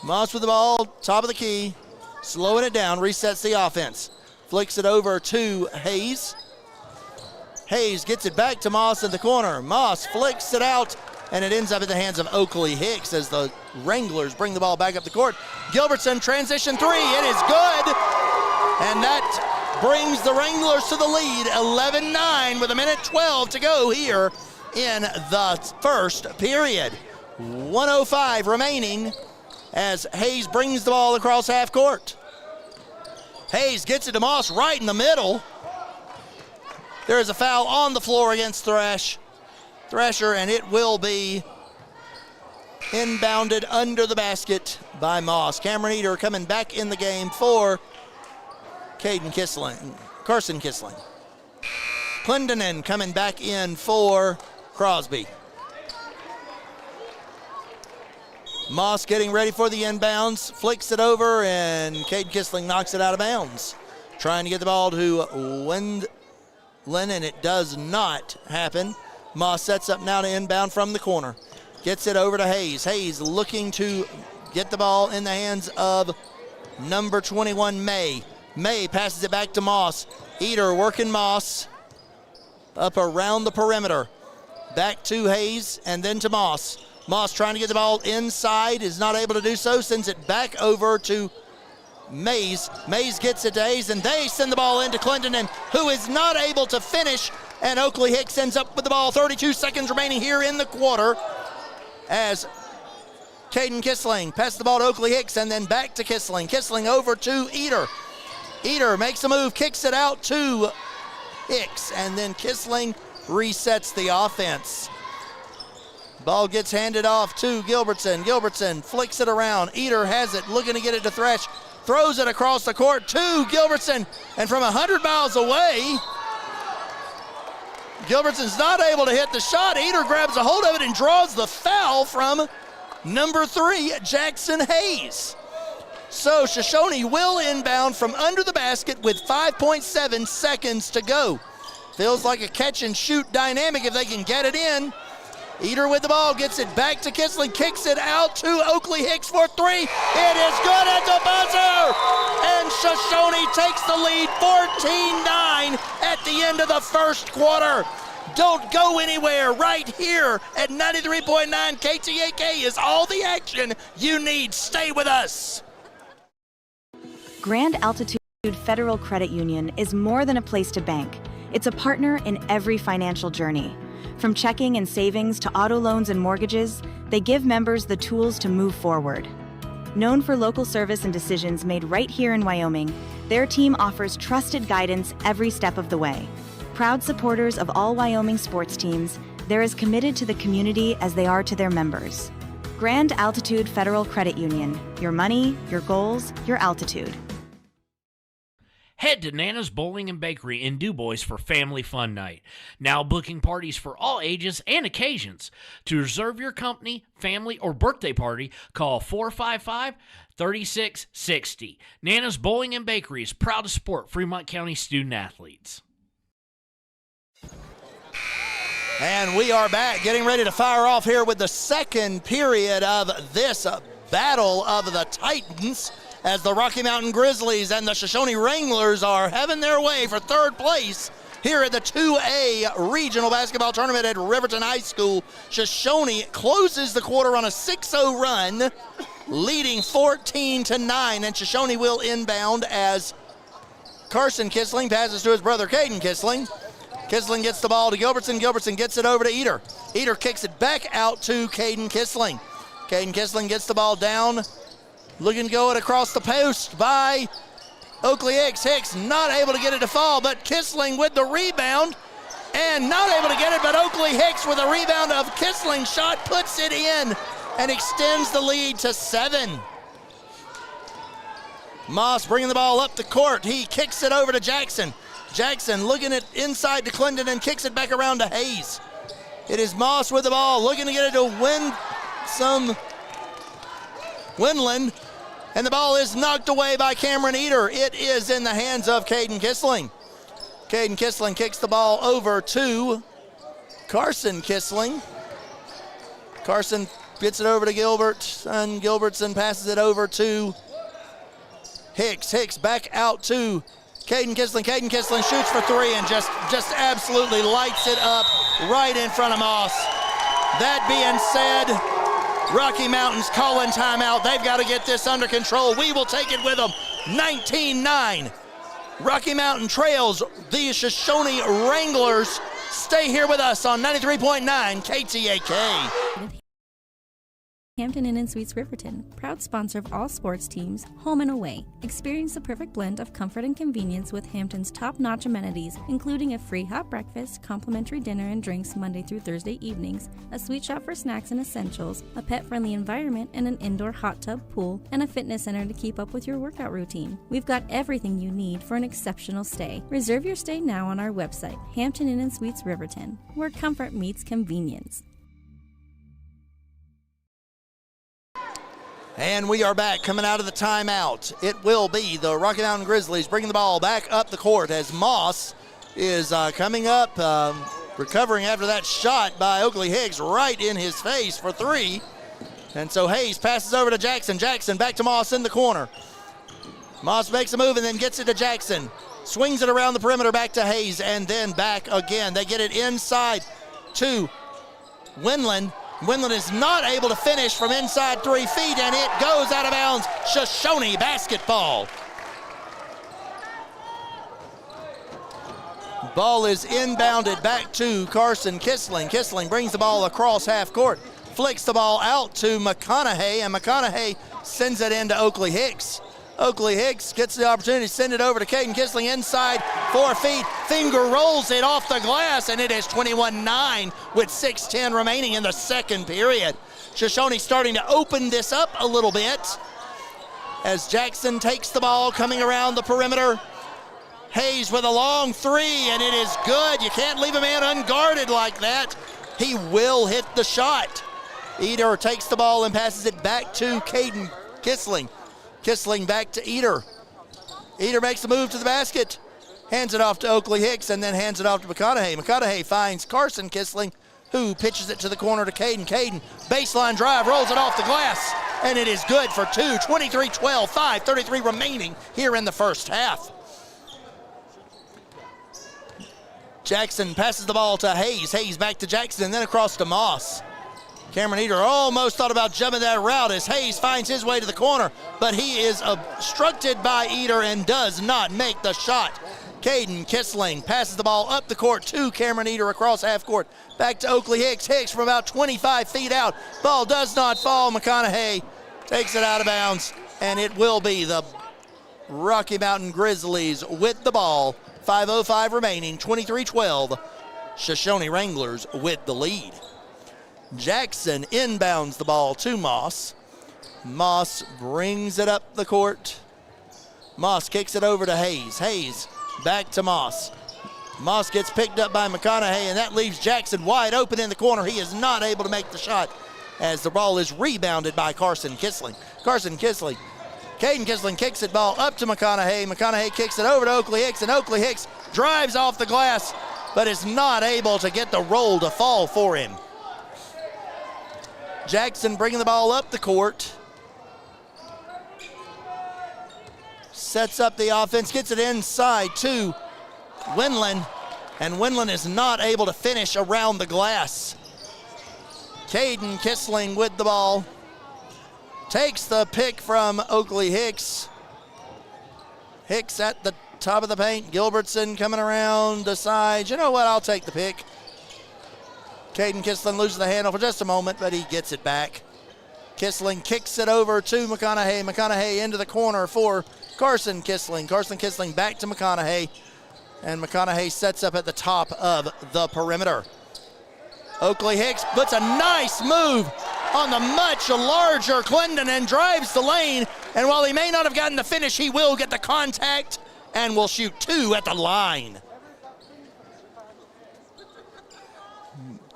Moss with the ball, top of the key, slowing it down, resets the offense. Flicks it over to Hayes. Hayes gets it back to Moss in the corner. Moss flicks it out, and it ends up in the hands of Oakley Hicks as the Wranglers bring the ball back up the court. Gilbertson, transition three, it is good. And that brings the Wranglers to the lead, 11-9 with 1:12 to go here in the first period. 1:05 remaining as Hayes brings the ball across half court. Hayes gets it to Moss right in the middle. There is a foul on the floor against Thrasher, and it will be inbounded under the basket by Moss. Cameron Eder coming back in the game for Carson Kissling. Clendenin coming back in for Crosby. Moss getting ready for the inbounds, flicks it over, and Caden Kissling knocks it out of bounds. Trying to get the ball to Windland, and it does not happen. Moss sets up now to inbound from the corner. Gets it over to Hayes. Hayes looking to get the ball in the hands of number 21, May. May passes it back to Moss. Eder working Moss up around the perimeter. Back to Hayes and then to Moss. Moss trying to get the ball inside, is not able to do so, sends it back over to Mays. Mays gets it to Hayes, and they send the ball into Clendenin, who is not able to finish, and Oakley Hicks ends up with the ball. 32 seconds remaining here in the quarter as Caden Kissling passes the ball to Oakley Hicks and then back to Kissling. Kissling over to Eder. Eder makes a move, kicks it out to Hicks, and then Kissling resets the offense. Ball gets handed off to Gilbertson. Gilbertson flicks it around. Eder has it, looking to get it to Thresh. Throws it across the court to Gilbertson, and from 100 miles away, Gilbertson's not able to hit the shot. Eder grabs a hold of it and draws the foul from number 3, Jackson Hayes. So Shoshoni will inbound from under the basket with 5.7 seconds to go. Feels like a catch and shoot dynamic if they can get it in. Eder with the ball, gets it back to Kissling, kicks it out to Oakley Hicks for 3. It is good at the buzzer! And Shoshoni takes the lead 14-9 at the end of the first quarter. Don't go anywhere. Right here at 93.9 KTAK is all the action you need. Stay with us. Grand Altitude Federal Credit Union is more than a place to bank. It's a partner in every financial journey. From checking and savings to auto loans and mortgages, they give members the tools to move forward. Known for local service and decisions made right here in Wyoming, their team offers trusted guidance every step of the way. Proud supporters of all Wyoming sports teams, they're as committed to the community as they are to their members. Grand Altitude Federal Credit Union. Your money, your goals, your altitude. Head to Nana's Bowling and Bakery in DuBois for Family Fun Night. Now booking parties for all ages and occasions. To reserve your company, family, or birthday party, call 455-3660. Nana's Bowling and Bakery is proud to support Fremont County student athletes. And we are back, getting ready to fire off here with the second period of this Battle of the Titans, as the Rocky Mountain Grizzlies and the Shoshoni Wranglers are having their way for third place here at the 2A Regional Basketball Tournament at Riverton High School. Shoshoni closes the quarter on a 6-0 run, leading 14-9, and Shoshoni will inbound as Carson Kissling passes to his brother Caden Kissling. Kissling gets the ball to Gilbertson. Gilbertson gets it over to Eder. Eder kicks it back out to Caden Kissling. Caden Kissling gets the ball down. Looking to go it across the post by Oakley Hicks. Hicks not able to get it to fall, but Kissling with the rebound. And not able to get it, but Oakley Hicks with a rebound of Kissling's shot puts it in and extends the lead to 7. Moss bringing the ball up the court. He kicks it over to Jackson. Jackson looking at inside to Clinton and kicks it back around to Hayes. It is Moss with the ball, looking to get it to Winland. And the ball is knocked away by Cameron Eder. It is in the hands of Caden Kissling. Caden Kissling kicks the ball over to Carson Kissling. Carson gets it over to Gilbert, and Gilbertson passes it over to Hicks. Hicks back out to Caden Kissling. Caden Kissling shoots for 3 and just absolutely lights it up right in front of Moss. That being said, Rocky Mountain's calling timeout. They've got to get this under control. We will take it with them. 19-9. Rocky Mountain trails the Shoshoni Wranglers. Stay here with us on 93.9 KTAK. Hampton Inn & Suites Riverton, proud sponsor of all sports teams, home and away. Experience the perfect blend of comfort and convenience with Hampton's top-notch amenities, including a free hot breakfast, complimentary dinner and drinks Monday through Thursday evenings, a sweet shop for snacks and essentials, a pet-friendly environment and an indoor hot tub pool, and a fitness center to keep up with your workout routine. We've got everything you need for an exceptional stay. Reserve your stay now on our website, Hampton Inn & Suites Riverton, where comfort meets convenience. And we are back coming out of the timeout. It will be the Rocky Mountain Grizzlies bringing the ball back up the court as Moss is coming up, recovering after that shot by Oakley Hicks right in his face for 3. And so Hayes passes over to Jackson. Jackson back to Moss in the corner. Moss makes a move and then gets it to Jackson. Swings it around the perimeter back to Hayes and then back again. They get it inside to Winland. Winland is not able to finish from inside 3 feet, and it goes out of bounds. Shoshoni basketball. Ball is inbounded back to Carson Kissling. Kissling brings the ball across half court, flicks the ball out to McConaughey, and McConaughey sends it into Oakley Hicks. Oakley Hicks gets the opportunity to send it over to Caden Kissling inside 4 feet. Finger rolls it off the glass, and it is 21-9 with 6:10 remaining in the second period. Shoshone starting to open this up a little bit as Jackson takes the ball coming around the perimeter. Hayes with a long 3, and it is good. You can't leave a man unguarded like that. He will hit the shot. Eder takes the ball and passes it back to Caden Kissling. Kissling back to Eder. Eder makes the move to the basket, hands it off to Oakley Hicks, and then hands it off to McConaughey. McConaughey finds Carson Kissling, who pitches it to the corner to Caden. Caden, baseline drive, rolls it off the glass, and it is good for 2. 23-12, 5:33 remaining here in the first half. Jackson passes the ball to Hayes. Hayes back to Jackson, and then across to Moss. Cameron Eder almost thought about jumping that route as Hayes finds his way to the corner, but he is obstructed by Eder and does not make the shot. Caden Kissling passes the ball up the court to Cameron Eder across half court. Back to Oakley Hicks. Hicks from about 25 feet out. Ball does not fall. McConaughey takes it out of bounds, and it will be the Rocky Mountain Grizzlies with the ball. 5:05 remaining, 23-12. Shoshoni Wranglers with the lead. Jackson inbounds the ball to Moss. Moss brings it up the court. Moss kicks it over to Hayes. Hayes back to Moss. Moss gets picked up by McConaughey, and that leaves Jackson wide open in the corner. He is not able to make the shot as the ball is rebounded by Carson Kissling. Caden Kissling kicks it ball up to McConaughey. McConaughey kicks it over to Oakley Hicks, and Oakley Hicks drives off the glass, but is not able to get the roll to fall for him. Jackson bringing the ball up the court. Sets up the offense, gets it inside to Winland, and Winland is not able to finish around the glass. Caden Kissling with the ball. Takes the pick from Oakley Hicks. Hicks at the top of the paint. Gilbertson coming around, decides, you know what, I'll take the pick. Caden Kissling loses the handle for just a moment, but he gets it back. Kissling kicks it over to McConaughey. McConaughey into the corner for Carson Kissling. Carson Kissling back to McConaughey, and McConaughey sets up at the top of the perimeter. Oakley Hicks puts a nice move on the much larger Clendon and drives the lane, and while he may not have gotten the finish, he will get the contact and will shoot two at the line.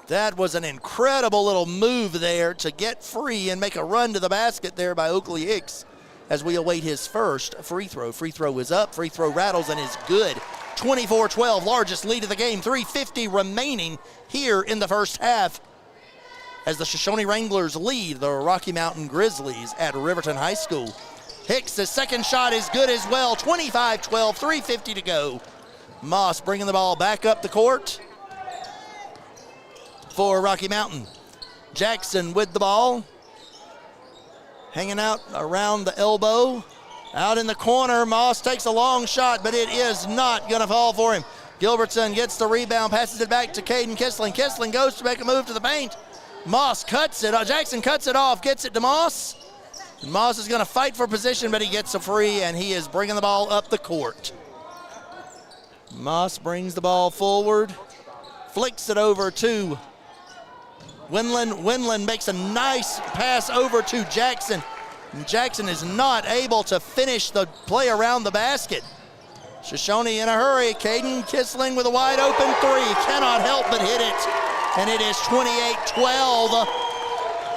That was an incredible little move there to get free and make a run to the basket there by Oakley Hicks as we await his first free throw. Free throw is up, free throw rattles and is good. 24-12, largest lead of the game, 3:50 remaining here in the first half as the Shoshoni Wranglers lead the Rocky Mountain Grizzlies at Riverton High School. Hicks, his second shot is good as well, 25-12, 3:50 to go. Moss bringing the ball back up the court for Rocky Mountain. Jackson with the ball, hanging out around the elbow. Out in the corner, Moss takes a long shot, but it is not going to fall for him. Gilbertson gets the rebound, passes it back to Caden Kissling. Kissling goes to make a move to the paint. Moss cuts it. Jackson cuts it off, gets it to Moss. And Moss is going to fight for position, but he gets a free, and he is bringing the ball up the court. Moss brings the ball forward, flicks it over to Winland. Winland makes a nice pass over to Jackson. Jackson is not able to finish the play around the basket. Shoshoni in a hurry. Caden Kissling with a wide open three. Cannot help but hit it. And it is 28-12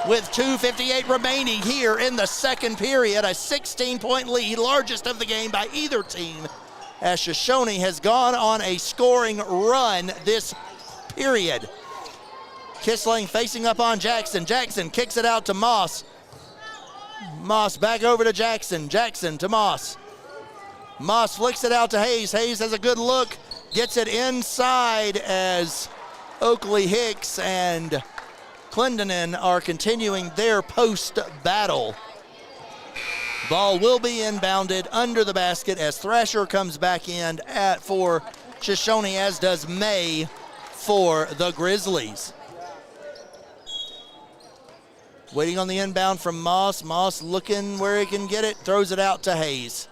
with 2:58 remaining here in the second period. A 16-point lead, largest of the game by either team, as Shoshoni has gone on a scoring run this period. Kissling facing up on Jackson. Jackson kicks it out to Moss. Moss back over to Jackson. Jackson to Moss. Moss flicks it out to Hayes. Hayes has a good look. Gets it inside as Oakley Hicks and Clendenin are continuing their post battle. Ball will be inbounded under the basket as Thrasher comes back in for Shoshoni, as does May for the Grizzlies. Waiting on the inbound from Moss. Moss looking where he can get it. Throws it out to Hayes.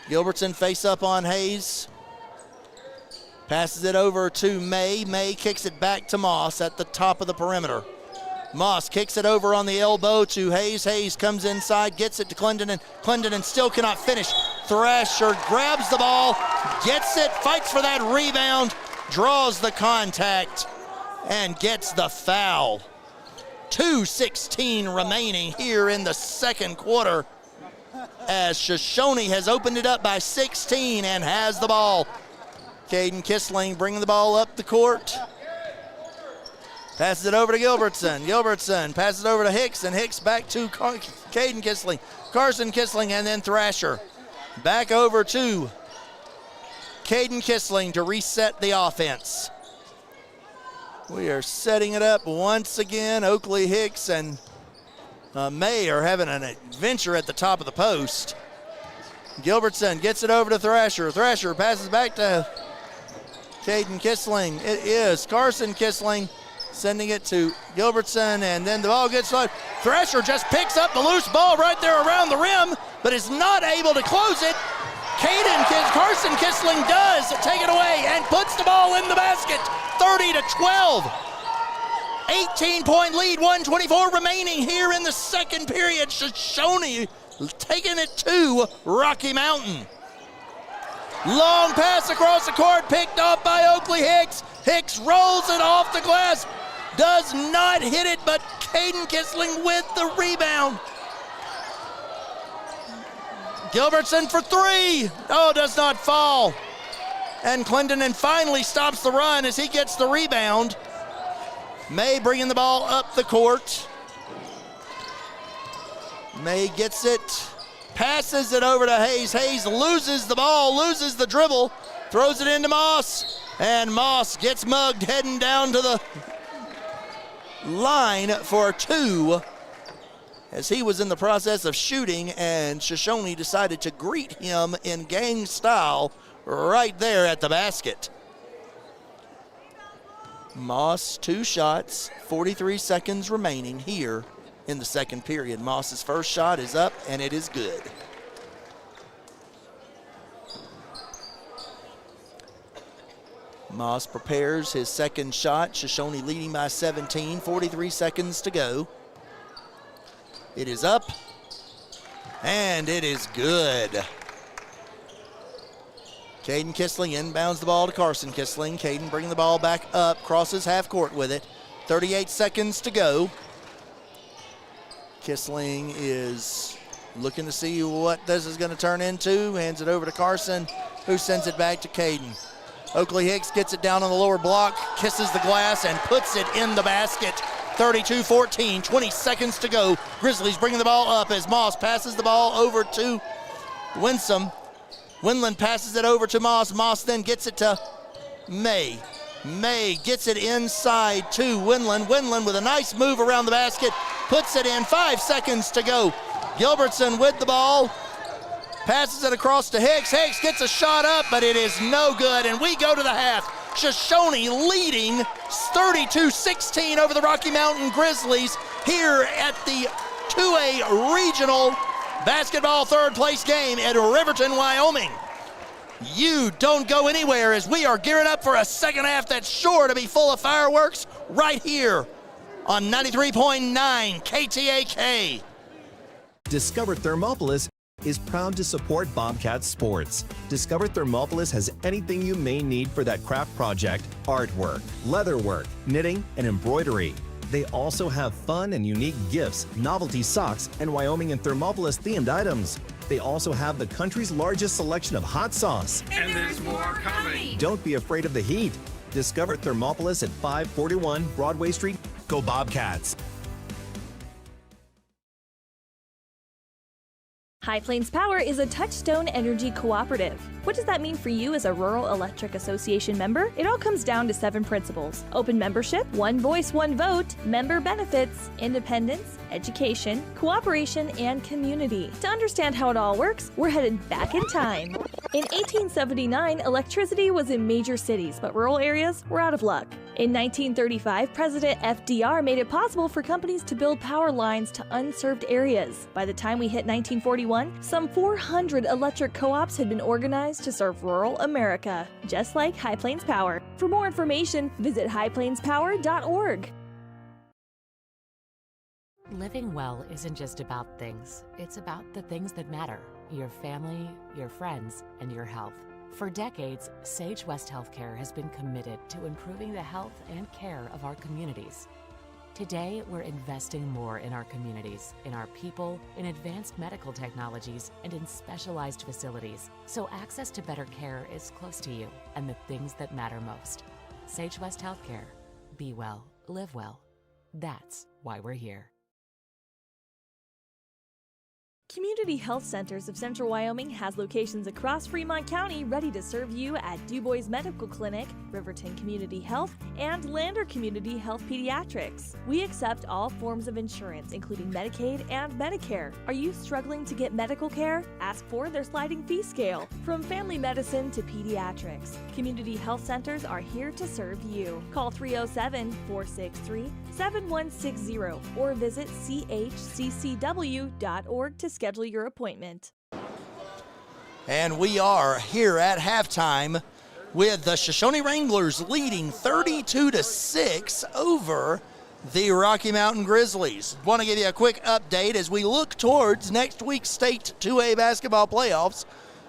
Gilbertson face up on Hayes. Passes it over to May. May kicks it back to Moss at the top of the perimeter. Moss kicks it over on the elbow to Hayes. Hayes comes inside, gets it to Clendenin. Clendenin still cannot finish. Thrasher grabs the ball, gets it, fights for that rebound, draws the contact, and gets the foul. 2:16 remaining here in the second quarter as Shoshoni has opened it up by 16 and has the ball. Caden Kissling bringing the ball up the court. Passes it over to Gilbertson. Gilbertson passes it over to Hicks, and Hicks back to Caden Kissling. Carson Kissling, and then Thrasher. Back over to Caden Kissling to reset the offense. We are setting it up once again. Oakley Hicks and May are having an adventure at the top of the post. Gilbertson gets it over to Thrasher. Thrasher passes back to Caden Kissling. It is Carson Kissling sending it to Gilbertson, and then the ball gets low. Thresher just picks up the loose ball right there around the rim, but is not able to close it. Carson Kissling does take it away and puts the ball in the basket. 30-12. 18-point lead, 1:24 remaining here in the second period. Shoshoni taking it to Rocky Mountain. Long pass across the court, picked off by Oakley Hicks. Hicks rolls it off the glass, does not hit it, but Caden Kissling with the rebound. Gilbertson for three. Oh, does not fall. And Clendenin finally stops the run as he gets the rebound. May bringing the ball up the court. May gets it, passes it over to Hayes. Hayes loses the ball, loses the dribble, throws it into Moss. And Moss gets mugged heading down to the line for two, as he was in the process of shooting, and Shoshoni decided to greet him in gang style right there at the basket. Moss, 2 shots, 43 seconds remaining here in the second period. Moss's first shot is up, and it is good. Moss prepares his second shot. Shoshoni leading by 17, 43 seconds to go. It is up, and it is good. Caden Kissling inbounds the ball to Carson Kissling. Caden bringing the ball back up, crosses half court with it. 38 seconds to go. Kissling is looking to see what this is going to turn into. Hands it over to Carson, who sends it back to Caden. Oakley Hicks gets it down on the lower block, kisses the glass, and puts it in the basket. 32-14, 20 seconds to go. Grizzlies bringing the ball up as Moss passes the ball over to Winsome. Windland passes it over to Moss. Moss then gets it to May. May gets it inside to Windland. Windland with a nice move around the basket, puts it in. 5 seconds to go. Gilbertson with the ball, passes it across to Hicks. Hicks gets a shot up, but it is no good, and we go to the half. Shoshoni leading 32-16 over the Rocky Mountain Grizzlies here at the 2A Regional Basketball third place game at Riverton, Wyoming. You don't go anywhere as we are gearing up for a second half that's sure to be full of fireworks right here on 93.9 KTAK. Discover Thermopolis is proud to support Bobcat Sports. Discover Thermopolis has anything you may need for that craft project, artwork, leatherwork, knitting, and embroidery. They also have fun and unique gifts, novelty socks, and Wyoming and Thermopolis themed items. They also have the country's largest selection of hot sauce. And there's more coming. Don't be afraid of the heat. Discover Thermopolis at 541 Broadway Street. Go Bobcats! High Plains Power is a Touchstone Energy cooperative. What does that mean for you as a Rural Electric Association member? It all comes down to 7 principles: open membership, one voice, one vote, member benefits, independence, education, cooperation, and community. To understand how it all works, we're headed back in time. In 1879, electricity was in major cities, but rural areas were out of luck. In 1935, President FDR made it possible for companies to build power lines to unserved areas. By the time we hit 1941, some 400 electric co-ops had been organized to serve rural America, just like High Plains Power. For more information, visit highplainspower.org. Living well isn't just about things. It's about the things that matter: your family, your friends, and your health. For decades, Sage West Healthcare has been committed to improving the health and care of our communities. Today, we're investing more in our communities, in our people, in advanced medical technologies, and in specialized facilities, so access to better care is close to you and the things that matter most. Sage West Healthcare. Be well, live well. That's why we're here. Community Health Centers of Central Wyoming has locations across Fremont County ready to serve you at Du Bois Medical Clinic, Riverton Community Health, and Lander Community Health Pediatrics. We accept all forms of insurance, including Medicaid and Medicare. Are you struggling to get medical care? Ask for their sliding fee scale. From family medicine to pediatrics, Community Health Centers are here to serve you. Call 307-463-7160 or visit chccw.org to schedule your appointment. And we are here at halftime with the Shoshoni Wranglers leading 32-6 over the Rocky Mountain Grizzlies. Want to give you a quick update as we look towards next week's state 2A basketball playoffs.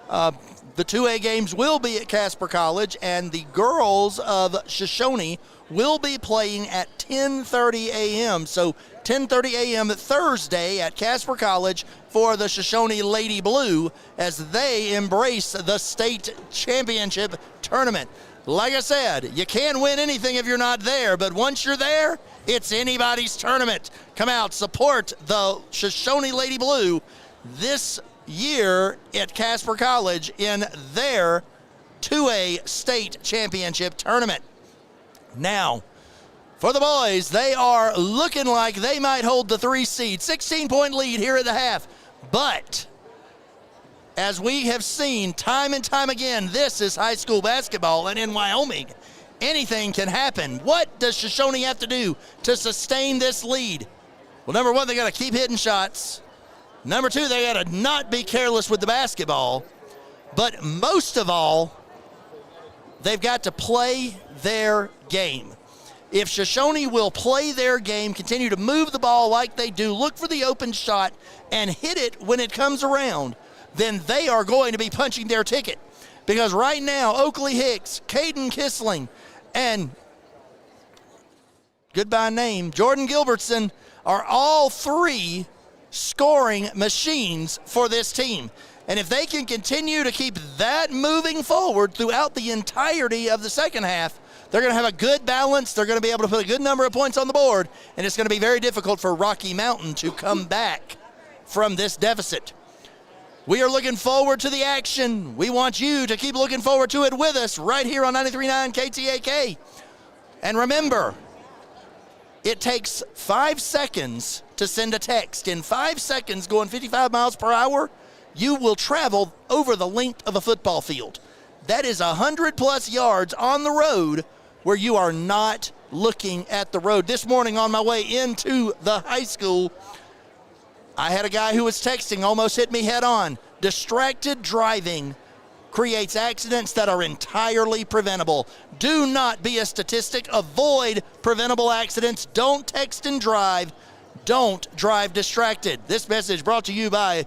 The 2A games will be at Casper College, and the girls of Shoshoni will be playing at 10:30 a.m. So 10:30 a.m. Thursday at Casper College for the Shoshoni Lady Blue as they embrace the state championship tournament. Like I said, you can't win anything if you're not there, but once you're there, it's anybody's tournament. Come out, support the Shoshoni Lady Blue this year at Casper College in their 2A state championship tournament. Now, for the boys, they are looking like they might hold the 3 seed. 16-point lead here at the half. But as we have seen time and time again, this is high school basketball, and in Wyoming, anything can happen. What does Shoshoni have to do to sustain this lead? Well, number one, they got to keep hitting shots. Number two, they got to not be careless with the basketball. But most of all, they've got to play their game. If Shoshoni will play their game, continue to move the ball like they do, look for the open shot, and hit it when it comes around, then they are going to be punching their ticket. Because right now, Oakley Hicks, Caden Kissling, and goodbye name, Jordan Gilbertson are all three scoring machines for this team. And if they can continue to keep that moving forward throughout the entirety of the second half, they're going to have a good balance. They're going to be able to put a good number of points on the board, and it's going to be very difficult for Rocky Mountain to come back from this deficit. We are looking forward to the action. We want you to keep looking forward to it with us right here on 93.9 KTAK. And remember, it takes 5 seconds to send a text. In 5 seconds, going 55 miles per hour, you will travel over the length of a football field. That is 100+ yards on the road where you are not looking at the road. This morning on my way into the high school, I had a guy who was texting, almost hit me head on. Distracted driving creates accidents that are entirely preventable. Do not be a statistic. Avoid preventable accidents. Don't text and drive. Don't drive distracted. This message brought to you by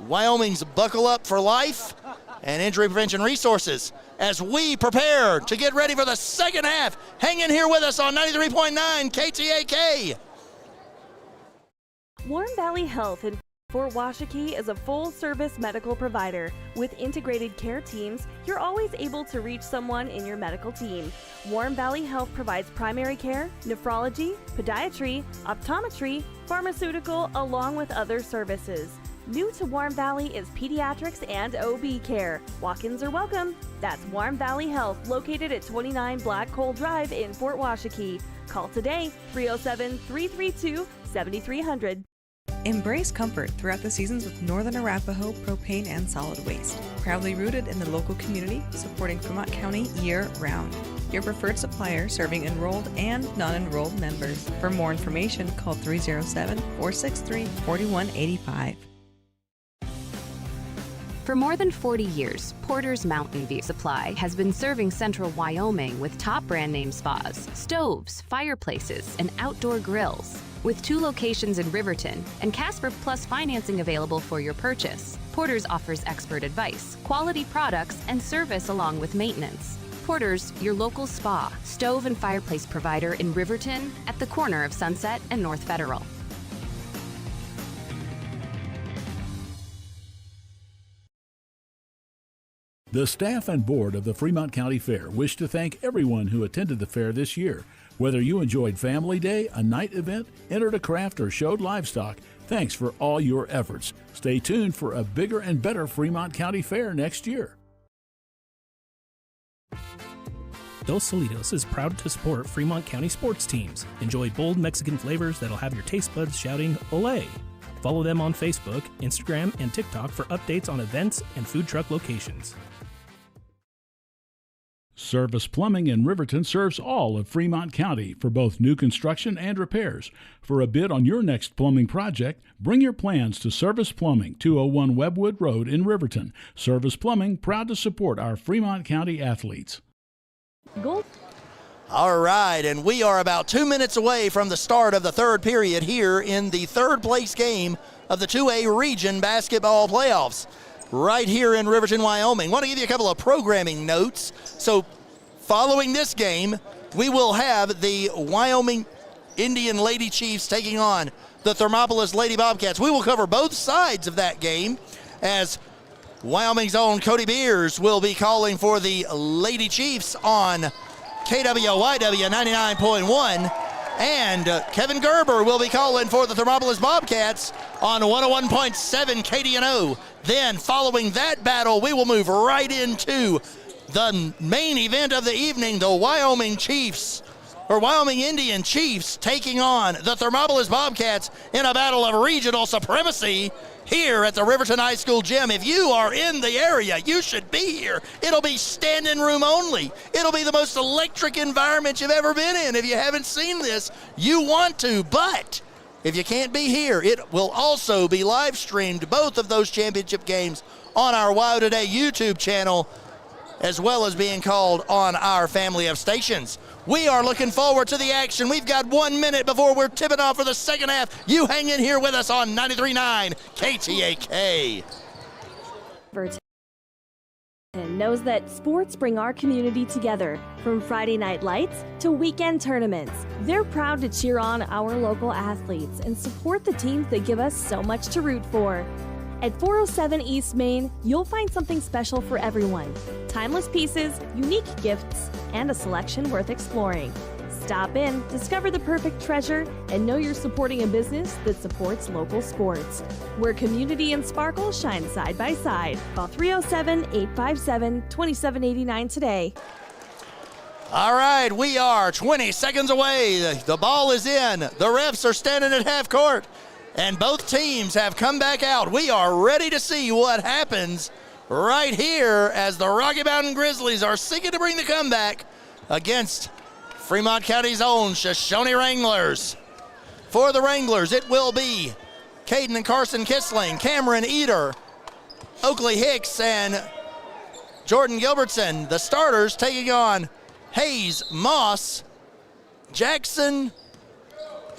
Wyoming's Buckle Up for Life and Injury Prevention Resources as we prepare to get ready for the second half. Hang in here with us on 93.9 KTAK. Warm Valley Health in Fort Washakie is a full-service medical provider. With integrated care teams, you're always able to reach someone in your medical team. Warm Valley Health provides primary care, nephrology, podiatry, optometry, pharmaceutical, along with other services. New to Warm Valley is pediatrics and OB care. Walk-ins are welcome. That's Warm Valley Health, located at 29 Black Coal Drive in Fort Washakie. Call today, 307-332-7300. Embrace comfort throughout the seasons with Northern Arapaho Propane and Solid Waste. Proudly rooted in the local community, supporting Fremont County year-round. Your preferred supplier serving enrolled and non-enrolled members. For more information, call 307-463-4185. For more than 40 years, Porter's Mountain View Supply has been serving central Wyoming with top brand name spas, stoves, fireplaces, and outdoor grills. With 2 locations in Riverton and Casper Plus financing available for your purchase, Porter's offers expert advice, quality products, and service along with maintenance. Porter's, your local spa, stove, and fireplace provider in Riverton at the corner of Sunset and North Federal. The staff and board of the Fremont County Fair wish to thank everyone who attended the fair this year. Whether you enjoyed Family Day, a night event, entered a craft, or showed livestock, Thanks for all your efforts. Stay tuned for a bigger and better Fremont County Fair next year. Dos Solitos is proud to support Fremont County sports teams. Enjoy bold Mexican flavors that'll have your taste buds shouting "Olé!" Follow them on Facebook, Instagram, and TikTok for updates on events and food truck locations. Service Plumbing in Riverton serves all of Fremont County for both new construction and repairs. For a bid on your next plumbing project, bring your plans to Service Plumbing, 201 Webwood Road in Riverton. Service Plumbing, proud to support our Fremont County athletes. All right, and we are about 2 minutes away from the start of the third period here in the third place game of the 2A Region Basketball Playoffs right here in Riverton, Wyoming. Want to give you a couple of programming notes. So following this game, we will have the Wyoming Indian Lady Chiefs taking on the Thermopolis Lady Bobcats. We will cover both sides of that game as Wyoming's own Cody Beers will be calling for the Lady Chiefs on KWYW 99.1, and Kevin Gerber will be calling for the Thermopolis Bobcats on 101.7 KDNO. Then following that battle, we will move right into the main event of the evening, the Wyoming Indian Chiefs taking on the Thermopolis Bobcats in a battle of regional supremacy here at the Riverton High School gym. If you are in the area, you should be here. It'll be standing room only. It'll be the most electric environment you've ever been in. If you haven't seen this, you want to, but if you can't be here, it will also be live streamed, both of those championship games, on our WYO Today YouTube channel, as well as being called on our family of stations. We are looking forward to the action. We've got 1 minute before we're tipping off for the second half. You hang in here with us on 93.9 KTAK. Riverton knows that sports bring our community together, from Friday night lights to weekend tournaments. They're proud to cheer on our local athletes and support the teams that give us so much to root for. At 407 East Main, you'll find something special for everyone. Timeless pieces, unique gifts, and a selection worth exploring. Stop in, discover the perfect treasure, and know you're supporting a business that supports local sports, where community and sparkle shine side by side. Call 307-857-2789 today. All right, we are 20 seconds away. The ball is in. The refs are standing at half court, and both teams have come back out. We are ready to see what happens right here as the Rocky Mountain Grizzlies are seeking to bring the comeback against Fremont County's own Shoshoni Wranglers. For the Wranglers, it will be Caden and Carson Kissling, Cameron Eder, Oakley Hicks, and Jordan Gilbertson. The starters taking on Hayes, Moss, Jackson,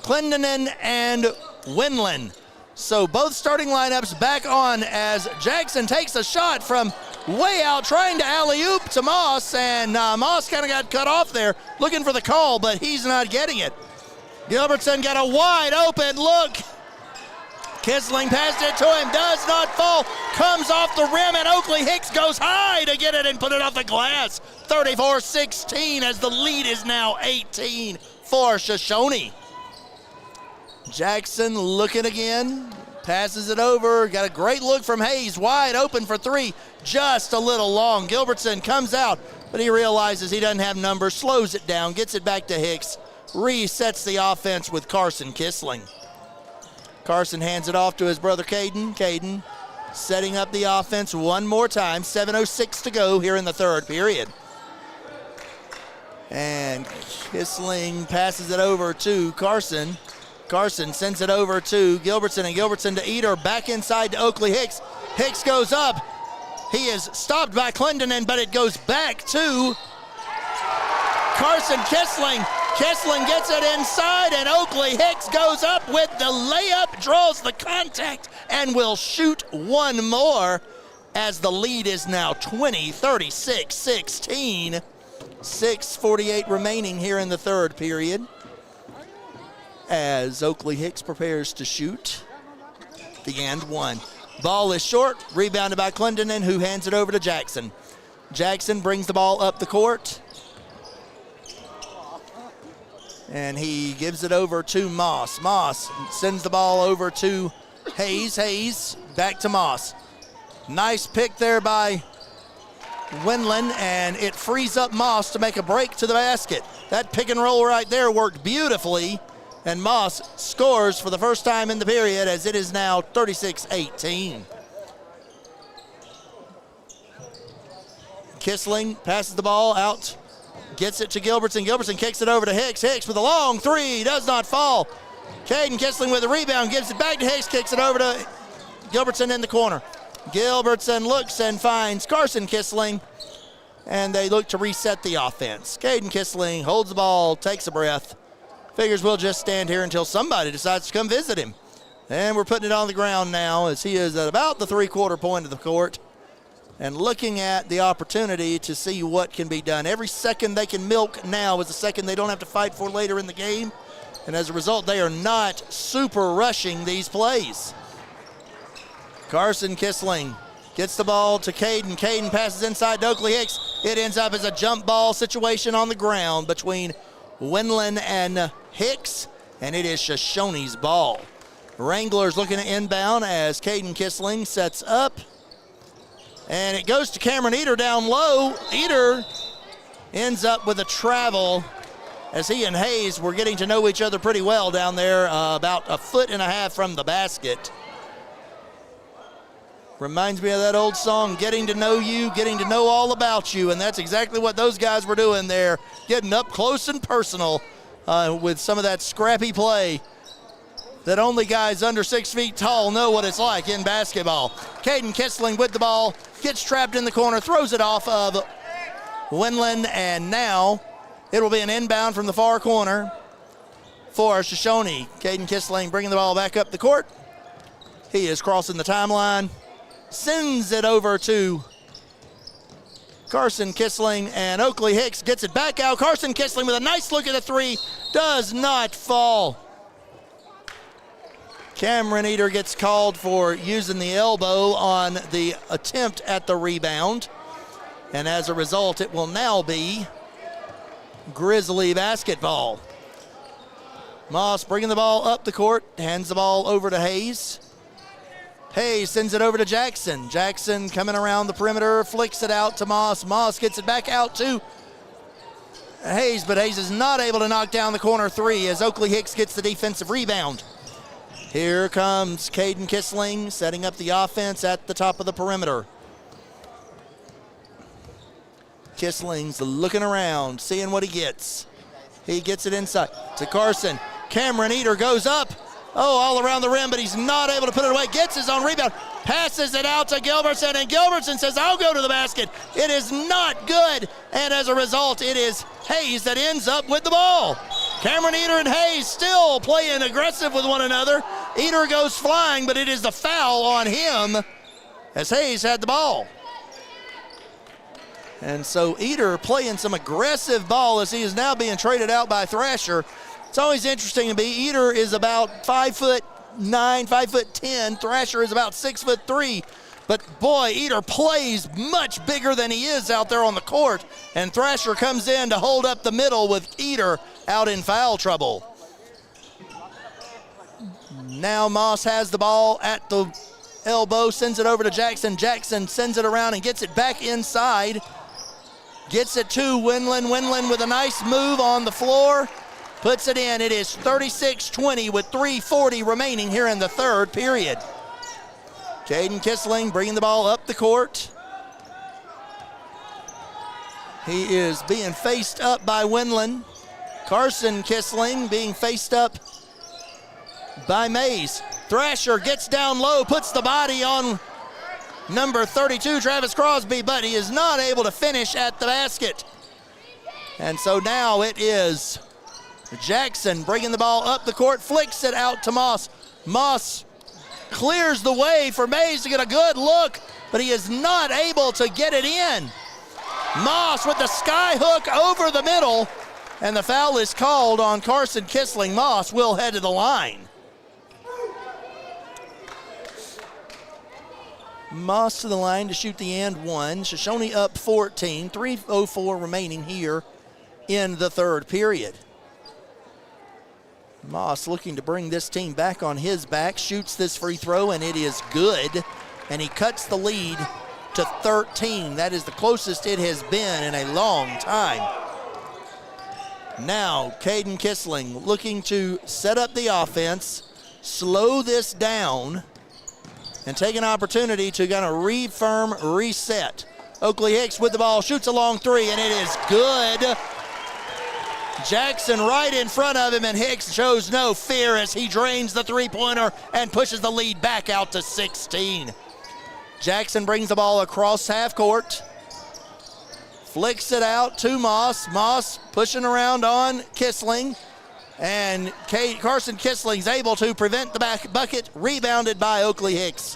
Clendenin, and Winland. So both starting lineups back on as Jackson takes a shot from way out, trying to alley-oop to Moss, and Moss kind of got cut off there, looking for the call, but he's not getting it. Gilbertson got a wide open look. Kissling passed it to him, does not fall, comes off the rim, and Oakley Hicks goes high to get it and put it off the glass. 34-16 as the lead is now 18 for Shoshoni. Jackson looking again, passes it over, got a great look from Hayes, wide open for three, just a little long. Gilbertson comes out, but he realizes he doesn't have numbers, slows it down, gets it back to Hicks, resets the offense with Carson Kissling. Carson hands it off to his brother Caden. Caden setting up the offense one more time, 7:06 to go here in the third period. And Kissling passes it over to Carson. Carson sends it over to Gilbertson, and Gilbertson to Eder, back inside to Oakley Hicks. Hicks goes up. He is stopped by Clendenin, but it goes back to Carson Kissling. Kissling gets it inside, and Oakley Hicks goes up with the layup, draws the contact, and will shoot one more as the lead is now 20, 36-16. 6:48 remaining here in the third period as Oakley Hicks prepares to shoot the and one. Ball is short, rebounded by Clendenin, who hands it over to Jackson. Jackson brings the ball up the court. And he gives it over to Moss. Moss sends the ball over to Hayes. Hayes back to Moss. Nice pick there by Winland, and it frees up Moss to make a break to the basket. That pick and roll right there worked beautifully, and Moss scores for the first time in the period as it is now 36-18. Kissling passes the ball out, gets it to Gilbertson. Gilbertson kicks it over to Hicks. Hicks with a long three, does not fall. Caden Kissling with a rebound, gives it back to Hicks, kicks it over to Gilbertson in the corner. Gilbertson looks and finds Carson Kissling, and they look to reset the offense. Caden Kissling holds the ball, takes a breath, figures we'll just stand here until somebody decides to come visit him. And we're putting it on the ground now as he is at about the three-quarter point of the court and looking at the opportunity to see what can be done. Every second they can milk now is a second they don't have to fight for later in the game. And as a result, they are not super rushing these plays. Carson Kissling gets the ball to Caden. Caden passes inside to Oakley Hicks. It ends up as a jump ball situation on the ground between Winland and Hicks, and it is Shoshoni's ball. Wranglers looking to inbound as Caden Kissling sets up. And it goes to Cameron Eder down low. Eder ends up with a travel as he and Hayes were getting to know each other pretty well down there, about a foot and a half from the basket. Reminds me of that old song, Getting to Know You, Getting to Know All About You, and that's exactly what those guys were doing there, getting up close and personal with some of that scrappy play that only guys under 6 feet tall know what it's like in basketball. Caden Kissling with the ball, gets trapped in the corner, throws it off of Winland, and now it will be an inbound from the far corner for Shoshoni. Caden Kissling bringing the ball back up the court. He is crossing the timeline, sends it over to Carson Kissling, and Oakley Hicks gets it back out. Carson Kissling with a nice look at the three, does not fall. Cameron Eder gets called for using the elbow on the attempt at the rebound, and as a result, it will now be Grizzly basketball. Moss bringing the ball up the court, hands the ball over to Hayes. Hayes sends it over to Jackson. Jackson coming around the perimeter, flicks it out to Moss. Moss gets it back out to Hayes, but Hayes is not able to knock down the corner three as Oakley Hicks gets the defensive rebound. Here comes Caden Kissling setting up the offense at the top of the perimeter. Kissling's looking around, seeing what he gets. He gets it inside to Carson. Cameron Eder goes up. Oh, all around the rim, but he's not able to put it away. Gets his own rebound. Passes it out to Gilbertson, and Gilbertson says, I'll go to the basket. It is not good, and as a result, it is Hayes that ends up with the ball. Cameron Eder and Hayes still playing aggressive with one another. Eder goes flying, but it is the foul on him as Hayes had the ball. And so Eder playing some aggressive ball as he is now being traded out by Thrasher. It's always interesting to be. Eder is about 5'9", 5'10". Thrasher is about 6'3". But boy, Eder plays much bigger than he is out there on the court. And Thrasher comes in to hold up the middle with Eder out in foul trouble. Now Moss has the ball at the elbow, sends it over to Jackson. Jackson sends it around and gets it back inside. Gets it to Winland. Winland with a nice move on the floor. Puts it in. It is 36-20 with 3:40 remaining here in the third period. Caden Kissling bringing the ball up the court. He is being faced up by Winland. Carson Kissling being faced up by Mays. Thrasher gets down low, puts the body on number 32, Travis Crosby, but he is not able to finish at the basket. And so now it is Jackson bringing the ball up the court, flicks it out to Moss. Moss clears the way for Mays to get a good look, but he is not able to get it in. Moss with the sky hook over the middle, and the foul is called on Carson Kissling. Moss will head to the line. Moss to the line to shoot the and one. Shoshoni up 14, 3:04 remaining here in the third period. Moss looking to bring this team back on his back, shoots this free throw, and it is good. And he cuts the lead to 13. That is the closest it has been in a long time. Now, Caden Kissling looking to set up the offense, slow this down, and take an opportunity to kind of reset. Oakley Hicks with the ball, shoots a long three, and it is good. Jackson right in front of him, and Hicks shows no fear as he drains the three-pointer and pushes the lead back out to 16. Jackson brings the ball across half court, flicks it out to Moss. Moss pushing around on Kissling, and Carson Kissling's able to prevent the back bucket, rebounded by Oakley Hicks.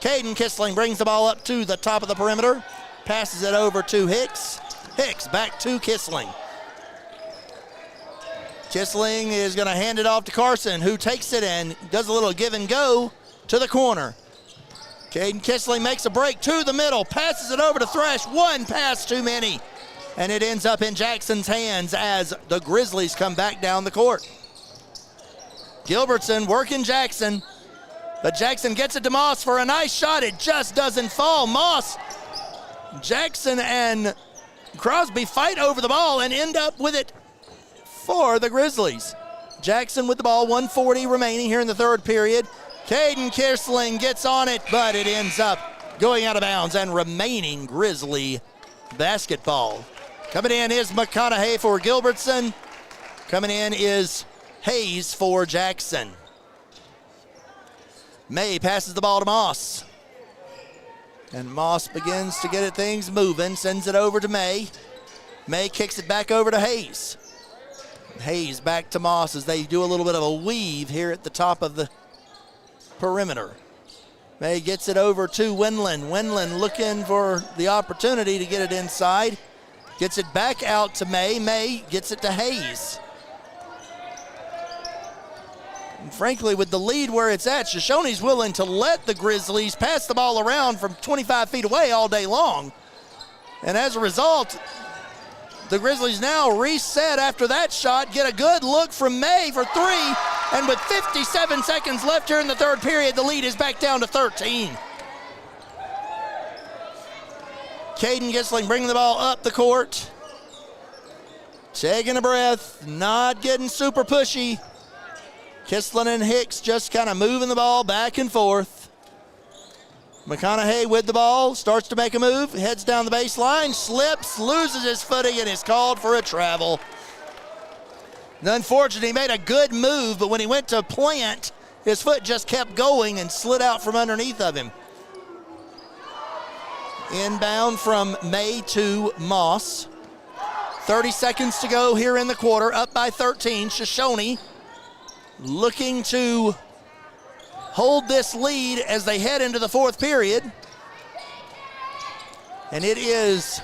Caden Kissling brings the ball up to the top of the perimeter, passes it over to Hicks. Hicks back to Kissling. Kissling is going to hand it off to Carson, who takes it and does a little give and go to the corner. Caden Kissling makes a break to the middle, passes it over to Thresh. One pass too many, and it ends up in Jackson's hands as the Grizzlies come back down the court. Gilbertson working Jackson, but Jackson gets it to Moss for a nice shot. It just doesn't fall. Moss, Jackson, and Crosby fight over the ball and end up with it for the Grizzlies. Jackson with the ball, 1:40 remaining here in the third period. Caden Kissling gets on it, but it ends up going out of bounds and remaining Grizzly basketball. Coming in is McConaughey for Gilbertson. Coming in is Hayes for Jackson. May passes the ball to Moss. And Moss begins to get things moving, sends it over to May. May kicks it back over to Hayes. Hayes back to Moss as they do a little bit of a weave here at the top of the perimeter. May gets it over to Winland. Winland looking for the opportunity to get it inside. Gets it back out to May. May gets it to Hayes. And frankly, with the lead where it's at, Shoshoni's willing to let the Grizzlies pass the ball around from 25 feet away all day long. And as a result, the Grizzlies now reset after that shot, get a good look from May for three, and with 57 seconds left here in the third period, the lead is back down to 13. Caden Kissling bringing the ball up the court. Taking a breath, not getting super pushy. Kissling and Hicks just kind of moving the ball back and forth. McConaughey with the ball, starts to make a move, heads down the baseline, slips, loses his footing, and is called for a travel. Unfortunately, he made a good move, but when he went to plant, his foot just kept going and slid out from underneath of him. Inbound from May to Moss. 30 seconds to go here in the quarter, up by 13. Shoshoni looking to hold this lead as they head into the fourth period. And it is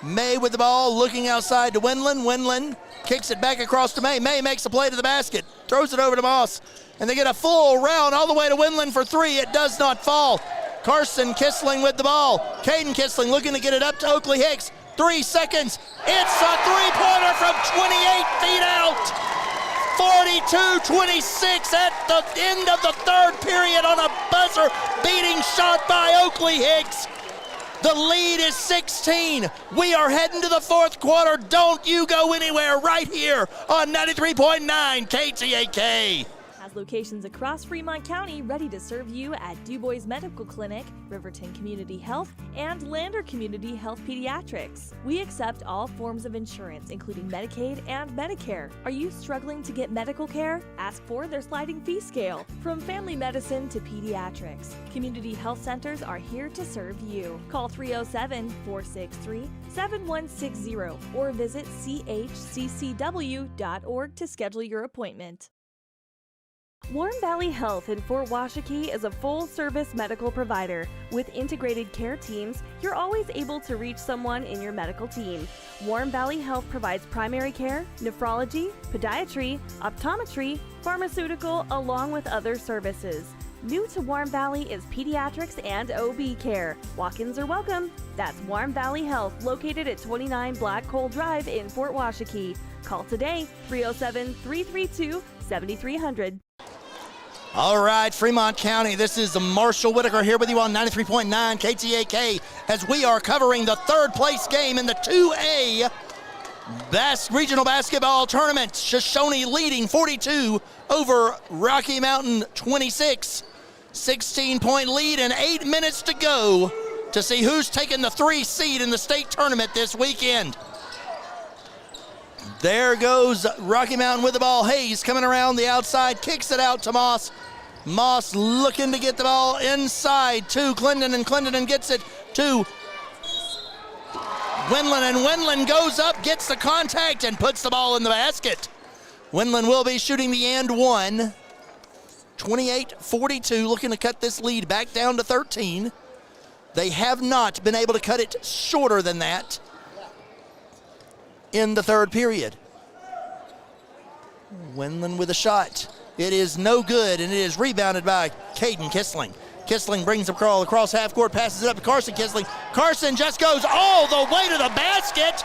May with the ball, looking outside to Winland. Winland kicks it back across to May. May makes a play to the basket, throws it over to Moss, and they get a full round all the way to Winland for three. It does not fall. Carson Kissling with the ball. Caden Kissling looking to get it up to Oakley Hicks. 3 seconds. It's a three-pointer from 28 feet out. 42-26 at the end of the third period on a buzzer-beating shot by Oakley Hicks. The lead is 16. We are heading to the fourth quarter. Don't you go anywhere, right here on 93.9 KTAK. Has locations across Fremont County ready to serve you at DuBois Medical Clinic, Riverton Community Health, and Lander Community Health Pediatrics. We accept all forms of insurance, including Medicaid and Medicare. Are you struggling to get medical care? Ask for their sliding fee scale. From family medicine to pediatrics, community health centers are here to serve you. Call 307-463-7160 or visit chccw.org to schedule your appointment. Warm Valley Health in Fort Washakie is a full-service medical provider. With integrated care teams, you're always able to reach someone in your medical team. Warm Valley Health provides primary care, nephrology, podiatry, optometry, pharmaceutical, along with other services. New to Warm Valley is pediatrics and OB care. Walk-ins are welcome. That's Warm Valley Health, located at 29 Black Coal Drive in Fort Washakie. Call today, 307-332-7300. All right, Fremont County, this is Marshall Whitaker here with you on 93.9 KTAK as we are covering the third place game in the 2A Regional Basketball Tournament. Shoshone leading 42 over Rocky Mountain 26. 16-point lead and 8 minutes to go to see who's taking the 3 seed in the state tournament this weekend. There goes Rocky Mountain with the ball. Hayes coming around the outside, kicks it out to Moss. Moss looking to get the ball inside to Clendon, and Clendon gets it to Wendland, and Wendland goes up, gets the contact, and puts the ball in the basket. Wendland will be shooting the and one. 28-42, looking to cut this lead back down to 13. They have not been able to cut it shorter than that in the third period. Wendland with a shot. It is no good, and it is rebounded by Caden Kissling. Kissling brings the crawl across half court, passes it up to Carson Kissling. Carson just goes all the way to the basket,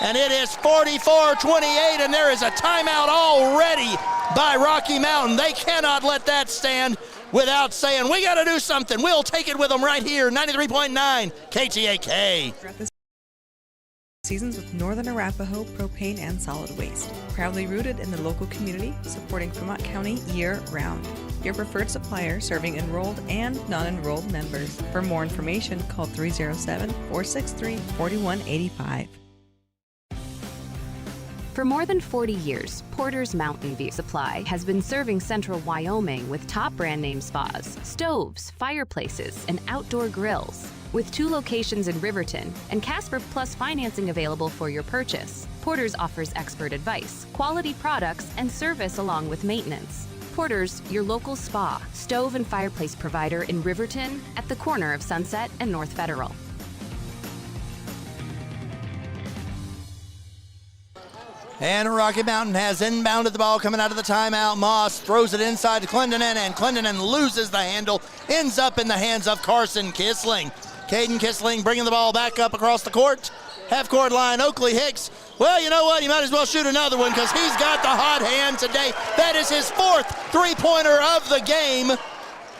and it is 44-28, and there is a timeout already by Rocky Mountain. They cannot let that stand without saying, we got to do something. We'll take it with them right here, 93.9 KTAK. Seasons with Northern Arapahoe Propane and Solid Waste. Proudly rooted in the local community, supporting Fremont County year-round. Your preferred supplier serving enrolled and non-enrolled members. For more information, call 307-463-4185. For more than 40 years, Porter's Mountain View Supply has been serving central Wyoming with top brand name spas, stoves, fireplaces, and outdoor grills. With 2 locations in Riverton and Casper Plus financing available for your purchase, Porter's offers expert advice, quality products, and service along with maintenance. Porter's, your local spa, stove, and fireplace provider in Riverton at the corner of Sunset and North Federal. And Rocky Mountain has inbounded the ball coming out of the timeout. Moss throws it inside to Clendenin, and Clendenin loses the handle, ends up in the hands of Carson Kissling. Caden Kissling bringing the ball back up across the court. Half-court line, Oakley Hicks. Well, you know what? You might as well shoot another one because he's got the hot hand today. That is his 4th three-pointer of the game,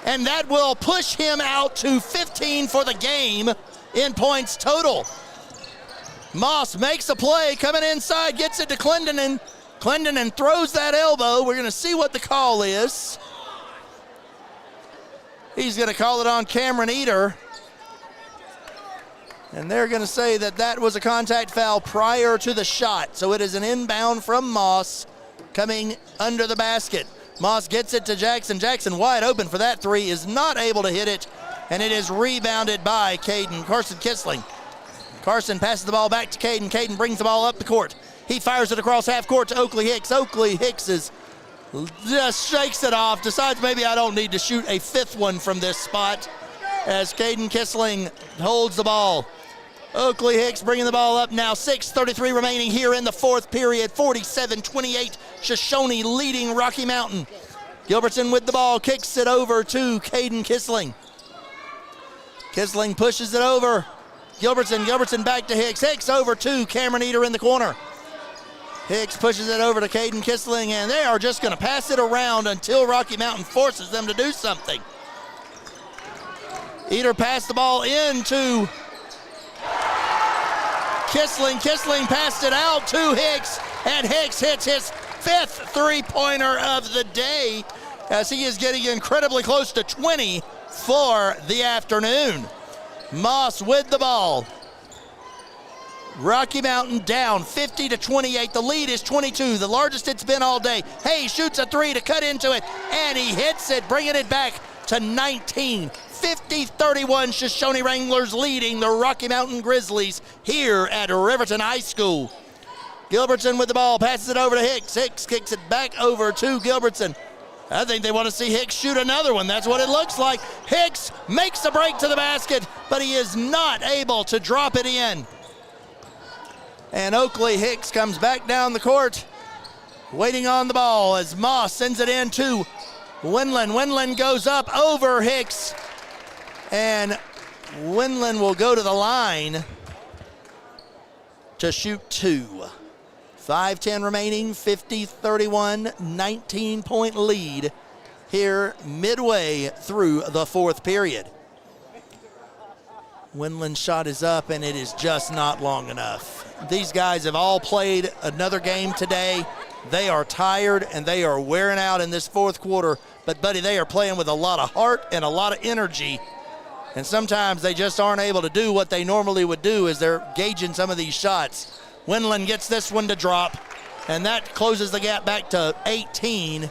and that will push him out to 15 for the game in points total. Moss makes a play, coming inside, gets it to Clendenin. Clendenin throws that elbow. We're going to see what the call is. He's going to call it on Cameron Eder. And they're going to say that that was a contact foul prior to the shot. So it is an inbound from Moss coming under the basket. Moss gets it to Jackson. Jackson wide open for that 3, is not able to hit it. And it is rebounded by Carson Kissling. Carson passes the ball back to Caden. Caden brings the ball up the court. He fires it across half court to Oakley Hicks. Oakley Hicks just shakes it off, decides maybe I don't need to shoot a 5th one from this spot as Caden Kissling holds the ball. Oakley Hicks bringing the ball up now. 6:33 remaining here in the 4th period. 47-28, Shoshone leading Rocky Mountain. Gilbertson with the ball, kicks it over to Caden Kissling. Kissling pushes it over. Gilbertson back to Hicks. Hicks over to Cameron Eder in the corner. Hicks pushes it over to Caden Kissling, and they are just going to pass it around until Rocky Mountain forces them to do something. Eder passed the ball into Kissling. Kissling passed it out to Hicks, and Hicks hits his 5th three-pointer of the day as he is getting incredibly close to 20 for the afternoon. Moss with the ball. Rocky Mountain down 50-28. The lead is 22, the largest it's been all day. Hayes shoots a 3 to cut into it, and he hits it, bringing it back to 19. 50-31, Shoshoni Wranglers leading the Rocky Mountain Grizzlies here at Riverton High School. Gilbertson with the ball, passes it over to Hicks. Hicks kicks it back over to Gilbertson. I think they want to see Hicks shoot another one. That's what it looks like. Hicks makes the break to the basket, but he is not able to drop it in. And Oakley Hicks comes back down the court, waiting on the ball as Moss sends it in to Windland goes up over Hicks, and Windland will go to the line to shoot 2. 5:10 remaining, 50-31, 19-point lead here midway through the fourth period. Windland's shot is up, and it is just not long enough. These guys have all played another game today. They are tired, and they are wearing out in this fourth quarter. But, buddy, they are playing with a lot of heart and a lot of energy. And sometimes they just aren't able to do what they normally would do as they're gauging some of these shots. Windland gets this one to drop, and that closes the gap back to 18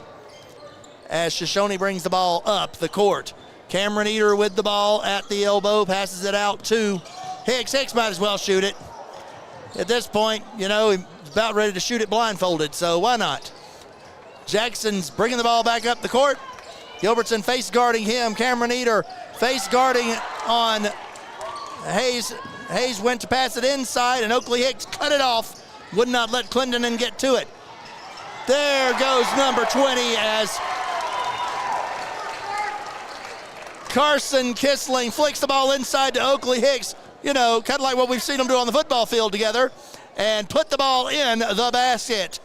as Shoshoni brings the ball up the court. Cameron Eater with the ball at the elbow, passes it out to Hicks. Hicks might as well shoot it. At this point, he's about ready to shoot it blindfolded, so why not? Jackson's bringing the ball back up the court. Gilbertson face guarding him. Cameron Eater face guarding on Hayes. Hayes went to pass it inside, and Oakley Hicks cut it off. Would not let Clendenin get to it. There goes number 20 as Carson Kissling flicks the ball inside to Oakley Hicks, kind of like what we've seen them do on the football field together, and put the ball in the basket.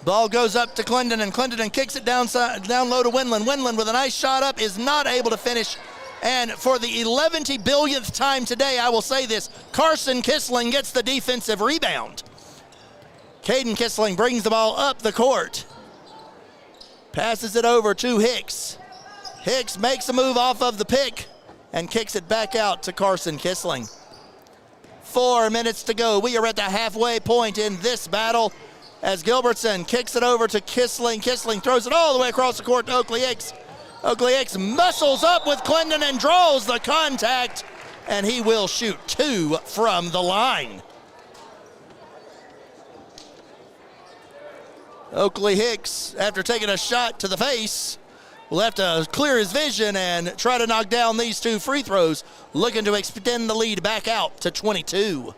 Ball goes up to Clendenin, and Clendenin kicks it down low to Windland. Windland with a nice shot up is not able to finish. And for the 11th billionth time today, I will say this, Carson Kissling gets the defensive rebound. Caden Kissling brings the ball up the court. Passes it over to Hicks. Hicks makes a move off of the pick and kicks it back out to Carson Kissling. 4 minutes to go. We are at the halfway point in this battle as Gilbertson kicks it over to Kissling. Kissling throws it all the way across the court to Oakley Hicks. Oakley Hicks muscles up with Clendenin and draws the contact, and he will shoot 2 from the line. Oakley Hicks, after taking a shot to the face, will have to clear his vision and try to knock down these 2 free throws, looking to extend the lead back out to 22.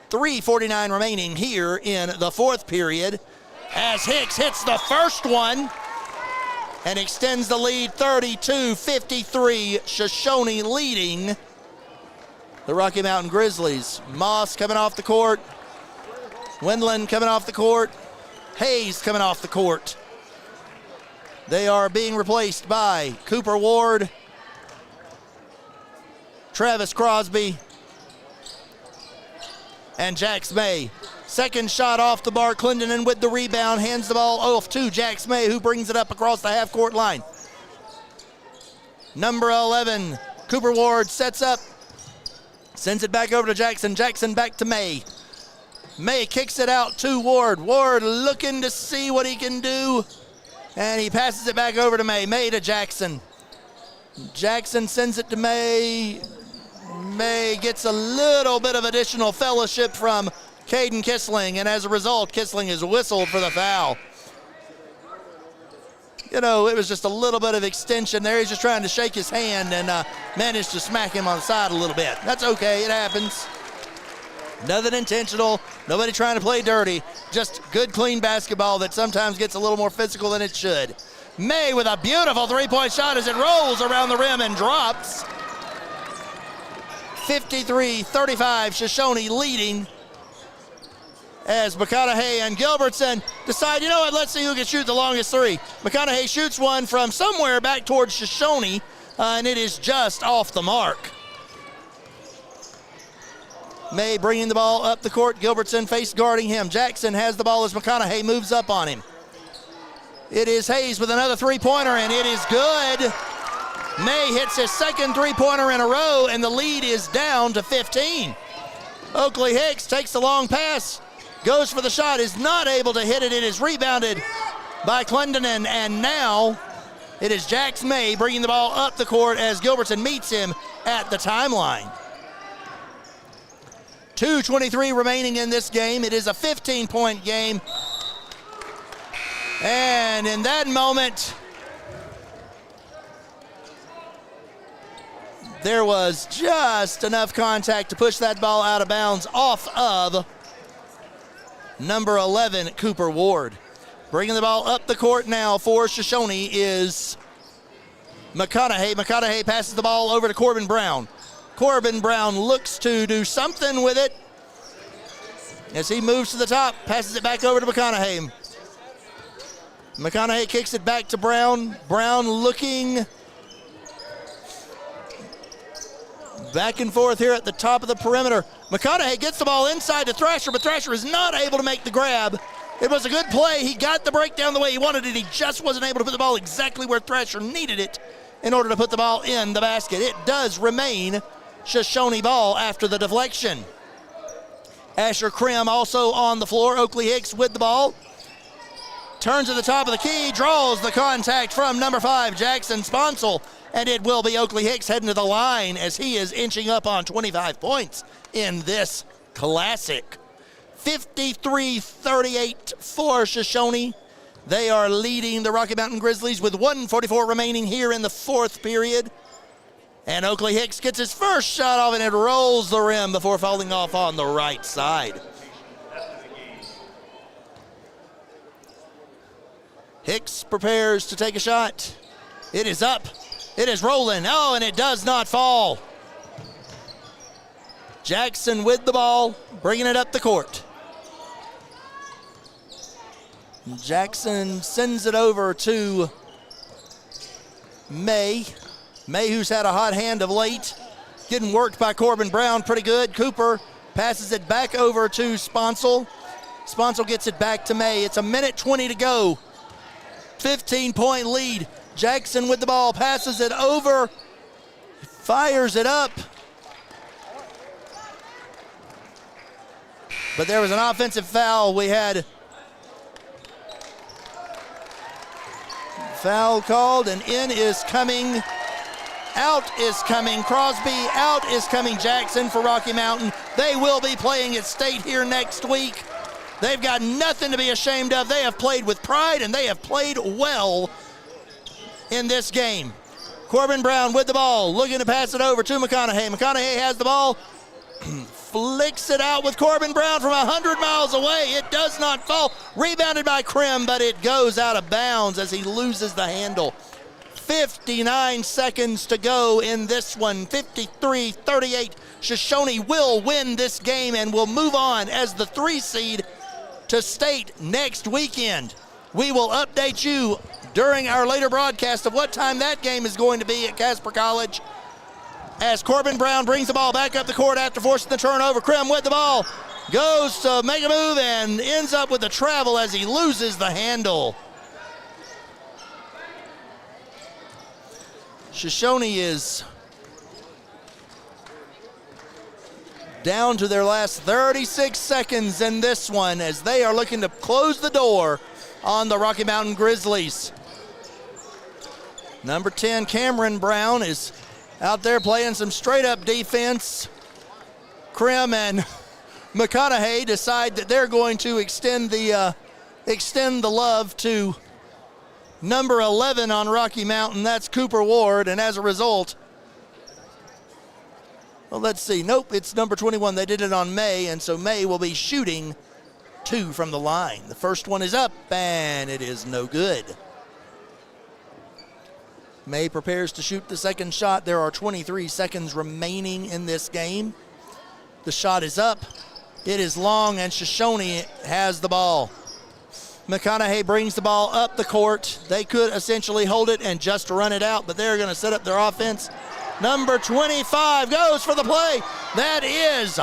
3:49 remaining here in the fourth period as Hicks hits the first one and extends the lead 32-53. Shoshoni leading the Rocky Mountain Grizzlies. Moss coming off the court. Windland coming off the court. Hayes coming off the court. They are being replaced by Cooper Ward, Travis Crosby, and Jax May. Second shot off the bar. Clendenin with the rebound, hands the ball off to Jax May, who brings it up across the half-court line. Number 11, Cooper Ward sets up, sends it back over to Jackson. Jackson back to May. May kicks it out to Ward. Ward looking to see what he can do. And he passes it back over to May. May to Jackson. Jackson sends it to May. May gets a little bit of additional fellowship from Caden Kissling, and as a result, Kissling is whistled for the foul. It was just a little bit of extension there. He's just trying to shake his hand and managed to smack him on the side a little bit. That's okay. It happens. Nothing intentional. Nobody trying to play dirty. Just good, clean basketball that sometimes gets a little more physical than it should. May with a beautiful three-point shot as it rolls around the rim and drops. 53-35, Shoshoni leading as McConaughey and Gilbertson decide, let's see who can shoot the longest three. McConaughey shoots one from somewhere back towards Shoshoni, and it is just off the mark. May bringing the ball up the court. Gilbertson face guarding him. Jackson has the ball as McConaughey moves up on him. It is Hayes with another three-pointer, and it is good. May hits his second three-pointer in a row, and the lead is down to 15. Oakley Hicks takes the long pass, goes for the shot, is not able to hit it. It is rebounded by Clendenin, and now it is Jax May bringing the ball up the court as Gilbertson meets him at the timeline. 2:23 remaining in this game. It is a 15-point game. And in that moment, there was just enough contact to push that ball out of bounds off of number 11, Cooper Ward. Bringing the ball up the court now for Shoshoni is McConaughey. McConaughey passes the ball over to Corbin Brown. Corbin Brown looks to do something with it as he moves to the top, passes it back over to McConaughey. McConaughey kicks it back to Brown. Brown looking back and forth here at the top of the perimeter. McConaughey gets the ball inside to Thrasher, but Thrasher is not able to make the grab. It was a good play. He got the breakdown the way he wanted it. He just wasn't able to put the ball exactly where Thrasher needed it in order to put the ball in the basket. It does remain Shoshoni ball after the deflection. Asher Krim also on the floor. Oakley Hicks with the ball. Turns to the top of the key, draws the contact from number 5, Jackson Sponsel, and it will be Oakley Hicks heading to the line as he is inching up on 25 points in this classic. 53-38 for Shoshoni. They are leading the Rocky Mountain Grizzlies with 1:44 remaining here in the fourth period. And Oakley Hicks gets his first shot off and it rolls the rim before falling off on the right side. Hicks prepares to take a shot. It is up. It is rolling. Oh, and it does not fall. Jackson with the ball, bringing it up the court. Jackson sends it over to May. May, who's had a hot hand of late, getting worked by Corbin Brown pretty good. Cooper passes it back over to Sponsel. Sponsel gets it back to May. It's 1:20 to go. 15-point lead. Jackson with the ball, passes it over, fires it up. But there was an offensive foul. We had foul called, and in is coming. Out is coming Crosby. Out is coming Jackson for Rocky Mountain. They will be playing at state here next week. They've got nothing to be ashamed of. They have played with pride, and they have played well in this game. Corbin Brown with the ball, looking to pass it over to McConaughey. McConaughey has the ball, flicks it out with Corbin Brown from 100 miles away. It does not fall. Rebounded by Krim, but it goes out of bounds as he loses the handle. 59 seconds to go in this one. 53-38. Shoshoni will win this game and will move on as the 3 seed to state next weekend. We will update you during our later broadcast of what time that game is going to be at Casper College as Corbin Brown brings the ball back up the court after forcing the turnover. Krim with the ball, goes to make a move and ends up with the travel as he loses the handle. Shoshoni is down to their last 36 seconds in this one as they are looking to close the door on the Rocky Mountain Grizzlies. Number 10, Cameron Brown, is out there playing some straight-up defense. Krim and McConaughey decide that they're going to extend the love to number 11 on Rocky Mountain. That's Cooper Ward, and as a result, well, let's see. Nope, it's number 21. They did it on May, and so May will be shooting 2 from the line. The first one is up, and it is no good. May prepares to shoot the second shot. There are 23 seconds remaining in this game. The shot is up. It is long, and Shoshoni has the ball. McConaughey brings the ball up the court. They could essentially hold it and just run it out, but they're going to set up their offense. Number 25 goes for the play. That is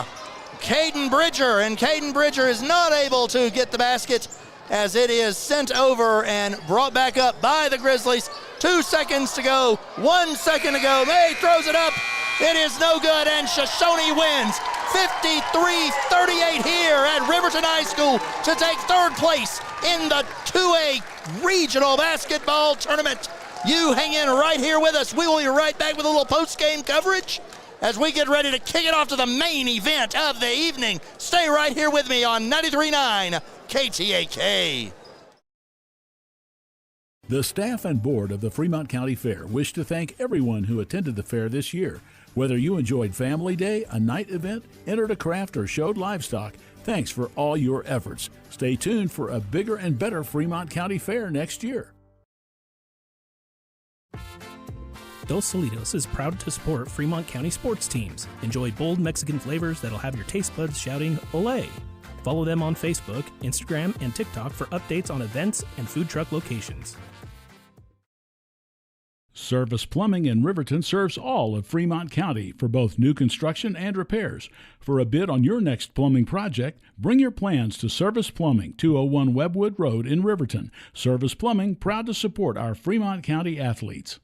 Caden Bridger, and Caden Bridger is not able to get the basket as it is sent over and brought back up by the Grizzlies. 2 seconds to go, 1 second to go. May throws it up. It is no good, and Shoshoni wins 53-38 here at Riverton High School to take third place in the 2A Regional Basketball Tournament. You hang in right here with us. We will be right back with a little post-game coverage as we get ready to kick it off to the main event of the evening. Stay right here with me on 93.9 KTAK. The staff and board of the Fremont County Fair wish to thank everyone who attended the fair this year. Whether you enjoyed Family Day, a night event, entered a craft, or showed livestock, Thanks for all your efforts. Stay tuned for a bigger and better Fremont County Fair next year. Dos Solitos is proud to support Fremont County sports teams. Enjoy bold Mexican flavors that'll have your taste buds shouting, "Olé!" Follow them on Facebook, Instagram, and TikTok for updates on events and food truck locations. Service Plumbing in Riverton serves all of Fremont County for both new construction and repairs. For a bid on your next plumbing project, bring your plans to Service Plumbing, 201 Webwood Road in Riverton. Service Plumbing, proud to support our Fremont County athletes.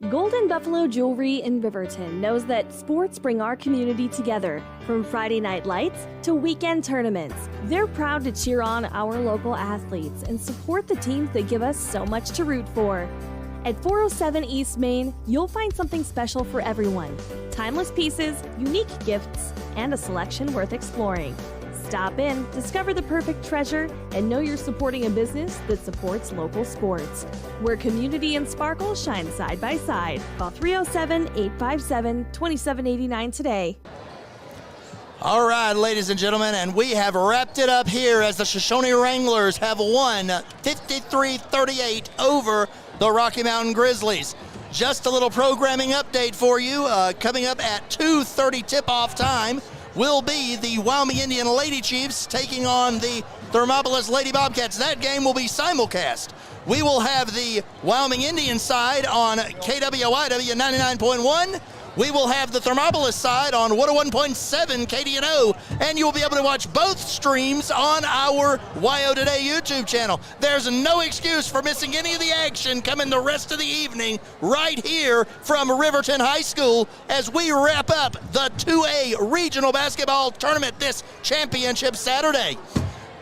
Golden Buffalo Jewelry in Riverton knows that sports bring our community together. From Friday night lights to weekend tournaments, they're proud to cheer on our local athletes and support the teams that give us so much to root for. At 407 East Main, you'll find something special for everyone. Timeless pieces, unique gifts, and a selection worth exploring. Stop in, discover the perfect treasure, and know you're supporting a business that supports local sports. Where community and sparkle shine side by side. Call 307-857-2789 today. All right, ladies and gentlemen, and we have wrapped it up here as the Shoshoni Wranglers have won 53-38 over the Rocky Mountain Grizzlies. Just a little programming update for you. Coming up at 2:30 tip-off time will be the Wyoming Indian Lady Chiefs taking on the Thermopolis Lady Bobcats. That game will be simulcast. We will have the Wyoming Indian side on KWYW 99.1. We will have the Thermopolis side on 101.7 KDNO, and you will be able to watch both streams on our WYO Today YouTube channel. There's no excuse for missing any of the action coming the rest of the evening right here from Riverton High School as we wrap up the 2A Regional Basketball Tournament this championship Saturday.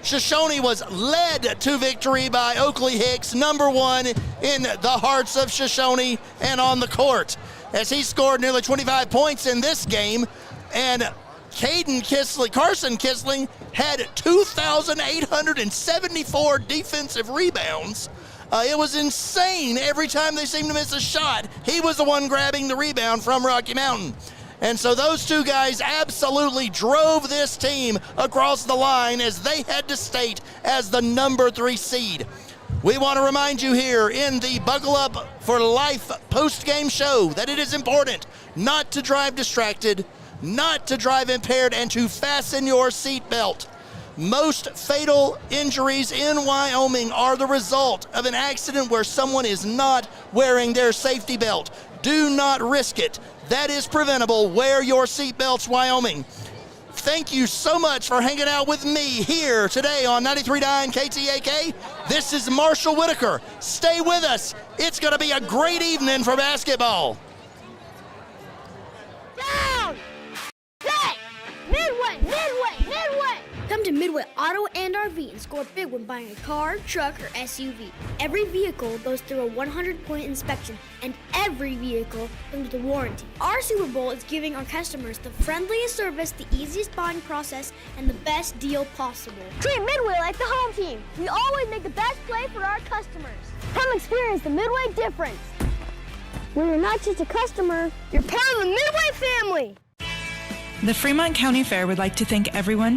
Shoshoni was led to victory by Oakley Hicks, number one in the hearts of Shoshoni and on the court, as he scored nearly 25 points in this game. And Carson Kissling had 2,874 defensive rebounds. It was insane. Every time they seemed to miss a shot, he was the one grabbing the rebound from Rocky Mountain. And so those two guys absolutely drove this team across the line as they head to state as the number 3 seed. We want to remind you here in the Buckle Up for Life post-game show that it is important not to drive distracted, not to drive impaired, and to fasten your seatbelt. Most fatal injuries in Wyoming are the result of an accident where someone is not wearing their safety belt. Do not risk it. That is preventable. Wear your seatbelts, Wyoming. Thank you so much for hanging out with me here today on 93.9 KTAK. This is Marshall Whitaker. Stay with us. It's going to be a great evening for basketball. Down! Set! Midway! Midway! Midway! Come to Midway Auto and RV and score big when buying a car, truck, or SUV. Every vehicle goes through a 100-point inspection, and every vehicle comes with a warranty. Our Super Bowl is giving our customers the friendliest service, the easiest buying process, and the best deal possible. Treat Midway like the home team. We always make the best play for our customers. Come experience the Midway difference, where you're not just a customer, you're part of the Midway family. The Fremont County Fair would like to thank everyone